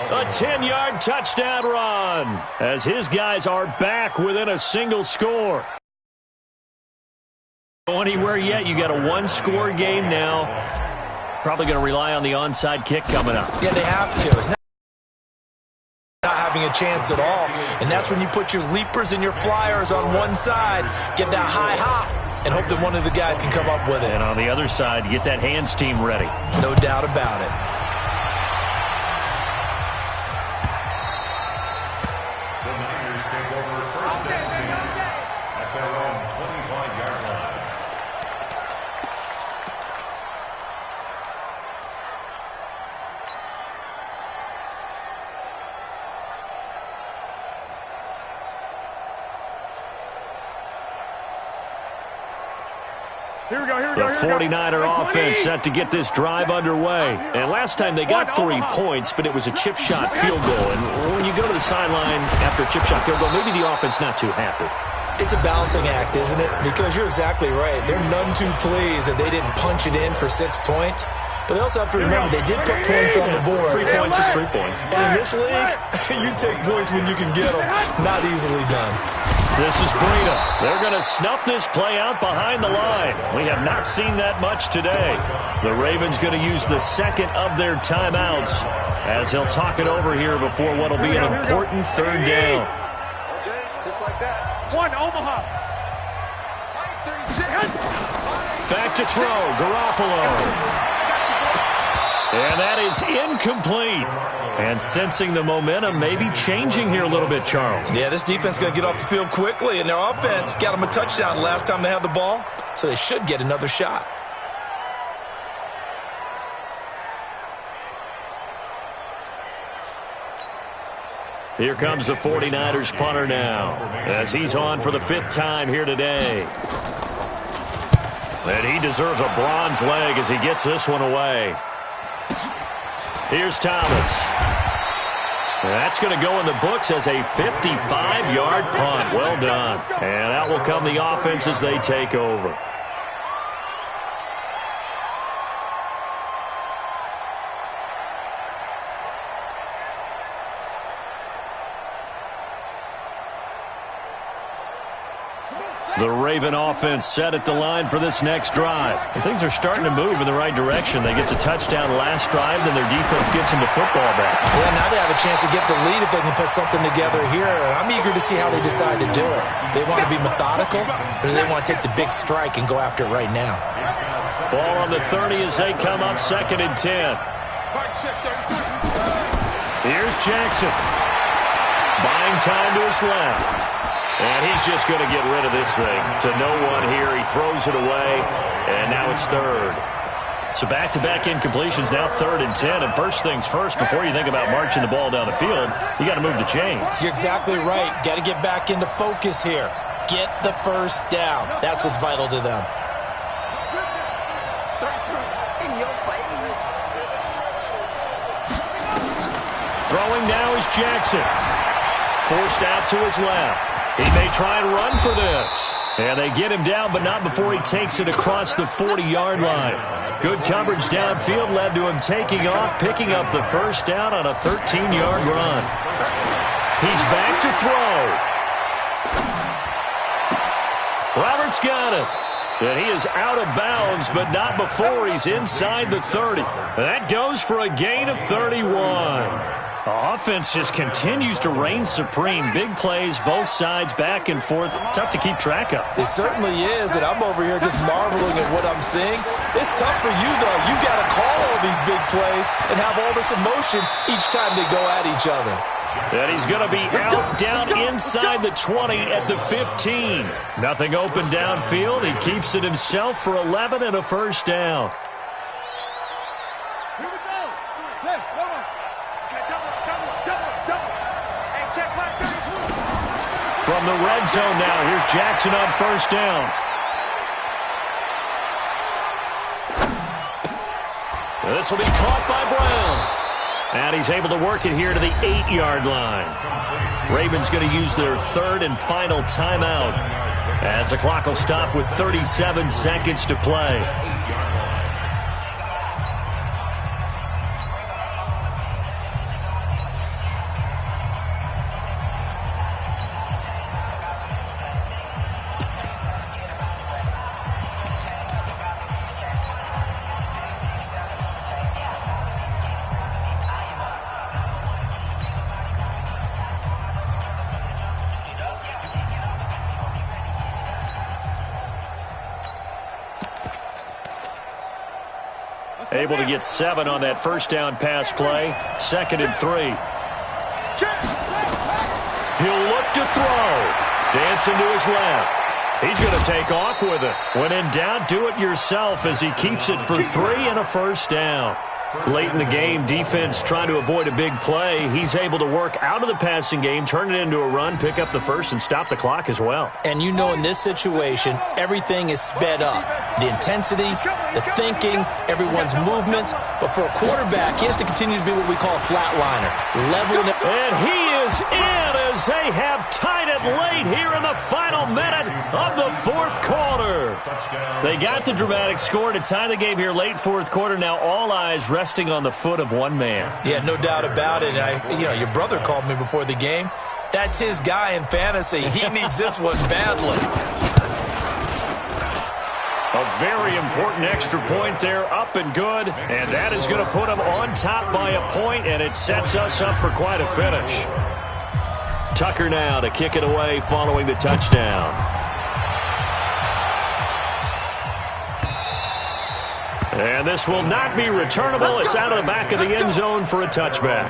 A 10-yard touchdown run as his guys are back within a single score. Go anywhere yet. You got a 1-score game now. Probably going to rely on the onside kick coming up. Yeah, they have to. It's not having a chance at all. And that's when you put your leapers and your flyers on one side, get that high hop, and hope that one of the guys can come up with it. And on the other side, get that hands team ready. No doubt about it. The Niners take over 1st and 10 at their own 25-yard line. The 49er offense set to get this drive underway. And last time they got 3 points, but it was a chip shot field goal. And when you go to the sideline after a chip shot field goal, maybe the offense not too happy. It's a balancing act, isn't it? Because you're exactly right. They're none too pleased that they didn't punch it in for 6 points. But they also have to remember they did put points on the board. 3 points is 3 points. And in this league, you take points when you can get them. Not easily done. This is Breida. They're going to snuff this play out behind the line. We have not seen that much today. The Ravens going to use the second of their timeouts as he'll talk it over here before what will be an important third down. Okay, just like that. One, Omaha. Back to throw, Garoppolo. And that is incomplete. And sensing the momentum maybe changing here a little bit, Charles. Yeah, this defense is going to get off the field quickly, and their offense got them a touchdown last time they had the ball, so they should get another shot. Here comes the 49ers punter now as he's on for the 5th time here today. And he deserves a bronze leg as he gets this one away. Here's Thomas. That's going to go in the books as a 55-yard punt. Well done. And out will come the offense as they take over. The Raven offense set at the line for this next drive. And things are starting to move in the right direction. They get the touchdown last drive, then their defense gets them the football back. Yeah, now they have a chance to get the lead if they can put something together here. I'm eager to see how they decide to do it. They want to be methodical, or do they want to take the big strike and go after it right now? Ball on the 30 as they come up 2nd and 10. Here's Jackson. Buying time to his left. And he's just going to get rid of this thing to no one here. He throws it away, and now it's 3rd. So back-to-back incompletions, now 3rd and 10. And first things first, before you think about marching the ball down the field, you got to move the chains. You're exactly right. Got to get back into focus here. Get the first down. That's what's vital to them. In your face. Throwing now is Jackson. Forced out to his left. He may try and run for this. And they get him down, but not before he takes it across the 40-yard line. Good coverage downfield led to him taking off, picking up the first down on a 13-yard run. He's back to throw. Roberts got it. And he is out of bounds, but not before he's inside the 30. That goes for a gain of 31. The offense just continues to reign supreme. Big plays, both sides, back and forth. Tough to keep track of. It certainly is, and I'm over here just marveling at what I'm seeing. It's tough for you, though. You got to call all these big plays and have all this emotion each time they go at each other. And he's going to be out down inside the 20 at the 15. Nothing open downfield. He keeps it himself for 11 and a first down. From the red zone now, here's Jackson on first down. This will be caught by Brown. And he's able to work it here to the 8-yard line. Ravens going to use their 3rd and final timeout as the clock will stop with 37 seconds to play. Able to get 7 on that first down pass play. 2nd and 3. He'll look to throw. Dancing to his left. He's going to take off with it. When in doubt, do it yourself as he keeps it for 3 and a first down. Late in the game, defense trying to avoid a big play. He's able to work out of the passing game, turn it into a run, pick up the first, and stop the clock as well. And you know in this situation, everything is sped up. The intensity, the thinking, everyone's movement. But for a quarterback, he has to continue to be what we call a flatliner. Leveling it. And he is in as they have tied it late here in the final minute of the 4th quarter. They got the dramatic score to tie the game here late 4th quarter. Now all eyes resting on the foot of one man. Yeah, no doubt about it. Your brother called me before the game. That's his guy in fantasy. He needs this one badly. A very important extra point there, up and good. And that is going to put him on top by a point, and it sets us up for quite a finish. Tucker now to kick it away following the touchdown. And this will not be returnable. It's out of the back of the end zone for a touchback.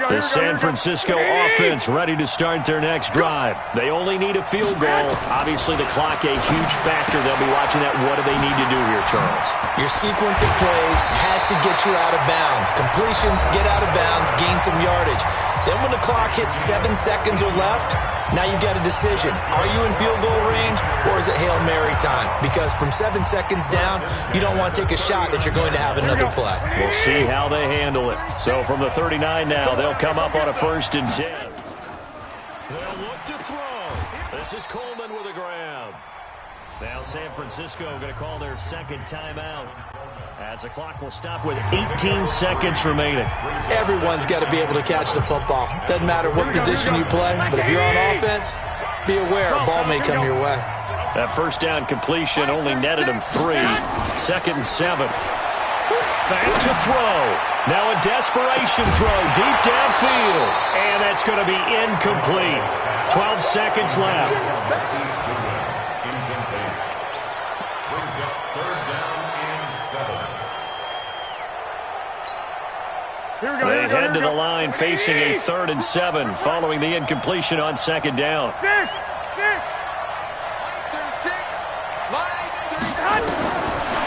The San Francisco offense ready to start their next drive. They only need a field goal. Obviously, the clock a huge factor. They'll be watching that. What do they need to do here, Charles? Your sequence of plays has to get you out of bounds. Completions, get out of bounds, gain some yardage. Then when the clock hits 7 seconds or left, now you've got a decision. Are you in field goal range, or is it Hail Mary time? Because from 7 seconds down, you don't want to take a shot that you're going to have another play. We'll see how they handle it. So from the 39 now, they'll come up on a 1st and 10. They'll look to throw. This is Coleman with a grab. Now San Francisco going to call their second timeout, as the clock will stop with 18 seconds remaining. Everyone's got to be able to catch the football. Doesn't matter what position you play, but if you're on offense, be aware a ball may come your way. That first down completion only netted him 3. 2nd and 7. Back to throw. Now a desperation throw deep downfield. And that's going to be incomplete. 12 seconds left. They head to the line facing a 3rd and 7 following the incompletion on 2nd down.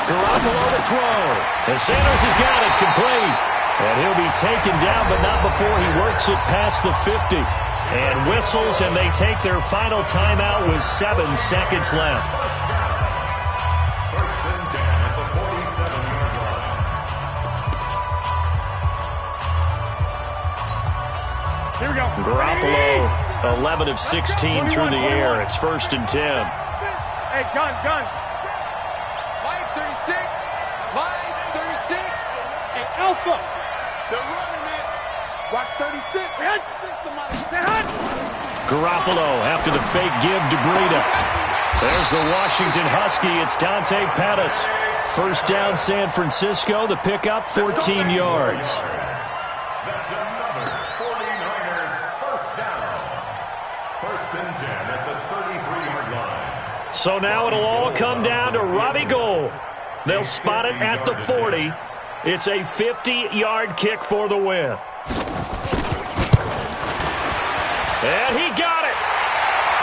Garoppolo to throw. And Sanders has got it complete. And he'll be taken down, but not before he works it past the 50. And whistles, and they take their final timeout with 7 seconds left. Here we go. Garoppolo, 11 of 16 through the air. It's 1st and 10. Hey, gun. Line 36. Line 36. Hey, Alpha. They're running it. Watch 36. Garoppolo after the fake give to Breida. There's the Washington Husky. It's Dante Pettis. 1st down San Francisco. The pickup, 14 yards. That's another 49er first down. 1st and 10 at the 33-yard line. So now it'll all come down to Robbie Gould. They'll spot it at the 40. It's a 50-yard kick for the win. And he got it.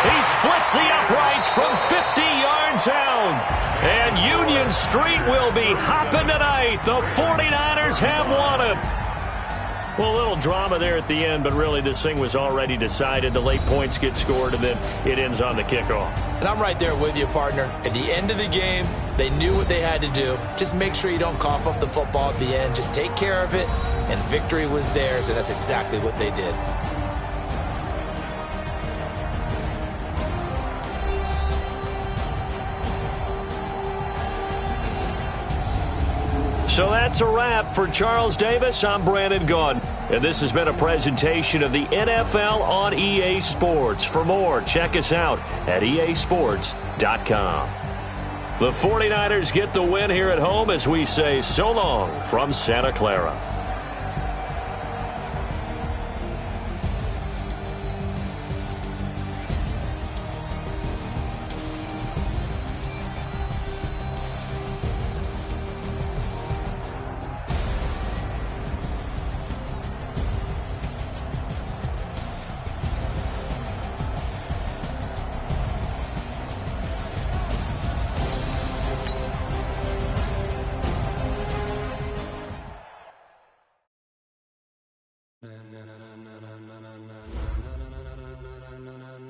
He splits the uprights from 50 yards out. And Union Street will be hopping tonight. The 49ers have won it. Well, a little drama there at the end, but really this thing was already decided. The late points get scored, and then it ends on the kickoff. And I'm right there with you, partner. At the end of the game, they knew what they had to do. Just make sure you don't cough up the football at the end. Just take care of it, and victory was theirs, and that's exactly what they did. So that's a wrap for Charles Davis. I'm Brandon Gunn, and this has been a presentation of the NFL on EA Sports. For more, check us out at easports.com. The 49ers get the win here at home as we say so long from Santa Clara.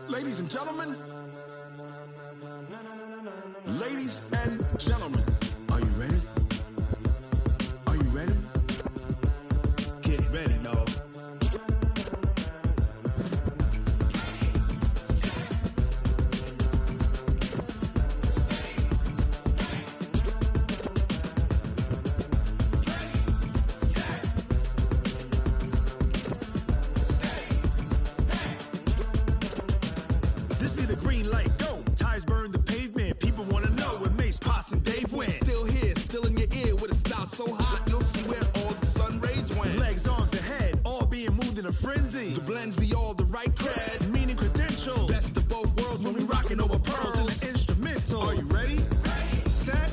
Ladies and gentlemen, ladies and gentlemen, are you ready? Are you ready? Get ready, dog. green light, go. Tires burn the pavement. People want to know where Mace, Pops, and Dave went. Still here, still in your ear with a style so hot, you'll see where all the sun rays went. Legs, arms, and head, all being moved in a frenzy. The blends be all the right cred, meaning credentials. Best of both worlds when we rockin' over pearls in the instrumental. Are you ready? Set.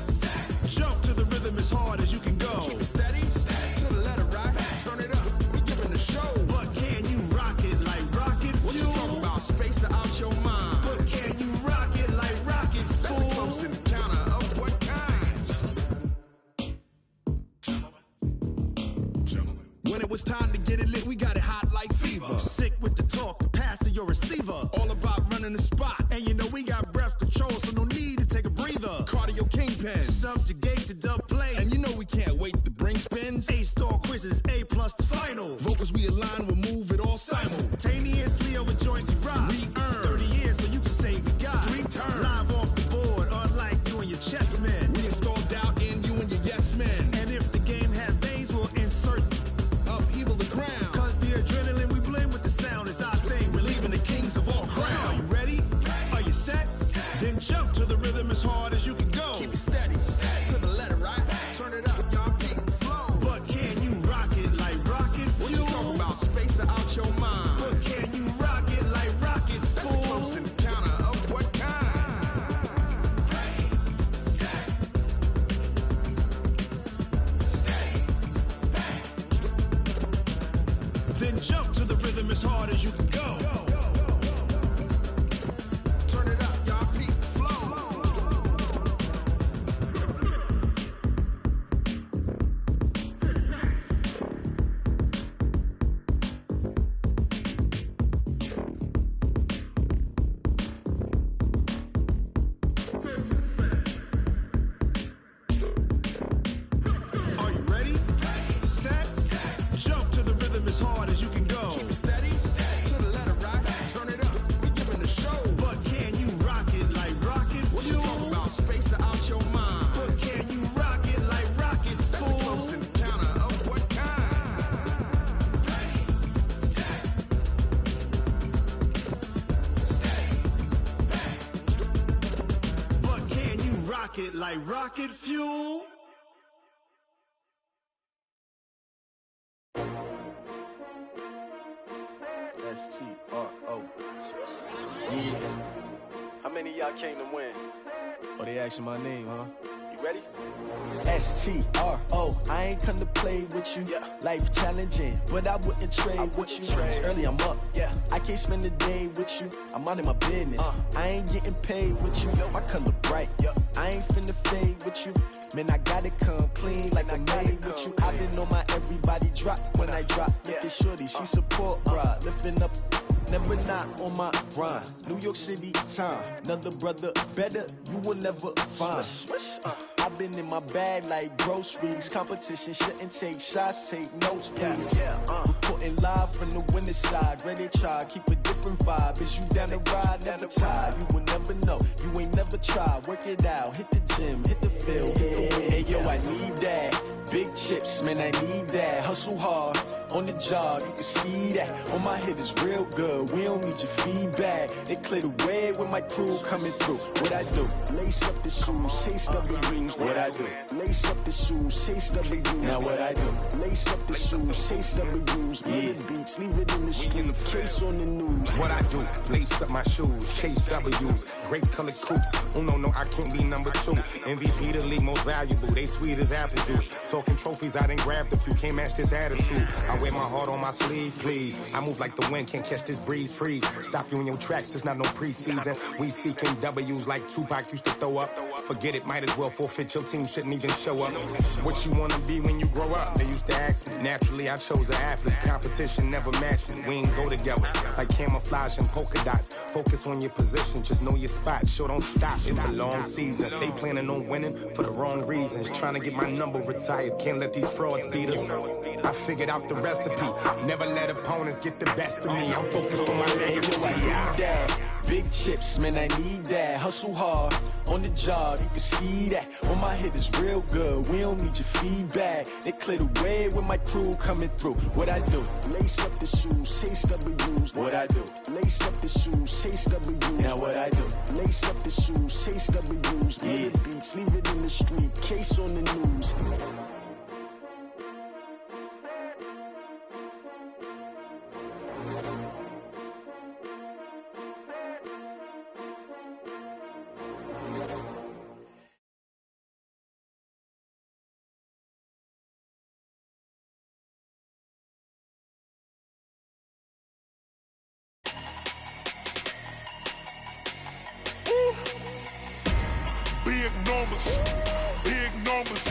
Jump to the rhythm as hard as you can go. Keep it steady, to the letter right. Turn it up, we giving the show. But can you rock it like rocket fuel? What you talking about? Space out your mind. But can you rock it like rockets, fool? That's a close encounter of what kind? Gentlemen. When it was time to get it lit, we got it hot like fever. Sick with the talk, the pass to your receiver. All about running the spot. And you know we got breath control, so no need to take a breather. Cardio kingpin. Subjugate the dub play. And you know we can't wait to bring spins. A-star quizzes, A+ the final. Vocals we align, we'll move it all simultaneously over joints we rock. We earn 30 years so you can say we got 3 turns. Live off the board, unlike you and your chess men. We install doubt in you and your yes men. And if the game had veins, we'll insert upheaval the ground. Cause the adrenaline we blend with the sound is our thing. We're leaving the kings of all crowns. So are you ready? Are you set? Then jump to the rhythm as hard as you can go. Keep it steady, to the letter right. Turn it up, y'all keep the flow. But can you rock it like rocket fuel? What you talking about? Space out your mind. But can you rock it like rockets, fool? That's a close encounter of what kind? Ready, set, steady, back. Then jump to the rhythm as hard as you can go. Turn it up, y'all keep the flow. Are you ready? Set. Jump to the rhythm as hard as you can go. Keep it steady, to the letter right. Turn it up, we giving the show. But can you rock it like rocket What you talking about? Space out your mind. But can you rock it like rockets, That's fool? a close encounter of what kind? Ready, set, steady, back. But can you rock it like rocket fuel? S-T-R-O. Yeah. How many of y'all came to win? Oh, they asking my name, huh? You ready? S-T-R-O. I ain't come to play with you. Life challenging, but I wouldn't trade with you. It's early, I'm up. I can't spend the day with you. I'm out of my business. I ain't getting paid with you. My color bright. I ain't finna fade with you. Man, I gotta come clean like I made with you. I've been on my everybody drop when I drop. Look at shorty, she support ride. Lifting up, never not on my grind. New York City time. Another brother better, you will never find. I've been in my bag like groceries. Competition shouldn't take shots, take notes, please. Reporting live from the winning side. Ready to try, keep a different vibe. Is you down the ride, never tired. You will never know, you ain't never tried. Work it out, hit the gym, hit the field, hit the win. Hey yo, I need that. Big chips, man, I need that. Hustle hard, on the job, you can see that. On my head is real good, we don't need your feedback. They clear the way with my crew coming through. What I do? Lace up the shoes, chase W's. What I do? Lace up the shoes, chase W's. Now what I do? Lace up the shoes, chase W's. Murder beats, leave it in the street, case on the news. What I do? Lace up my shoes, chase W's. Great colored coops. Oh no, I can't be number 2. MVP the league most valuable. They sweet as apple juice. Talking trophies, I done grabbed a few. Can't match this attitude. I wear my heart on my sleeve, please. I move like the wind, can't catch this breeze, freeze. Stop you in your tracks, there's not no preseason. We seeking W's like Tupac used to throw up. Forget it, might as well forfeit, your team shouldn't even show up. What you wanna be when you grow up? They used to ask me. Naturally, I chose an athlete. Competition never matched me. We ain't go together like camouflage and polka dots. Focus on your position, just know your spot. Sure, don't stop, it's a long season. They planning on winning for the wrong reasons. Trying to get my number retired, can't let these frauds beat us. I figured out the recipe. Never let opponents get the best of me. I'm focused on my legacy. Big chips, man, I need that. Hustle hard, on the job, you can see that. On my head is real good, we don't need your feedback. They clear the way with my crew coming through. What I do? Lace up the shoes, chase W's. What I do? Lace up the shoes, chase W's. Now what I do? Lace up the shoes, chase W's. Yeah. The beats, leave it in the street, case on the news. Big numbers,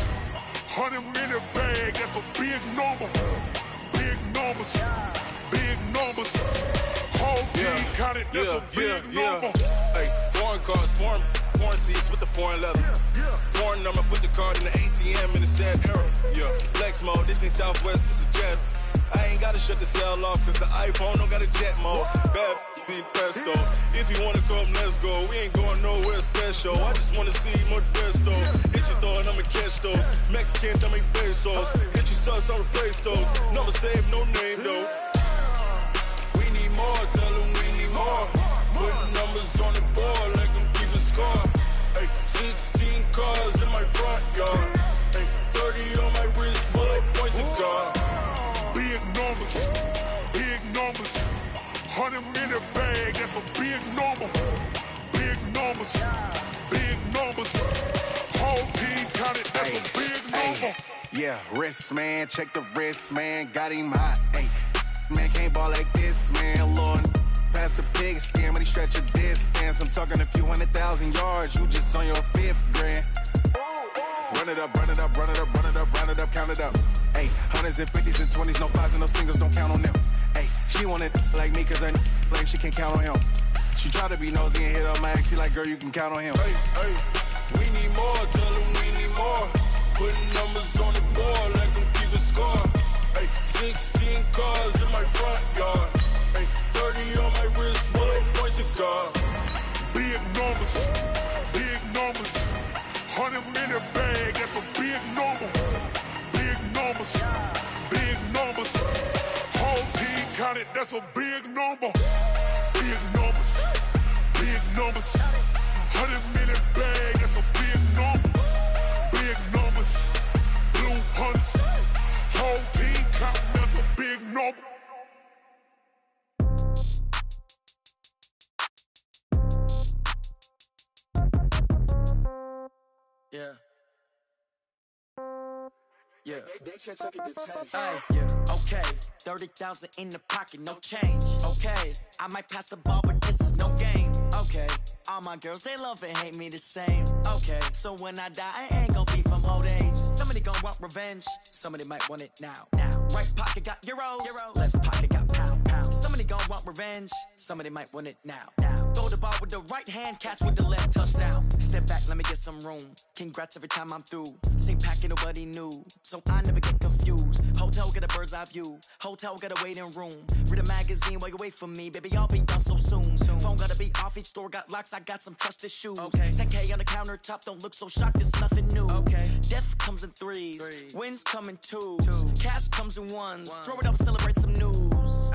100-minute bag, that's a big number. Big numbers, whole team counted, that's a big number. Hey, foreign cars, foreign seats with the foreign leather. Foreign number, put the card in the ATM in the sad era. Yeah, flex mode, this ain't Southwest, this is jet. I ain't gotta shut the cell off, cause the iPhone don't got a jet mode. Bad need pesto. If you wanna come, let's go. We ain't going nowhere special. I just wanna see more desto. Hit your throw and I'ma catch those. Mexican, I make pesos. Hit your sus, I'll replace those. Number saved, no name though. We need more, tell them we need more. Putting numbers on the board, like them keep a score. Hey, 16 cars in my front yard. Hey, 30 on my wrist, bullet point to God. Big numbers, 100-minute bag, that's a big number. Big numbers, whole team counted, that's a big number. Yeah, wrist man, check the wrist man, got him hot. Ay, man can't ball like this, man. Lord, past the pig skin when he stretch a distance. I'm talking a few 100,000 yards, you just on your 5th grand. Run it up, count it up. Ay, hundreds and 50s and 20s, no 5s and no singles, don't count on them. Ay, she want it like me cause her like she can't count on him. She try to be nosy and hit up my ex, she like, girl, you can count on him. Hey, we need more, tell them we need more. Putting numbers on the board, like them keep a score. Hey, 16 cars in my front yard. Hey, 30 on my wrist, bullet point to God. Big numbers, 100-minute bag, that's a big number. Big numbers, whole team counted, that's a big number. Big numbers, 100-minute bag, that's a big number. Big numbers, blue hunts, whole team counting, that's a big number. Yeah. Yeah. Hey, yeah. Okay, 30,000 in the pocket, no change. Okay, I might pass the ball, but this is no game. Okay, all my girls, they love and hate me the same. Okay, so when I die, I ain't gon' be from old age. Somebody gon' want revenge, somebody might want it now. Right pocket got euros, left pocket got pound. Somebody gon' want revenge, somebody might want it now. Throw the ball with the right hand, catch with the left, touchdown. Step back, let me get some room. Congrats every time I'm through. Same packet, nobody knew, so I never get confused. Hotel get a bird's eye view, hotel got a waiting room. Read a magazine while you wait for me, baby, I'll be done so soon. Phone gotta be off, each store got locks, I got some trusted shoes. 10K on the countertop, don't look so shocked, it's nothing new. Death comes in threes, wins come in twos, cash comes in ones. Throw it up, celebrate some news.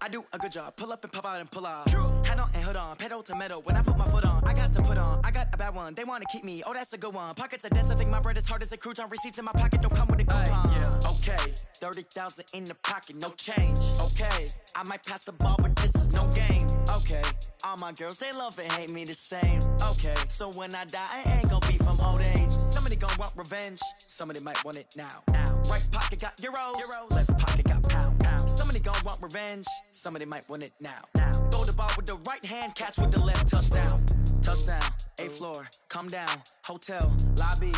I do a good job, pull up and pop out and pull out. Head on and hood on, pedal to metal. When I put my foot on, I got to put on. I got a bad one, they wanna keep me, oh that's a good one. Pockets are dense, I think my bread is hard as a crouton. Receipts in my pocket don't come with a coupon. Okay, 30,000 in the pocket, no change. Okay, I might pass the ball, but this is no game. Okay, all my girls, they love and hate me the same. Okay, so when I die, I ain't gon' be from old age. Somebody gon' want revenge, somebody might want it now. Right pocket got euros, left pocket got pound. Somebody gon' want revenge, somebody might want it now. Throw the ball with the right hand, catch with the left, touchdown. Touchdown, 8th floor, come down, hotel, lobby.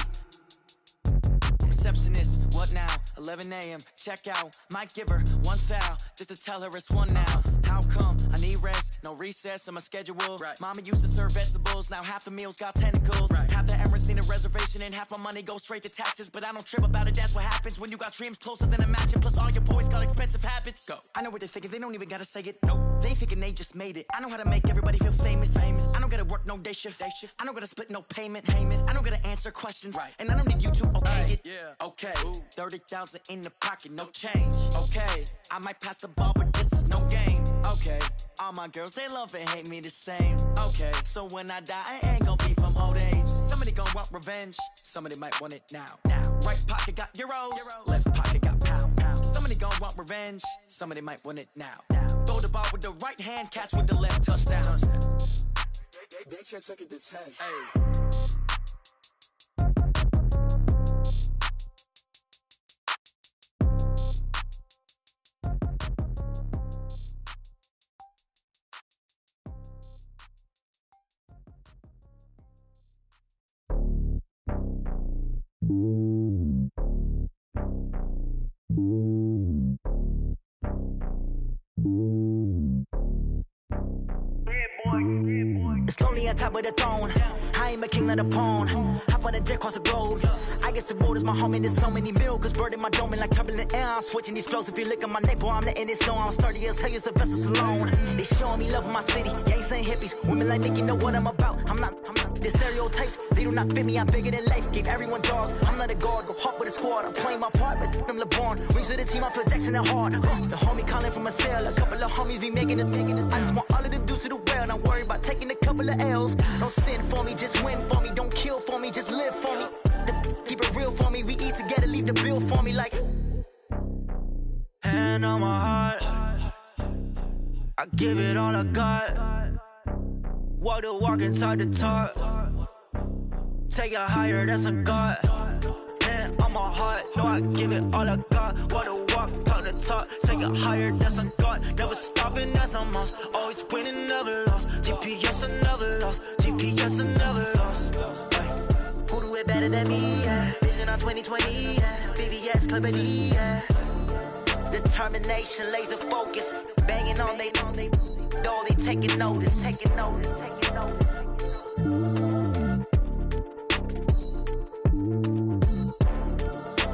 receptionist. What now? 11 a.m. Check out. Might give her one foul just to tell her it's one now. How come? I need rest. No recess in my schedule. Right. Mama used to serve vegetables. Now half the meals got tentacles. Right. Half the Emirates need a reservation and half my money goes straight to taxes. But I don't trip about it. That's what happens when you got dreams closer than a match. And plus all your boys got expensive habits. Go. I know what they're thinking. They don't even gotta say it. Nope. They thinking they just made it. I know how to make everybody feel famous. I don't gotta work no day shift. I don't gotta split no payment. I don't gotta answer questions. Right. And I don't need you to okay it. Yeah. Okay. 30,000 in the pocket, no change. Okay. I might pass the ball, but this is no game. Okay. All my girls, they love and hate me the same. Okay. So when I die, I ain't gonna be from old age. Somebody gonna want revenge. Somebody might want it now. Right pocket got euros. Left pocket got pounds. Somebody gonna want revenge. Somebody might want it now. Throw the ball with the right hand, catch with the left, touchdown. They can't take it to 10. Hey. It's lonely on top of the throne. I ain't a king of the pawn. Hop on a jet across the globe. I guess the road is my homie. There's so many miracles burning my dome like turbulent air. I'm switching these flows. If you look at my neck, boy, I'm letting it snow. I'm sturdy as hell, as a vessel alone. They showing me love in my city. Gangsta and hippies. Women like Nicky know what I'm about. I'm not the stereotypes. They do not fit me. I'm bigger than life. Gave everyone jobs. I'm not a guard. Go hard with a squad. I'm playing my part, but them LeBron. Rings to the team. I feel Jackson and hard. The homie calling from a cell. A couple of homies be making it. I just want all of them dudes to the well. Not worried about taking a couple of L's. Don't sin for me, just win for me. Don't kill for me, just live for me. Keep it real for me. We eat together, leave the bill for me like. Hand on my heart, I give it all I got. Walk the walk inside the talk. Take it higher, that's a God. Hand on my heart, no, I give it all I got. Walk the walk, talk the talk. Take it higher, that's a God. Never stopping, that's a must. Always winning, never lost. GPS, I never lost. GPS, I never lost. Who do it better than me? Yeah. Vision on 2020. Yeah. VVS, Clarity. Yeah. Determination, laser focus. Banging on they know they taking notice. Taking notice. Taking notice.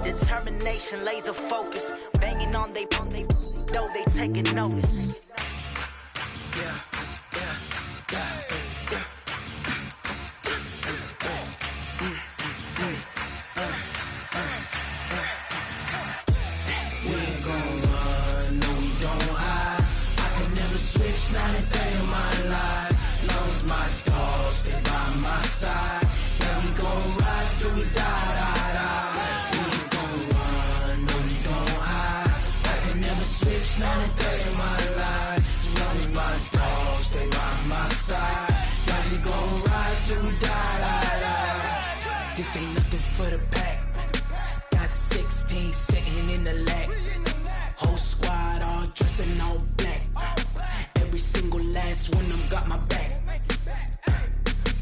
Determination, laser focus. Banging on they know they taking notice. Yeah. Not a day in my life. Long as my dogs stay by my side. Yeah, we gon' ride till we die. We ain't gon' run, no, we don't hide. I can never switch, not a day in my life. As long as my dogs stay by my side. Yeah, we gon' ride till we die. This ain't nothing for the pack. Got 16 sitting in the lag. Whole squad all dressing all black. Every single last one of them got my back.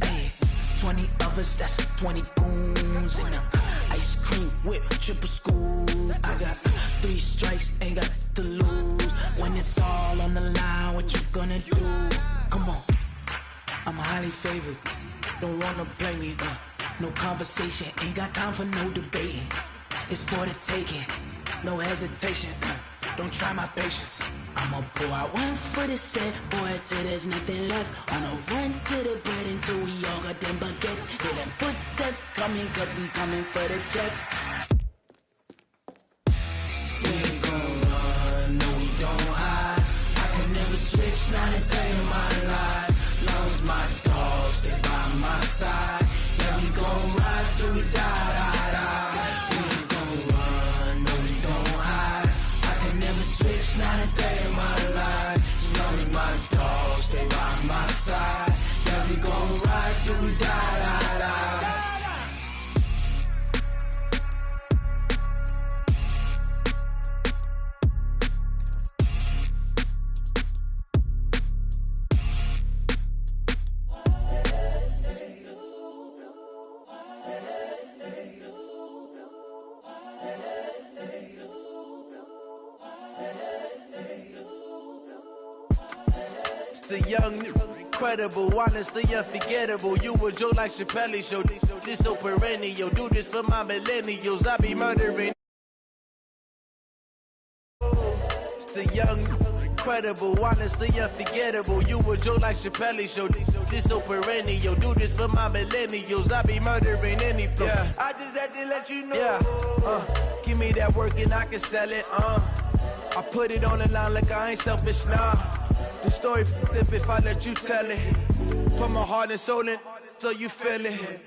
Hey, 20 of us, that's 20 goons. And ice cream whip, triple scoop. I got 3 strikes, ain't got to lose. When it's all on the line, what you gonna do? Come on, I'm highly favored. Don't wanna play me, no conversation. Ain't got time for no debating. It's for the taking, no hesitation. Don't try my patience. I'ma pour out one for the set, boy, till there's nothing left. On a run to the bread until we all got them baguettes. Hear them footsteps coming, cause we coming for the check. We ain't gon' run, no, we don't hide. I can never switch, not a day in my life. Long as my dogs stay by my side. Yeah, we gon' ride till we die. We ain't gon' run, no, we don't hide. I can never switch, not a day in my life. As long as my dogs stay by my side. Yeah, we gon' ride till we die. the young, incredible, honestly unforgettable. You a joke like Chappelle Show. This so perennial. Do this for my millennials. I be murdering. It's the young, incredible, honestly unforgettable. You a joke like Chappelle Show. This so perennial. Do this for my millennials. I be murdering any flow. Yeah. I just had to let you know. Yeah. Give me that work and I can sell it. I put it on the line like I ain't selfish, nah. The story flip if I let you tell it. Put my heart and soul in so you feel it.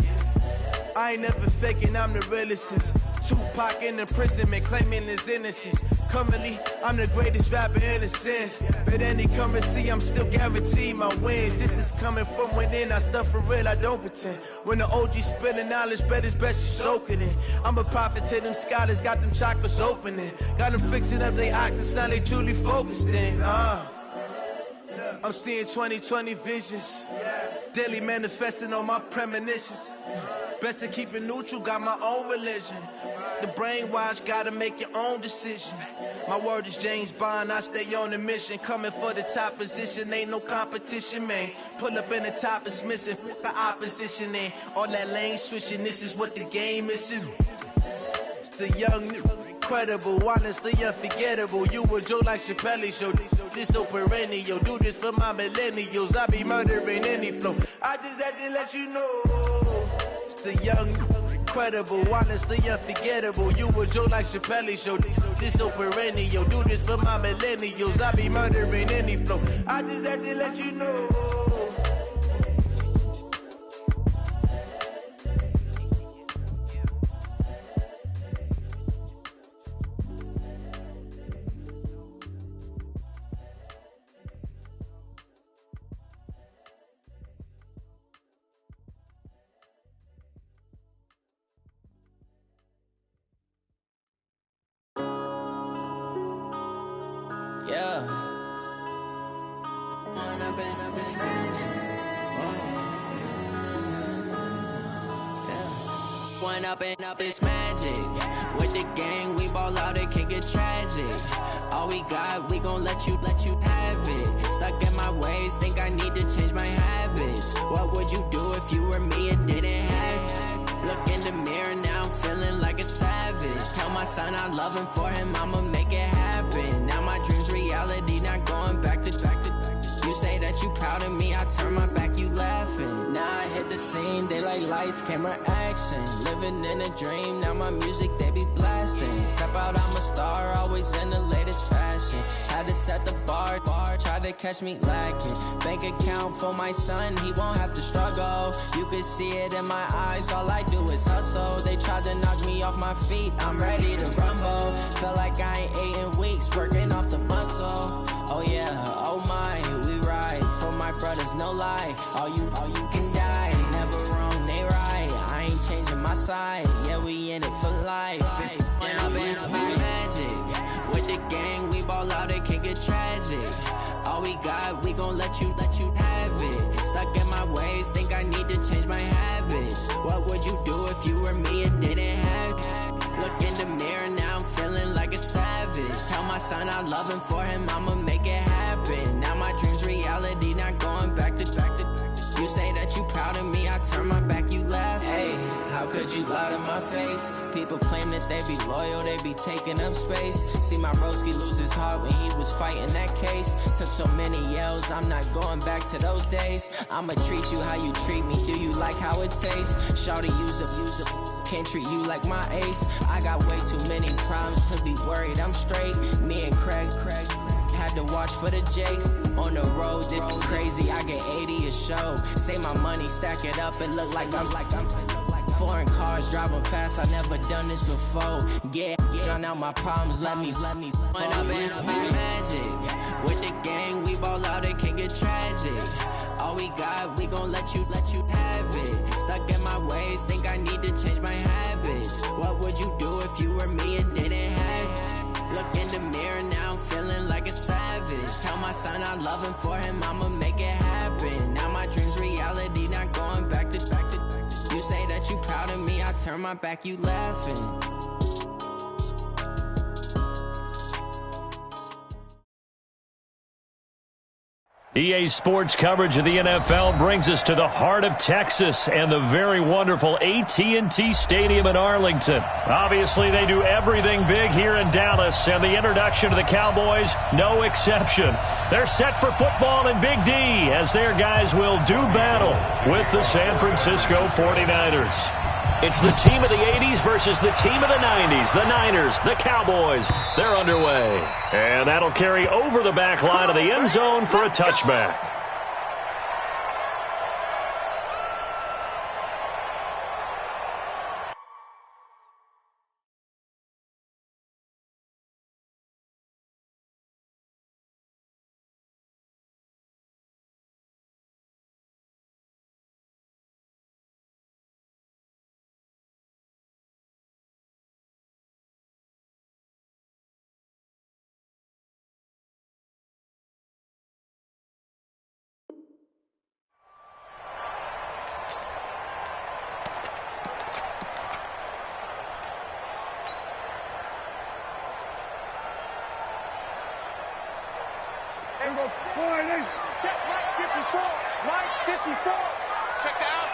I ain't never faking, I'm the realest since Tupac in imprisonment, claiming his innocence. Currently, I'm the greatest rapper in a sense. But any currency, I'm still guaranteed my wins. This is coming from within, I stuff for real, I don't pretend. When the OG spilling knowledge, bet it's best you soak it in. I'm a prophet to them scholars, got them chakras opening. Got them fixing up their octaves, now they truly focused in. I'm seeing 2020 visions. Daily manifesting on my premonitions. Best to keep it neutral, got my own religion. The brainwash, gotta make your own decision. My word is James Bond, I stay on a mission. Coming for the top position, ain't no competition, man. Pull up in the top, it's missing, the opposition, and all that lane switching, this is what the game is. It's the young, incredible, honestly unforgettable. You a joke like Chappelle Show. This so perennial. Do this for my millennials. I be murdering any flow. I just had to let you know. It's the young, incredible, honestly unforgettable. You a joke like Chappelle Show. This so perennial. Do this for my millennials. I be murdering any flow. I just had to let you know. Yeah. One up and up, it's magic. With the gang, we ball out, it can get tragic. All we got, we gon' let you have it. Stuck in my ways, think I need to change my habits. What would you do if you were me and didn't have it? Look in the mirror, now I'm feeling like a savage. Tell my son I love him, for him I'ma make it happen. Now my dream's reality, not going back to. You say that you proud of me, I turn my back, you laughing. Now I hit the scene, they like lights, camera, action. Living in a dream, now my music, they be blasting. Step out, I'm a star, always in the latest fashion. Had to set the bar, try to catch me lacking. Bank account for my son, he won't have to struggle. You can see it in my eyes, all I do is hustle. They tried to knock me off my feet, I'm ready to rumble. Feel like I ain't ate in weeks, working off the muscle. Oh yeah, oh my, we ride for my brothers, no lie. All you can die, never wrong, they right. I ain't changing my side, yeah, we in it for life. When up and up, it's magic. With the gang, we ball out, it can get tragic. All we got, we gon' let you have it. Stuck in my ways, think I need to change my habits. What would you do if you were me and didn't have it? Look in the mirror, now I'm feeling like a savage. Tell my son I love him, for him I'ma make it happen. Now my dream's reality, not going back to. You say that you proud of me, I turn my back, you laugh. Hey, how could you lie to my face? People claim that they be loyal, they be taking up space. See my broski lose his heart when he was fighting that case. Took so many yells, I'm not going back to those days. I'ma treat you how you treat me, do you like how it tastes? Shawty, use up, can't treat you like my ace. I got way too many problems to be worried, I'm straight. Me and Craig had to watch for the Jakes. On the road, it's crazy, I get 80 a show. Say my money, stack it up, it look like I'm foreign cars, driving fast, I never done this before. Get drown out my problems, let me When up and up, it's magic. With the gang, we ball out, it can get tragic. All we got, we gon' let you have it. Stuck in my ways, think I need to change my habits. What would you do if you were me and didn't have it? Look in the mirror, now I'm feeling like a savage. Tell my son I love him, for him I'ma make it happen. Now my dream's reality, not going back to. You say that you proud of me, I turn my back, you laughing. EA Sports coverage of the NFL brings us to the heart of Texas and the very wonderful AT&T Stadium in Arlington. Obviously, they do everything big here in Dallas, and the introduction to the Cowboys, no exception. They're set for football in Big D as their guys will do battle with the San Francisco 49ers. It's the team of the 80s versus the team of the 90s. The Niners, the Cowboys, they're underway. And that'll carry over the back line of the end zone for a touchback. Check light 54. Light 54. Check out.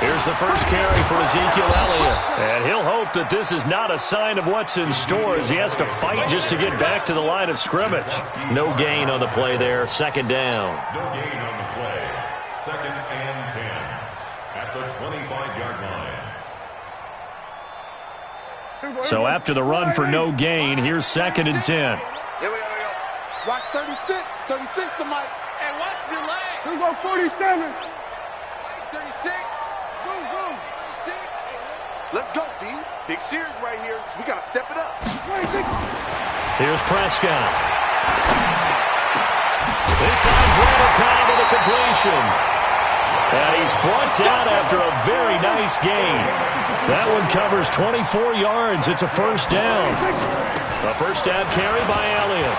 Here's the first carry for Ezekiel Elliott. And he'll hope that this is not a sign of what's in store as he has to fight just to get back to the line of scrimmage. No gain on the play there. Second down. No gain on the play. Second and 10 at the 25-yard line. So after the run for no gain, here's second and 10. Here we go. Watch 36. 36 to Mike. And watch the leg. Here we go, 47. 36. Boom, boom. 6. Let's go, D. Big series right here. So we got to step it up. 26. Here's Prescott. He finds Randall Cobb with a completion. And he's brought down after a very nice gain. That one covers 24 yards. It's a first down. A first down carry by Elliott.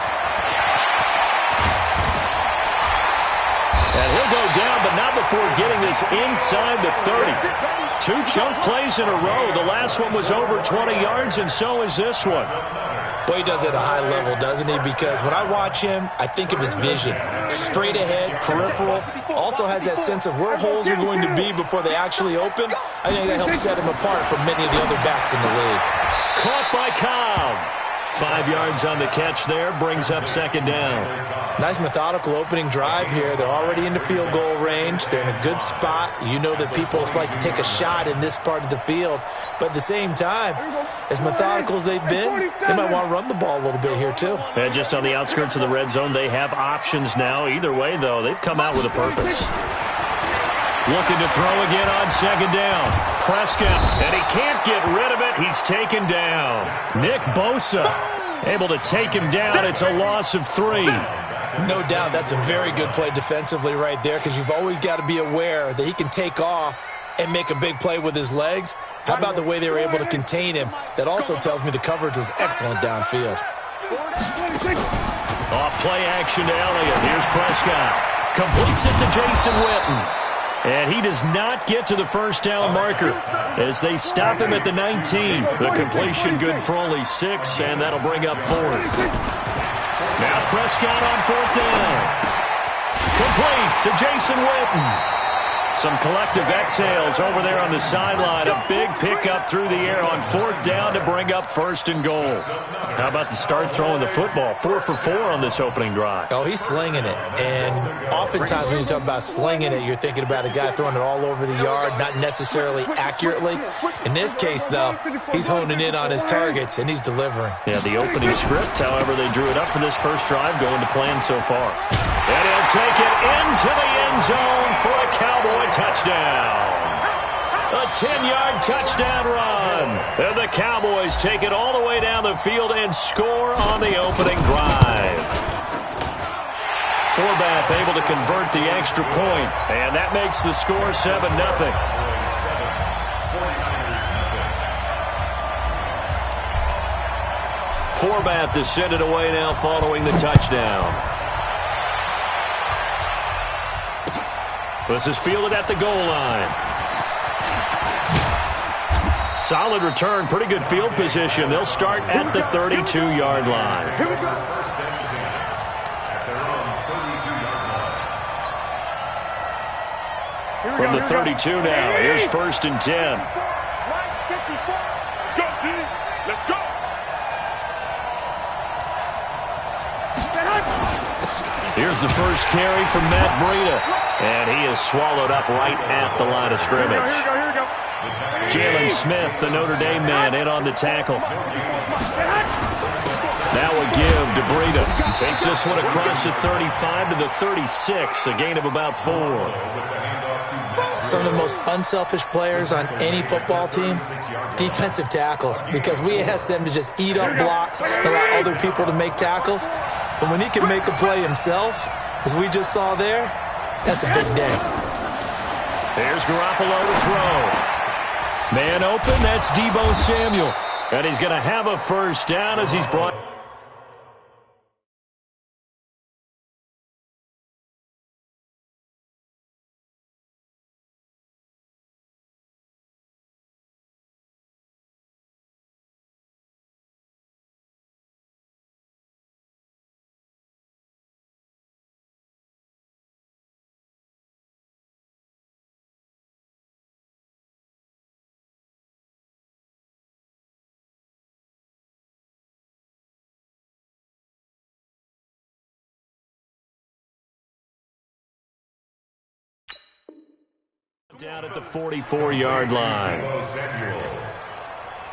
And he'll go down, but not before getting this inside the 30. 2 chunk plays in a row. The last one was over 20 yards, and so is this one. Boy, he does it at a high level, doesn't he? Because when I watch him, I think of his vision. Straight ahead, peripheral. Also has that sense of where holes are going to be before they actually open. I think that helps set him apart from many of the other backs in the league. Caught by Cobb. 5 yards on the catch there, brings up second down. Nice methodical opening drive here. They're already into field goal range. They're in a good spot. You know that people like to take a shot in this part of the field. But at the same time, as methodical as they've been, they might want to run the ball a little bit here too. And just on the outskirts of the red zone, they have options now. Either way, though, they've come out with a purpose. Looking to throw again on second down. Prescott, and he can't get rid of it. He's taken down. Nick Bosa able to take him down. It's a loss of 3. No doubt that's a very good play defensively right there because you've always got to be aware that he can take off and make a big play with his legs. How about the way they were able to contain him? That also tells me the coverage was excellent downfield. Off play action to Elliott. Here's Prescott. Completes it to Jason Witten. And he does not get to the first down marker as they stop him at the 19. The completion good for only 6, and that'll bring up 4th. Now Prescott on 4th down. Complete to Jason Witten. Some collective exhales over there on the sideline. A big pickup through the air on 4th down to bring up 1st and goal. How about the start throwing the football? 4 for 4 on this opening drive. Oh, he's slinging it. And oftentimes when you talk about slinging it, you're thinking about a guy throwing it all over the yard, not necessarily accurately. In this case, though, he's honing in on his targets, and he's delivering. Yeah, the opening script, however, they drew it up for this first drive, going to plan so far. And he'll take it into the end zone for a Cowboy touchdown. A 10-yard touchdown run. And the Cowboys take it all the way down the field and score on the opening drive. Forbath able to convert the extra point, and that makes the score 7-0. Forbath to send it away now following the touchdown. This is fielded at the goal line. Solid return, pretty good field position. They'll start at the 32-yard line. Here we go. First and 10 at their own From the 32 now, here's 1st and 10. Let's go, D. Let's go. Here's the first carry from Matt Breida, and he is swallowed up right at the line of scrimmage. Here we go. Jalen Smith, the Notre Dame man, in on the tackle. That would give to Breida. Takes this one across the 35 to the 36, a gain of about 4. Some of the most unselfish players on any football team, defensive tackles, because we ask them to just eat up blocks and allow other people to make tackles. But when he can make a play himself, as we just saw there, that's a big day. There's Garoppolo to throw. Man open, that's Deebo Samuel. And he's going to have a first down as he's brought. Down at the 44-yard line.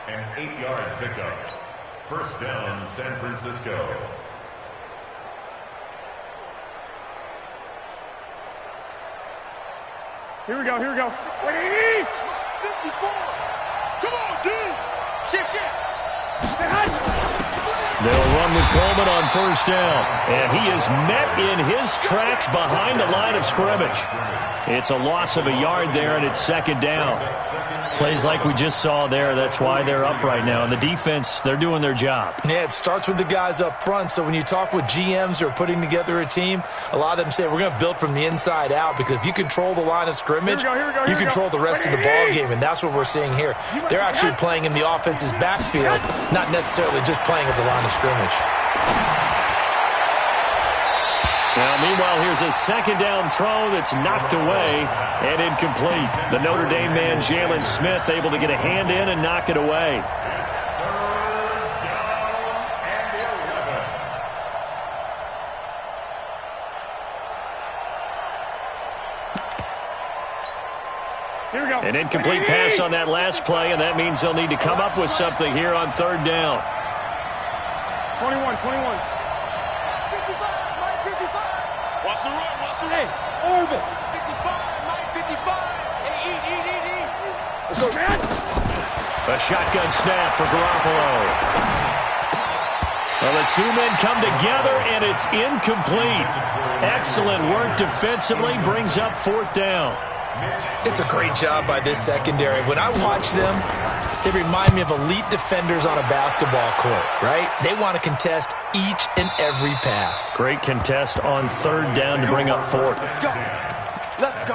An 8-yard pickup. First down, San Francisco. Here we go. 54. Come on, dude. Shift. They'll run with Coleman on first down. And he is met in his tracks behind the line of scrimmage. It's a loss of a yard there, and it's second down. Plays like we just saw there. That's why they're up right now. And the defense, they're doing their job. Yeah, it starts with the guys up front. So when you talk with GMs who are putting together a team, a lot of them say we're going to build from the inside out, because if you control the line of scrimmage, you control the rest of the ball game, and that's what we're seeing here. They're actually playing in the offense's backfield, not necessarily just playing at the line of scrimmage. Now, meanwhile, here's a second down throw that's knocked away and incomplete. The Notre Dame man, Jalen Smith, able to get a hand in and knock it away. Here we go. An incomplete pass on that last play, and that means they'll need to come up with something here on third down. 21. Watch the run. Hey, orbit. 55, Mike, 55. Hey, eat. Let's go, man. A shotgun snap for Garoppolo. Well, the two men come together, and it's incomplete. Excellent work defensively, brings up fourth down. It's a great job by this secondary. When I watch them, they remind me of elite defenders on a basketball court, right? They want to contest each and every pass. Great contest on third down to bring up fourth. Let's go.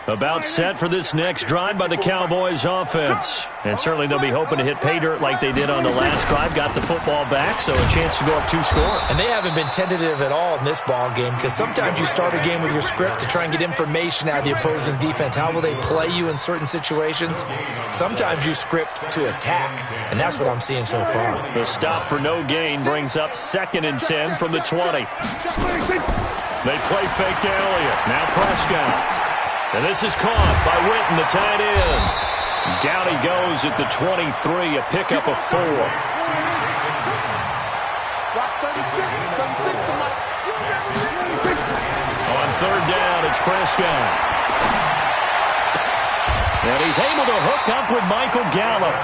About set for this next drive by the Cowboys offense. And certainly they'll be hoping to hit pay dirt like they did on the last drive. Got the football back, so a chance to go up 2 scores. And they haven't been tentative at all in this ball game, because sometimes you start a game with your script to try and get information out of the opposing defense. How will they play you in certain situations? Sometimes you script to attack, and that's what I'm seeing so far. The stop for no gain brings up 2nd and 10 from the 20. They play fake to Elliott. Now Prescott. And this is caught by Witten, the tight end. Down he goes at the 23, a pickup of 4. On third down, it's Prescott. And he's able to hook up with Michael Gallup.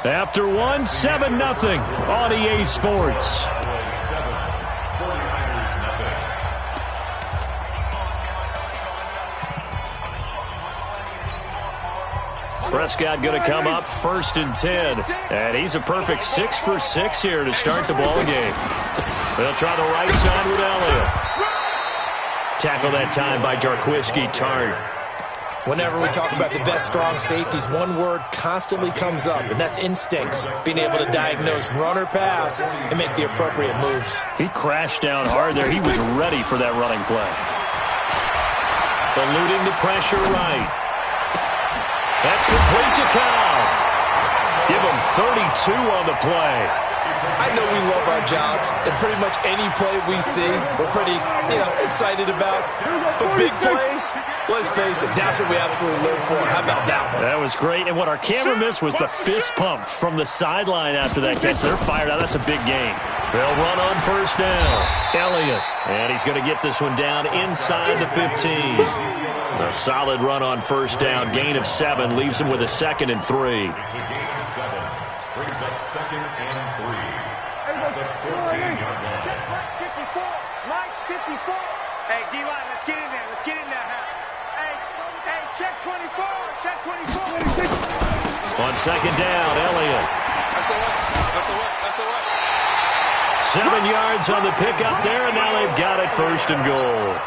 After one, 7-0 on EA Sports. Prescott going to come up 1st and 10. And he's a perfect 6 for 6 here to start the ball game. They'll try the right side with Elliott. Tackle that time by Jarquiski Tartt. Whenever we talk about the best strong safeties, one word constantly comes up, and that's instincts. Being able to diagnose run or pass and make the appropriate moves. He crashed down hard there. He was ready for that running play. Eluding the pressure right. That's complete to Cobb. Give him 32 on the play. I know we love our jobs, and pretty much any play we see, we're pretty, excited about. But big plays, let's face it, that's what we absolutely live for. How about that one? That was great, and what our camera missed was the fist pump from the sideline after that catch. They're fired out. That's a big game. They'll run on first down. Elliott, and he's going to get this one down inside the 15. A solid run on first down. Gain of 7 leaves him with a 2nd and 3. It's a gain of 7. Brings up 2nd and 3. At the 14-yard line. Check Mike 54. Mike 54. Hey, D-line, let's get in there. Let's get in there. Hey, check 24. Check 24. On second down, Elliott. That's the way. That's the way. That's the way. 7 yards on the pickup there, and now they've got it 1st and goal.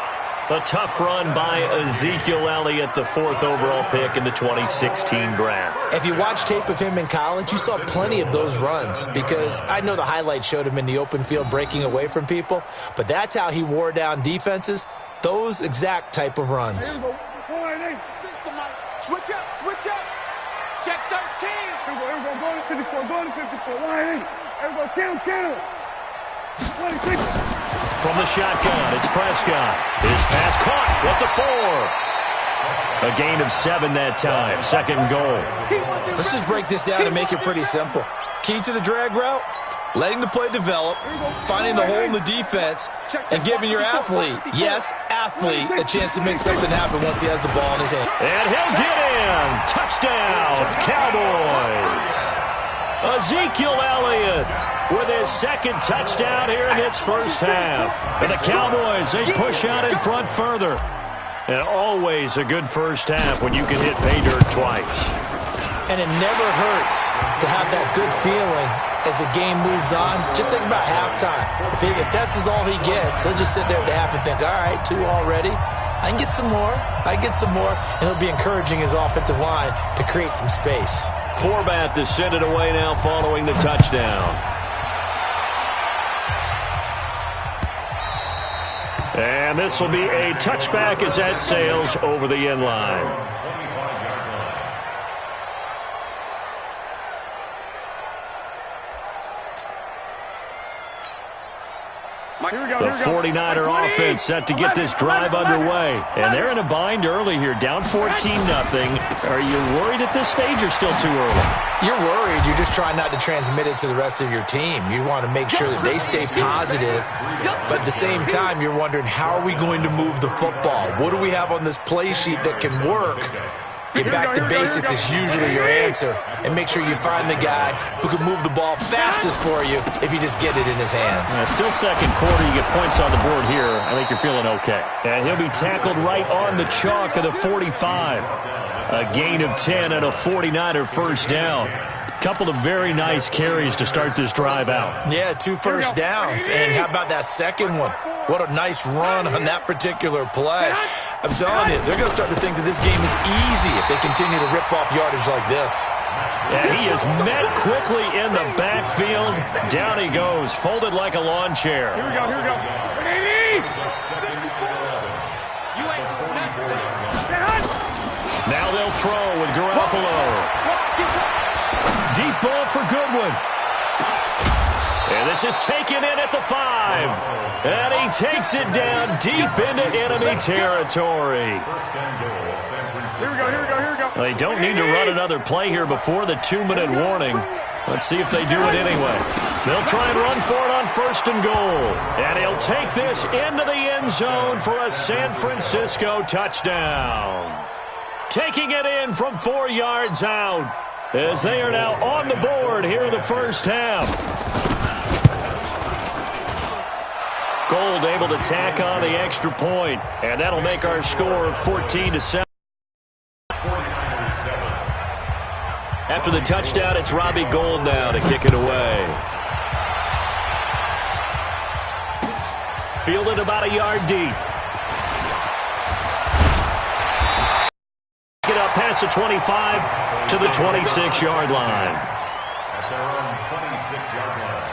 A tough run by Ezekiel Elliott, the 4th overall pick in the 2016 draft. If you watch tape of him in college, you saw plenty of those runs because I know the highlights showed him in the open field breaking away from people, but that's how he wore down defenses, those exact type of runs. Switch up, switch up. Check 13. Here we go, go to 54, go to 54. Line in. Here we go, kill. 26. From the shotgun, it's Prescott. His pass caught with the 4. A gain of 7 that time. 2nd and goal. Let's just break this down and make it pretty simple. Key to the drag route, letting the play develop, finding the hole in the defense, and giving your athlete, yes, athlete, a chance to make something happen once he has the ball in his hand. And he'll get in. Touchdown, Cowboys. Ezekiel Elliott with his 2nd touchdown here in this first half. And the Cowboys, they push out in front further. And always a good first half when you can hit pay dirt twice. And it never hurts to have that good feeling as the game moves on. Just think about halftime. If that's all he gets, he'll just sit there at the half and think, all right, 2 already. I can get some more. And he'll be encouraging his offensive line to create some space. Forbath to send it away now following the touchdown. And this will be a touchback as that sails over the end line. The 49er offense set to get this drive underway. And they're in a bind early here, down 14-0. Are you worried at this stage or still too early? You're worried. You're just trying not to transmit it to the rest of your team. You want to make sure that they stay positive. But at the same time, you're wondering, how are we going to move the football? What do we have on this play sheet that can work? Get back to basics is usually your answer. And make sure you find the guy who can move the ball fastest for you if you just get it in his hands. Still 2nd quarter. You get points on the board here. I think you're feeling okay. And he'll be tackled right on the chalk of the 45. A gain of 10 and a 49er first down. Couple of very nice carries to start this drive out. Yeah, 2 first downs. And how about that second one? What a nice run on that particular play. I'm telling you, they're going to start to think that this game is easy if they continue to rip off yardage like this. And he is met quickly in the backfield. Down he goes, folded like a lawn chair. Here we go. Now they'll throw with Garoppolo. Deep ball for Goodwin. And this is taken in at the 5. And he takes it down deep into enemy territory. Here we go. They don't need to run another play here before the 2-minute warning. Let's see if they do it anyway. They'll try and run for it on 1st and goal. And he'll take this into the end zone for a San Francisco touchdown. Taking it in from 4 yards out as they are now on the board here in the first half. Gold able to tack on the extra point, and that'll make our score 14-7. After the touchdown, it's Robbie Gould now to kick it away. Fielded about a yard deep. past the 25 to the 26-yard line. At their own 26-yard line.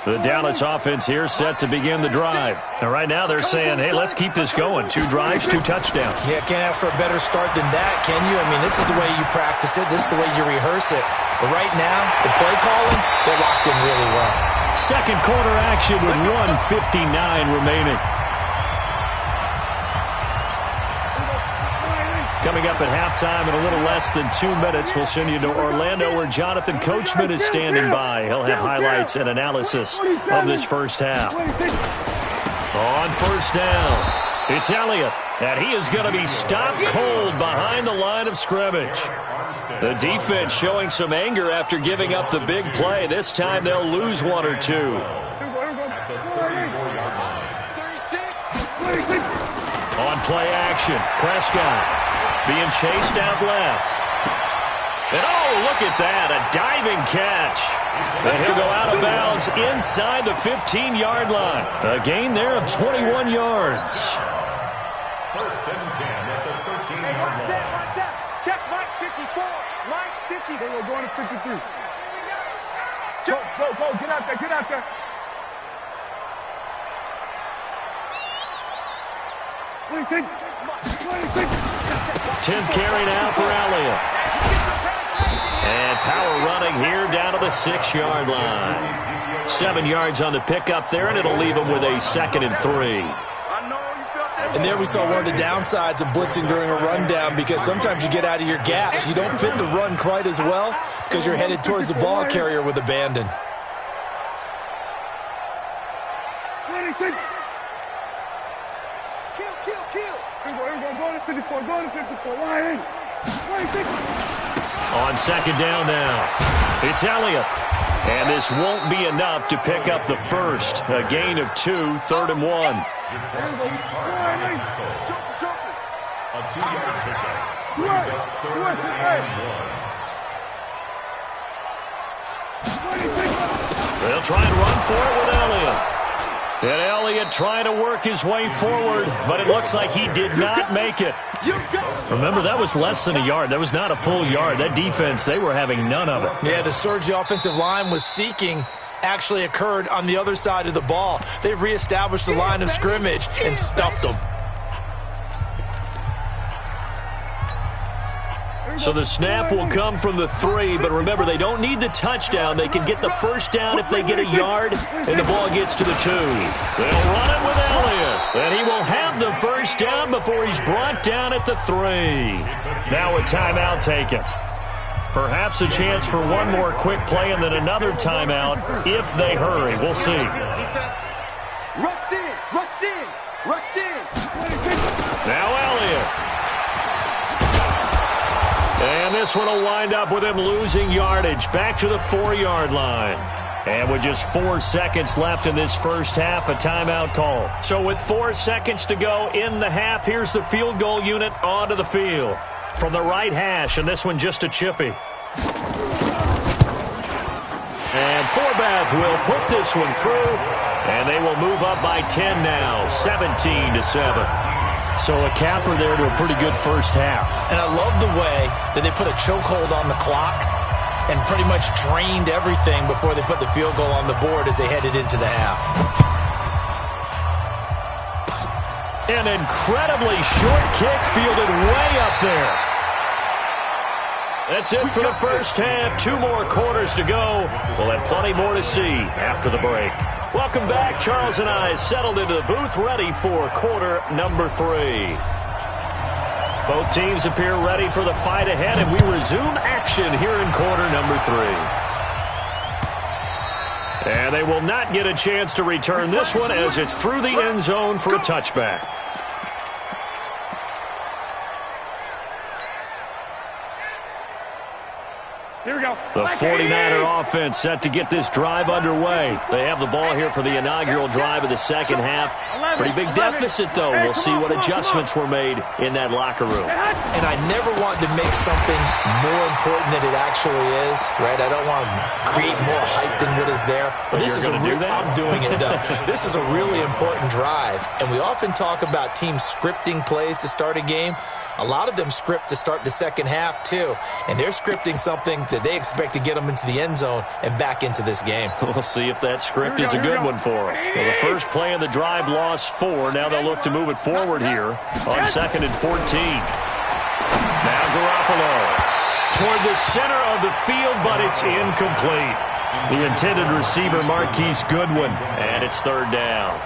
The Dallas offense here set to begin the drive. And right now they're saying, hey, let's keep this going. 2 drives, 2 touchdowns. Yeah, can't ask for a better start than that, can you? I mean, this is the way you practice it. This is the way you rehearse it. But right now, the play calling, they're locked in really well. Second quarter action with 1:59 remaining. Coming up at halftime in a little less than 2 minutes, we'll send you to Orlando where Jonathan Coachman is standing by. He'll have highlights and analysis of this first half. On first down, it's Elliott, and he is going to be stopped cold behind the line of scrimmage. The defense showing some anger after giving up the big play. This time they'll lose 1 or 2. On play action, Prescott being chased out left. And oh, look at that, a diving catch. And he'll go out of bounds inside the 15-yard line. A gain there of 21 yards. First and 10 at the 13-yard line. One set. Check Mike 54. Mike 50. They will go to 53. Go, get out there, get out there. What do you think? 10th carry now for Elliott. And power running here down to the 6-yard line. 7 yards on the pickup there, and it'll leave him with a 2nd and 3. And there we saw one of the downsides of blitzing during a rundown, because sometimes you get out of your gaps. You don't fit the run quite as well because you're headed towards the ball carrier with abandon. On second down now, it's Elliott. And this won't be enough to pick up the first. A gain of 2, 3rd and 1. A 2-yard pickup. Brings up 3rd and 1. They'll try and run for it with Elliott. And Elliott trying to work his way forward, but it looks like he did not make it. Remember, that was less than a yard. That was not a full yard. That defense, they were having none of it. Yeah, the surge the offensive line was seeking actually occurred on the other side of the ball. They reestablished the line of scrimmage and stuffed them. So the snap will come from the 3, but remember, they don't need the touchdown. They can get the first down if they get a yard, and the ball gets to the 2. They'll run it with Elliott, and he will have the first down before he's brought down at the 3. Now a timeout taken. Perhaps a chance for one more quick play and then another timeout if they hurry. We'll see. Rush in, rush in, rush in. Now Elliott. And this one will wind up with him losing yardage back to the 4-yard line. And with just 4 seconds left in this first half, a timeout call. So with 4 seconds to go in the half, here's the field goal unit onto the field. From the right hash, and this one just a chippy. And Forbath will put this one through, and they will move up by 10 now, 17-7. So a capper there to a pretty good first half. And I love the way that they put a chokehold on the clock and pretty much drained everything before they put the field goal on the board as they headed into the half. An incredibly short kick fielded way up there. That's it for the first half. 2 more quarters to go. We'll have plenty more to see after the break. Welcome back. Charles and I settled into the booth ready for quarter number 3. Both teams appear ready for the fight ahead, and we resume action here in quarter number 3. And they will not get a chance to return this one as it's through the end zone for a touchback. Here we go. The 49er offense set to get this drive underway. They have the ball here for the inaugural drive of the second half. Pretty big deficit, though. We'll see what adjustments were made in that locker room. And I never want to make something more important than it actually is, right? I don't want to create more hype than what is there. But this is I'm doing it, though. This is a really important drive. And we often talk about teams scripting plays to start a game. A lot of them script to start the second half, too. And they're scripting something that they expect to get them into the end zone and back into this game. We'll see if that script is a good one for them. Well, the first play of the drive lost 4. Now they'll look to move it forward here on 2nd and 14. Now Garoppolo toward the center of the field, but it's incomplete. The intended receiver, Marquise Goodwin, and it's 3rd down.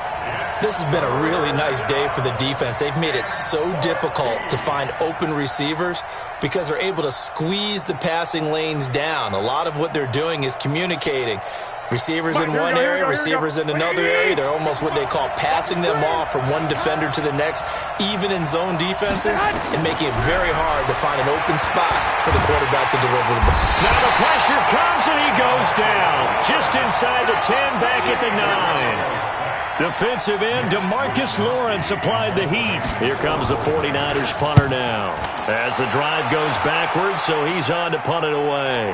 This has been a really nice day for the defense. They've made it so difficult to find open receivers because they're able to squeeze the passing lanes down. A lot of what they're doing is communicating. Receivers in one area, receivers in another area. They're almost what they call passing them off from one defender to the next, even in zone defenses, and making it very hard to find an open spot for the quarterback to deliver the ball. Now the pressure comes and he goes down. Just inside the 10, back at the 9. Defensive end DeMarcus Lawrence applied the heat. Here comes the 49ers punter now. As the drive goes backwards, so he's on to punt it away.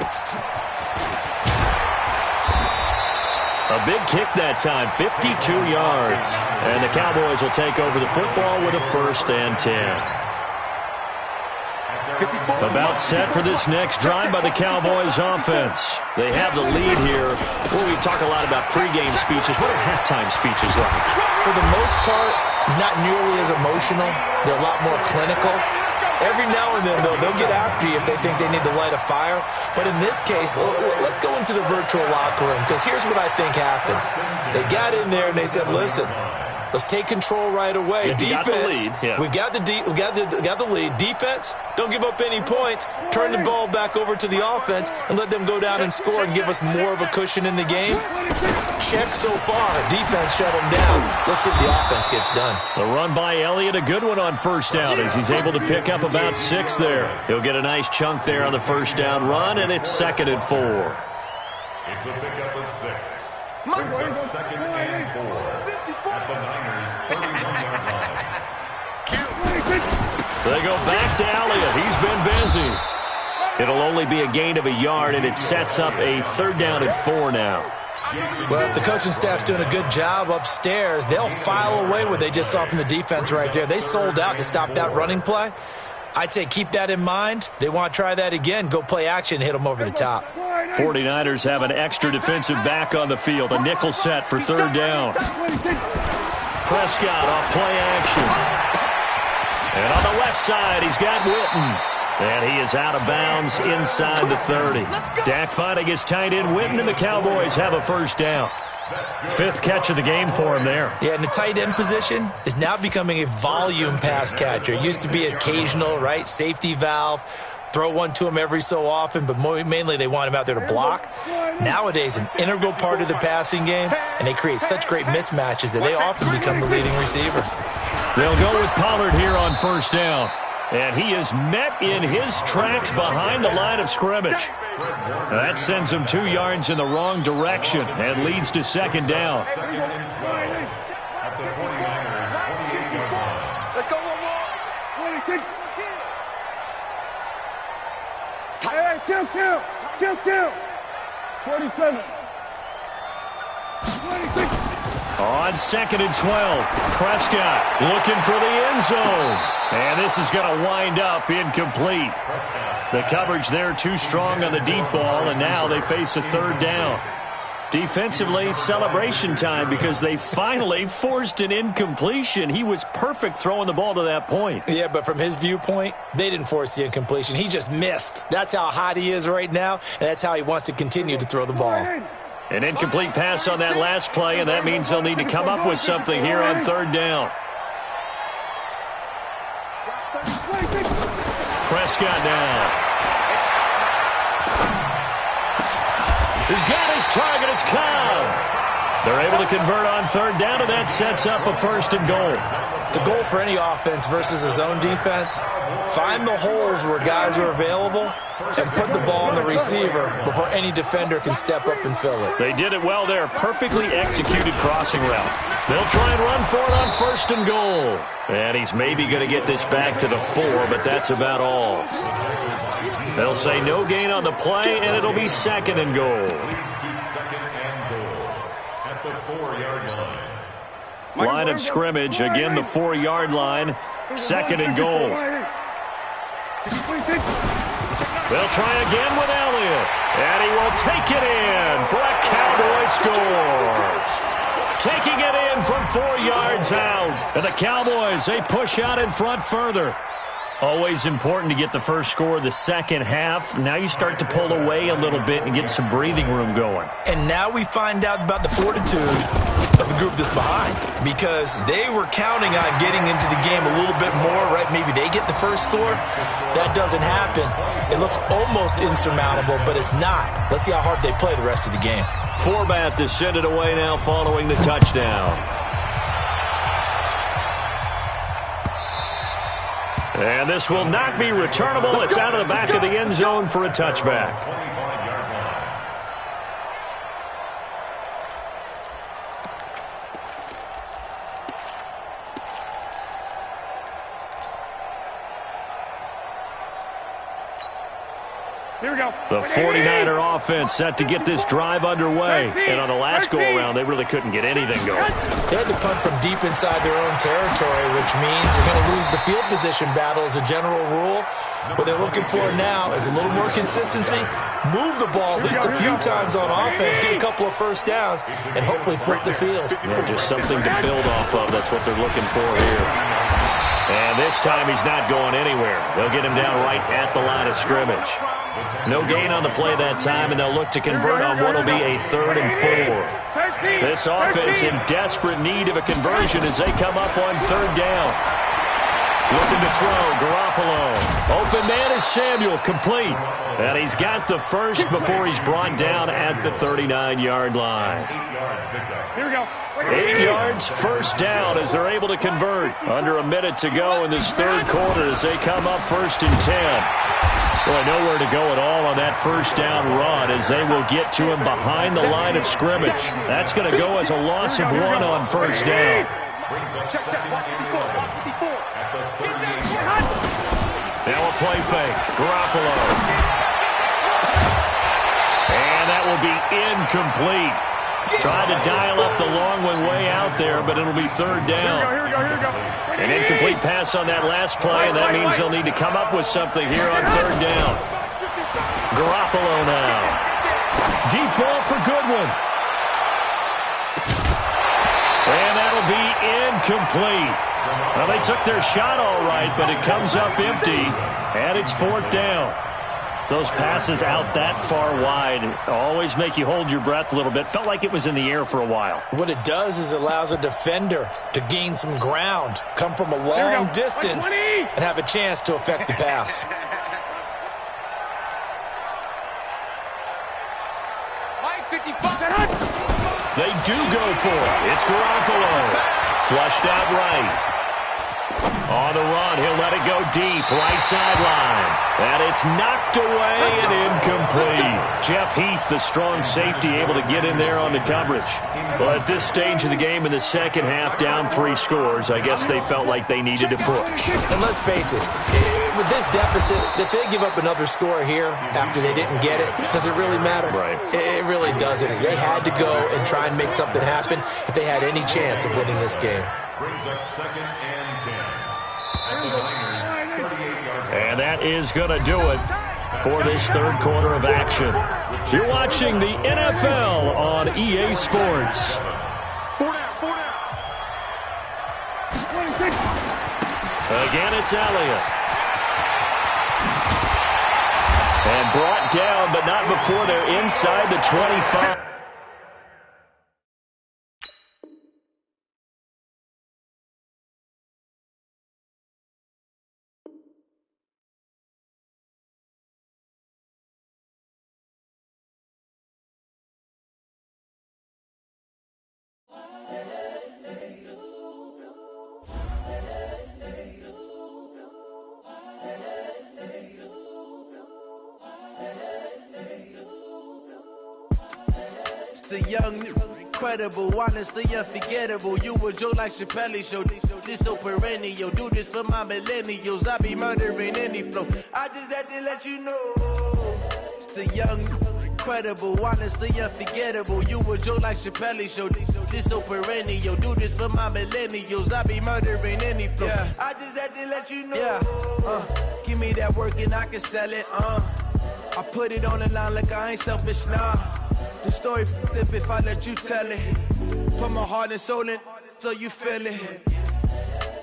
A big kick that time, 52 yards. And the Cowboys will take over the football with a 1st and 10. About set for this next drive by the Cowboys offense. They have the lead here. Well, we talk a lot about pregame speeches. What are halftime speeches like? For the most part, not nearly as emotional. They're a lot more clinical. Every now and then, though, they'll get after you if they think they need to light a fire. But in this case, let's go into the virtual locker room, because here's what I think happened. They got in there and they said, listen, let's take control right away. Defense, we've got the lead. Defense, don't give up any points. Turn the ball back over to the offense and let them go down and score and give us more of a cushion in the game. Check so far. Defense shut them down. Let's see if the offense gets done. The run by Elliott, a good one on 1st down as he's able to pick up about 6 there. He'll get a nice chunk there on the 1st down run, and it's 2nd and 4. It's a pickup of 6. Brings up 2nd and 4 at the Niners' 31-yard line. They go back to Elliott. He's been busy. It'll only be a gain of a yard, and it sets up a 3rd down and 4 now. Well, if the coaching staff's doing a good job upstairs, they'll file away what they just saw from the defense right there. They sold out to stop that running play. I'd say keep that in mind. They want to try that again. Go play action, hit them over the top. 49ers have an extra defensive back on the field. A nickel set for 3rd down. Prescott off play action. And on the left side, he's got Witten. And he is out of bounds inside the 30. Dak finding his tight end Witten, and the Cowboys have a 1st down. 5th catch of the game for him there. Yeah, and the tight end position is now becoming a volume pass catcher. It used to be occasional, right? Safety valve. Throw one to him every so often, but mainly they want him out there to block. Nowadays, an integral part of the passing game, and they create such great mismatches that they often become the leading receiver. They'll go with Pollard here on 1st down. And he is met in his tracks behind the line of scrimmage. That sends him 2 yards in the wrong direction and leads to 2nd down. 2nd and 12 at the 49ers' 28-yard line. Let's go one more. 47. 26. On 2nd and 12, Prescott looking for the end zone. And this is going to wind up incomplete. The coverage there too strong on the deep ball, and now they face a 3rd down. Defensively, celebration time because they finally forced an incompletion. He was perfect throwing the ball to that point. Yeah, but from his viewpoint, they didn't force the incompletion. He just missed. That's how hot he is right now, and that's how he wants to continue to throw the ball. An incomplete pass on that last play, and that means they'll need to come up with something here on 3rd down. Prescott now. He's got his target. It's Cobb. They're able to convert on third down, and that sets up a 1st and goal. The goal for any offense versus a zone defense, find the holes where guys are available and put the ball on the receiver before any defender can step up and fill it. They did it well there. Perfectly executed crossing route. They'll try and run for it on 1st and goal. And he's maybe going to get this back to the 4, but that's about all. They'll say no gain on the play, and it'll be 2nd and goal. Leads to 2nd and goal at the 4-yard line. Line of scrimmage, again the 4-yard line, 2nd and goal. They'll try again with Elliott, and he will take it in for a Cowboy score. Taking it in from 4 yards out, and the Cowboys, they push out in front further. Always important to get the first score of the second half. Now you start to pull away a little bit and get some breathing room going. And now we find out about the fortitude of the group that's behind, because they were counting on getting into the game a little bit more, right? Maybe they get the first score. That doesn't happen. It looks almost insurmountable, but it's not. Let's see how hard they play the rest of the game. Forbath to send it away now following the touchdown. And this will not be returnable. It's out of the back of the end zone for a touchback. Here we go. The 49er offense set to get this drive underway. And on the last go-around, they really couldn't get anything going. They had to punt from deep inside their own territory, which means you're going to lose the field position battle as a general rule. What they're looking for now is a little more consistency, move the ball at least a few times on offense, get a couple of first downs, and hopefully flip the field. Just something to build off of. That's what they're looking for here. And this time he's not going anywhere. They'll get him down right at the line of scrimmage. No gain on the play that time, and they'll look to convert on what will be a 3rd and 4. This offense in desperate need of a conversion as they come up on 3rd down. Looking to throw, Garoppolo. Open man is Samuel, complete. And he's got the first before he's brought down at the 39-yard line. Here we go. 8 yards, 1st down as they're able to convert. Under a minute to go in this 3rd quarter as they come up 1st and 10. Boy, nowhere to go at all on that 1st down run as they will get to him behind the line of scrimmage. That's going to go as a loss of 1 on 1st down. Now a play fake. Garoppolo. And that will be incomplete. Tried to dial up the long one way out there, but it'll be 3rd down. Here we go. An incomplete pass on that last play, and that means they'll need to come up with something here on 3rd down. Garoppolo now. Deep ball for Goodwin. And that'll be incomplete. Well, they took their shot all right, but it comes up empty, and it's 4th down. Those passes out that far wide always make you hold your breath a little bit. Felt like it was in the air for a while. What it does is it allows a defender to gain some ground, come from a long distance, and have a chance to affect the pass. They do go for it. It's Garoppolo. Flushed out right. On the run, he'll let it go deep, right sideline. And it's knocked away and incomplete. Jeff Heath, the strong safety, able to get in there on the coverage. Well, at this stage of the game in the second half, down 3 scores, I guess they felt like they needed to push. And let's face it, with this deficit, if they give up another score here after they didn't get it, does it really matter? Right. It really doesn't. They had to go and try and make something happen if they had any chance of winning this game. Brings up 2nd and 10. At the Niners' 38-yard line. And that is going to do it for this 3rd quarter of action. You're watching the NFL on EA Sports. Again, it's Elliott. And brought down, but not before they're inside the 25. It's the young, incredible, honestly unforgettable. You a joke like Chappelle show. This so perennial. Do this for my millennials. I be murdering any flow. I just had to let you know. It's the young, incredible, honestly unforgettable. You a joke like Chappelle show. This so perennial. Do this for my millennials. I be murdering any flow. Yeah. I just had to let you know. Yeah. Give me that work and I can sell it. I put it on the line like I ain't selfish, nah. The story flip if I let you tell it. Put my heart and soul in so you feel it.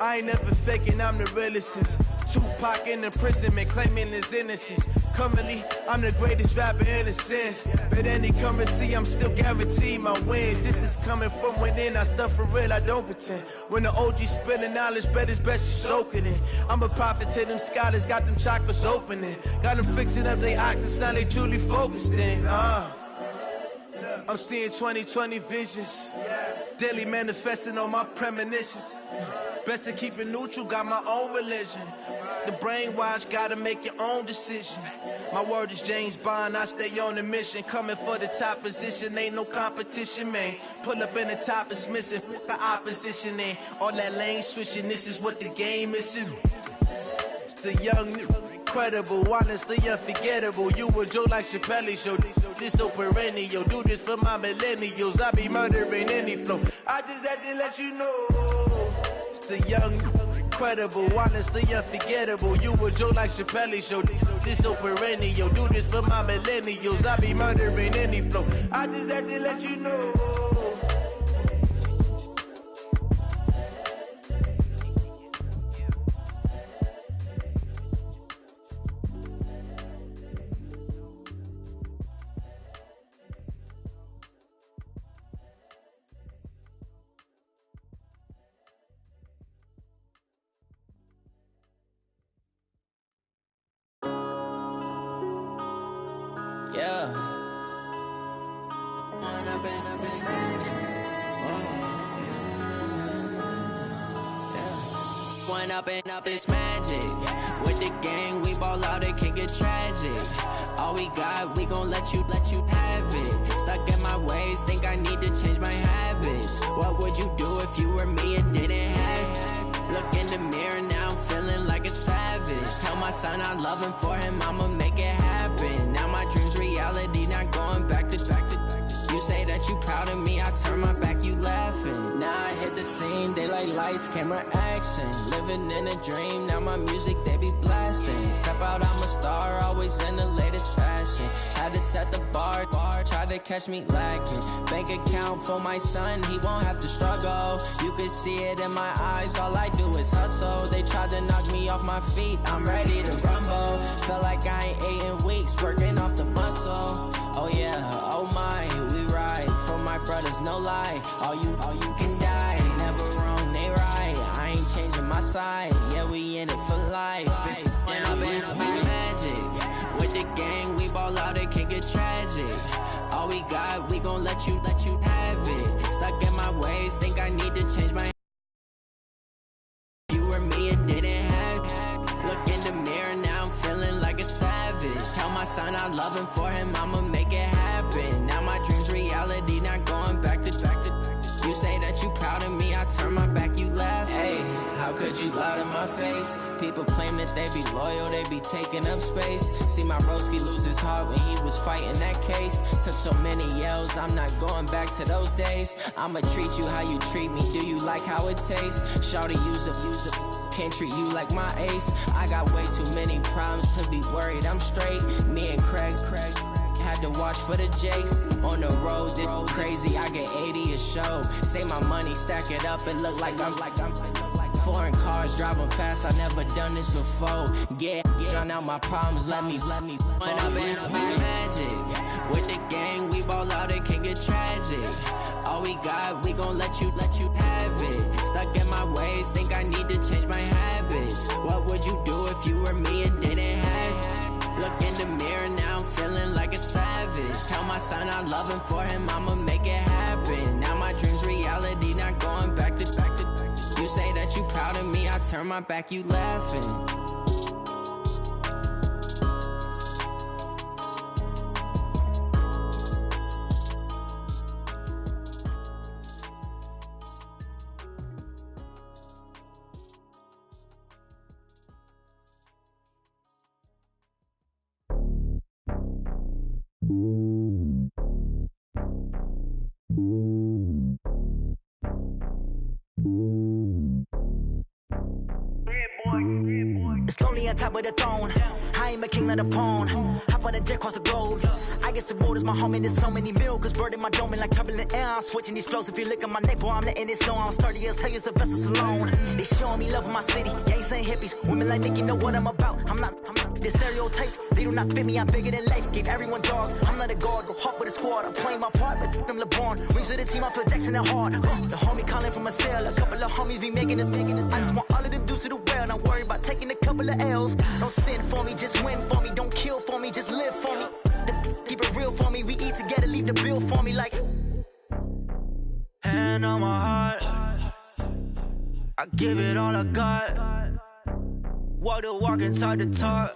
I ain't never faking, I'm the realest since Tupac in imprisonment, claiming his innocence. Currently, I'm the greatest rapper in a sense. But any currency, I'm still guaranteed my wins. This is coming from within, I stuff for real, I don't pretend. When the OG spilling knowledge, bet it's best you soak it in. I'm a prophet to them scholars, got them chakras opening. Got them fixing up they octaves, now they truly focused in. I'm seeing 2020 visions, daily manifesting on my premonitions. Best to keep it neutral, got my own religion. The brainwash, gotta make your own decision. My word is James Bond, I stay on the mission. Coming for the top position, ain't no competition, man. Pull up in the top, it's missing, the opposition ain't. All that lane switching, this is what the game is. It's the young, incredible, honestly unforgettable. You a joke like Chappelle show. This so perennial. Do this for my millennials. I be murdering any flow. I just had to let you know. It's the young, incredible, honestly unforgettable. You a joke like Chappelle show. This so perennial. Do this for my millennials. I be murdering any flow. I just had to let you know. Yeah. One up and up is magic. With the gang, we ball out, it can get tragic. All we got, we gon' let you have it. Stuck in my ways, think I need to change my habits. What would you do if you were me and didn't have it? Look in the mirror now, I'm feeling like a savage. Tell my son I love him, for him I'ma make it happen. Now my dream's reality, not going back to. You say that you proud of me, I turn my back, you laughing. Now I hit the scene, they like lights, camera, action. Living in a dream, now my music, they be blasting. Step out, I'm a star, always in the latest fashion. Had to set the bar, try to catch me lacking. Bank account for my son, he won't have to struggle. You can see it in my eyes, all I do is hustle. They tried to knock me off my feet, I'm ready to rumble. Feel like I ain't ate in weeks, working off the muscle. Oh yeah, oh my, we ride for my brothers, no lie. All you can die, never wrong, they right. I ain't changing my side, yeah, we in it for life. When up and up is magic. With the gang, we ball out, it can get tragic. All we got, we gon' let you have it. Stuck in my ways, think I need to change my. You were me and didn't have it. Look in the mirror, now I'm feeling like a savage. Tell my son I love him, for him I'ma make it happen. Now my dream's reality, not going back to. You say that you proud of me, I turn my back, you laugh. Hey, how could you lie to my face? People claim that they be loyal, they be taking up space. See my broski lose his heart when he was fighting that case. Took so many yells, I'm not going back to those days. I'ma treat you how you treat me, do you like how it tastes? Shawty, use it. Can't treat you like my ace. I got way too many problems to be worried, I'm straight. Me and Craig had to watch for the Jakes. On the road, this crazy, I get 80 a show. Say my money, stack it up, it look like I'm foreign cars, driving fast, I never done this before. Get on out my problems, let me When up and up is magic. With the gang, we ball out, it can get tragic. All we got, we gon' let you have it. Stuck in my ways, think I need to change my habits. What would you do if you were me and didn't have it? Look in the mirror, now I'm feeling like a savage. Tell my son I love him, for him I'ma make it happen. Now my dreams reality. reality, not going back to. You say that you proud of me, I turn my back, you laughing. It's lonely on top of the throne. I ain't a king of the pawn. Hop on a jet across the globe. I guess the world is my home and there's so many milkers bird in my dome and like turbulent air. I'm switching these flows. If you look at my neck, boy, I'm letting it snow. I'm sturdy as hell, as a vessel alone. They showing me love in my city. Gangs ain't hippies. Women like Nicki know what I'm about. I'm not. The stereotypes, they do not fit me. I'm bigger than life. Gave everyone dogs. I'm not a guard. Go hawk with a squad. I'm playing my part, but them LeBron. Rings of the team, I feel Jackson and hard. The homie calling from a cell. A couple of homies be making it. I just want all of them dudes to do well. Not worry about taking a couple of L's. Don't sin for me, just win for me. Don't kill for me, just live for me. Keep it real for me. We eat together, leave the bill for me like. Hand on my heart, I give it all I got. Walk the walk and talk the talk.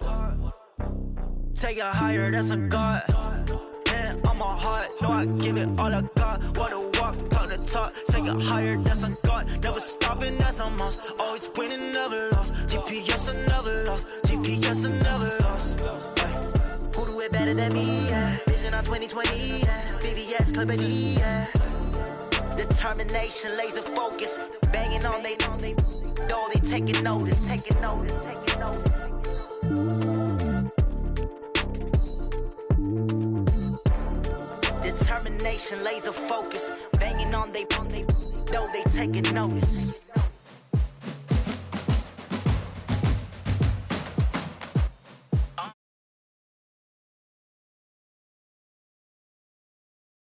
Take it higher, that's a God. Hand on my heart, no, I give it all I got. Walk the walk, talk the talk. Take it higher, that's a God. Never stopping, that's a must. Always winning, never lost. GPS, I never lost. GPS, I never lost. Who do it better than me? Yeah. Vision on 2020. Yeah. VVS, Clippity. Yeah. Determination, laser focus. Banging on they know they taking notice. Taking notice. Determination, laser focus. Banging on they know they taking notice.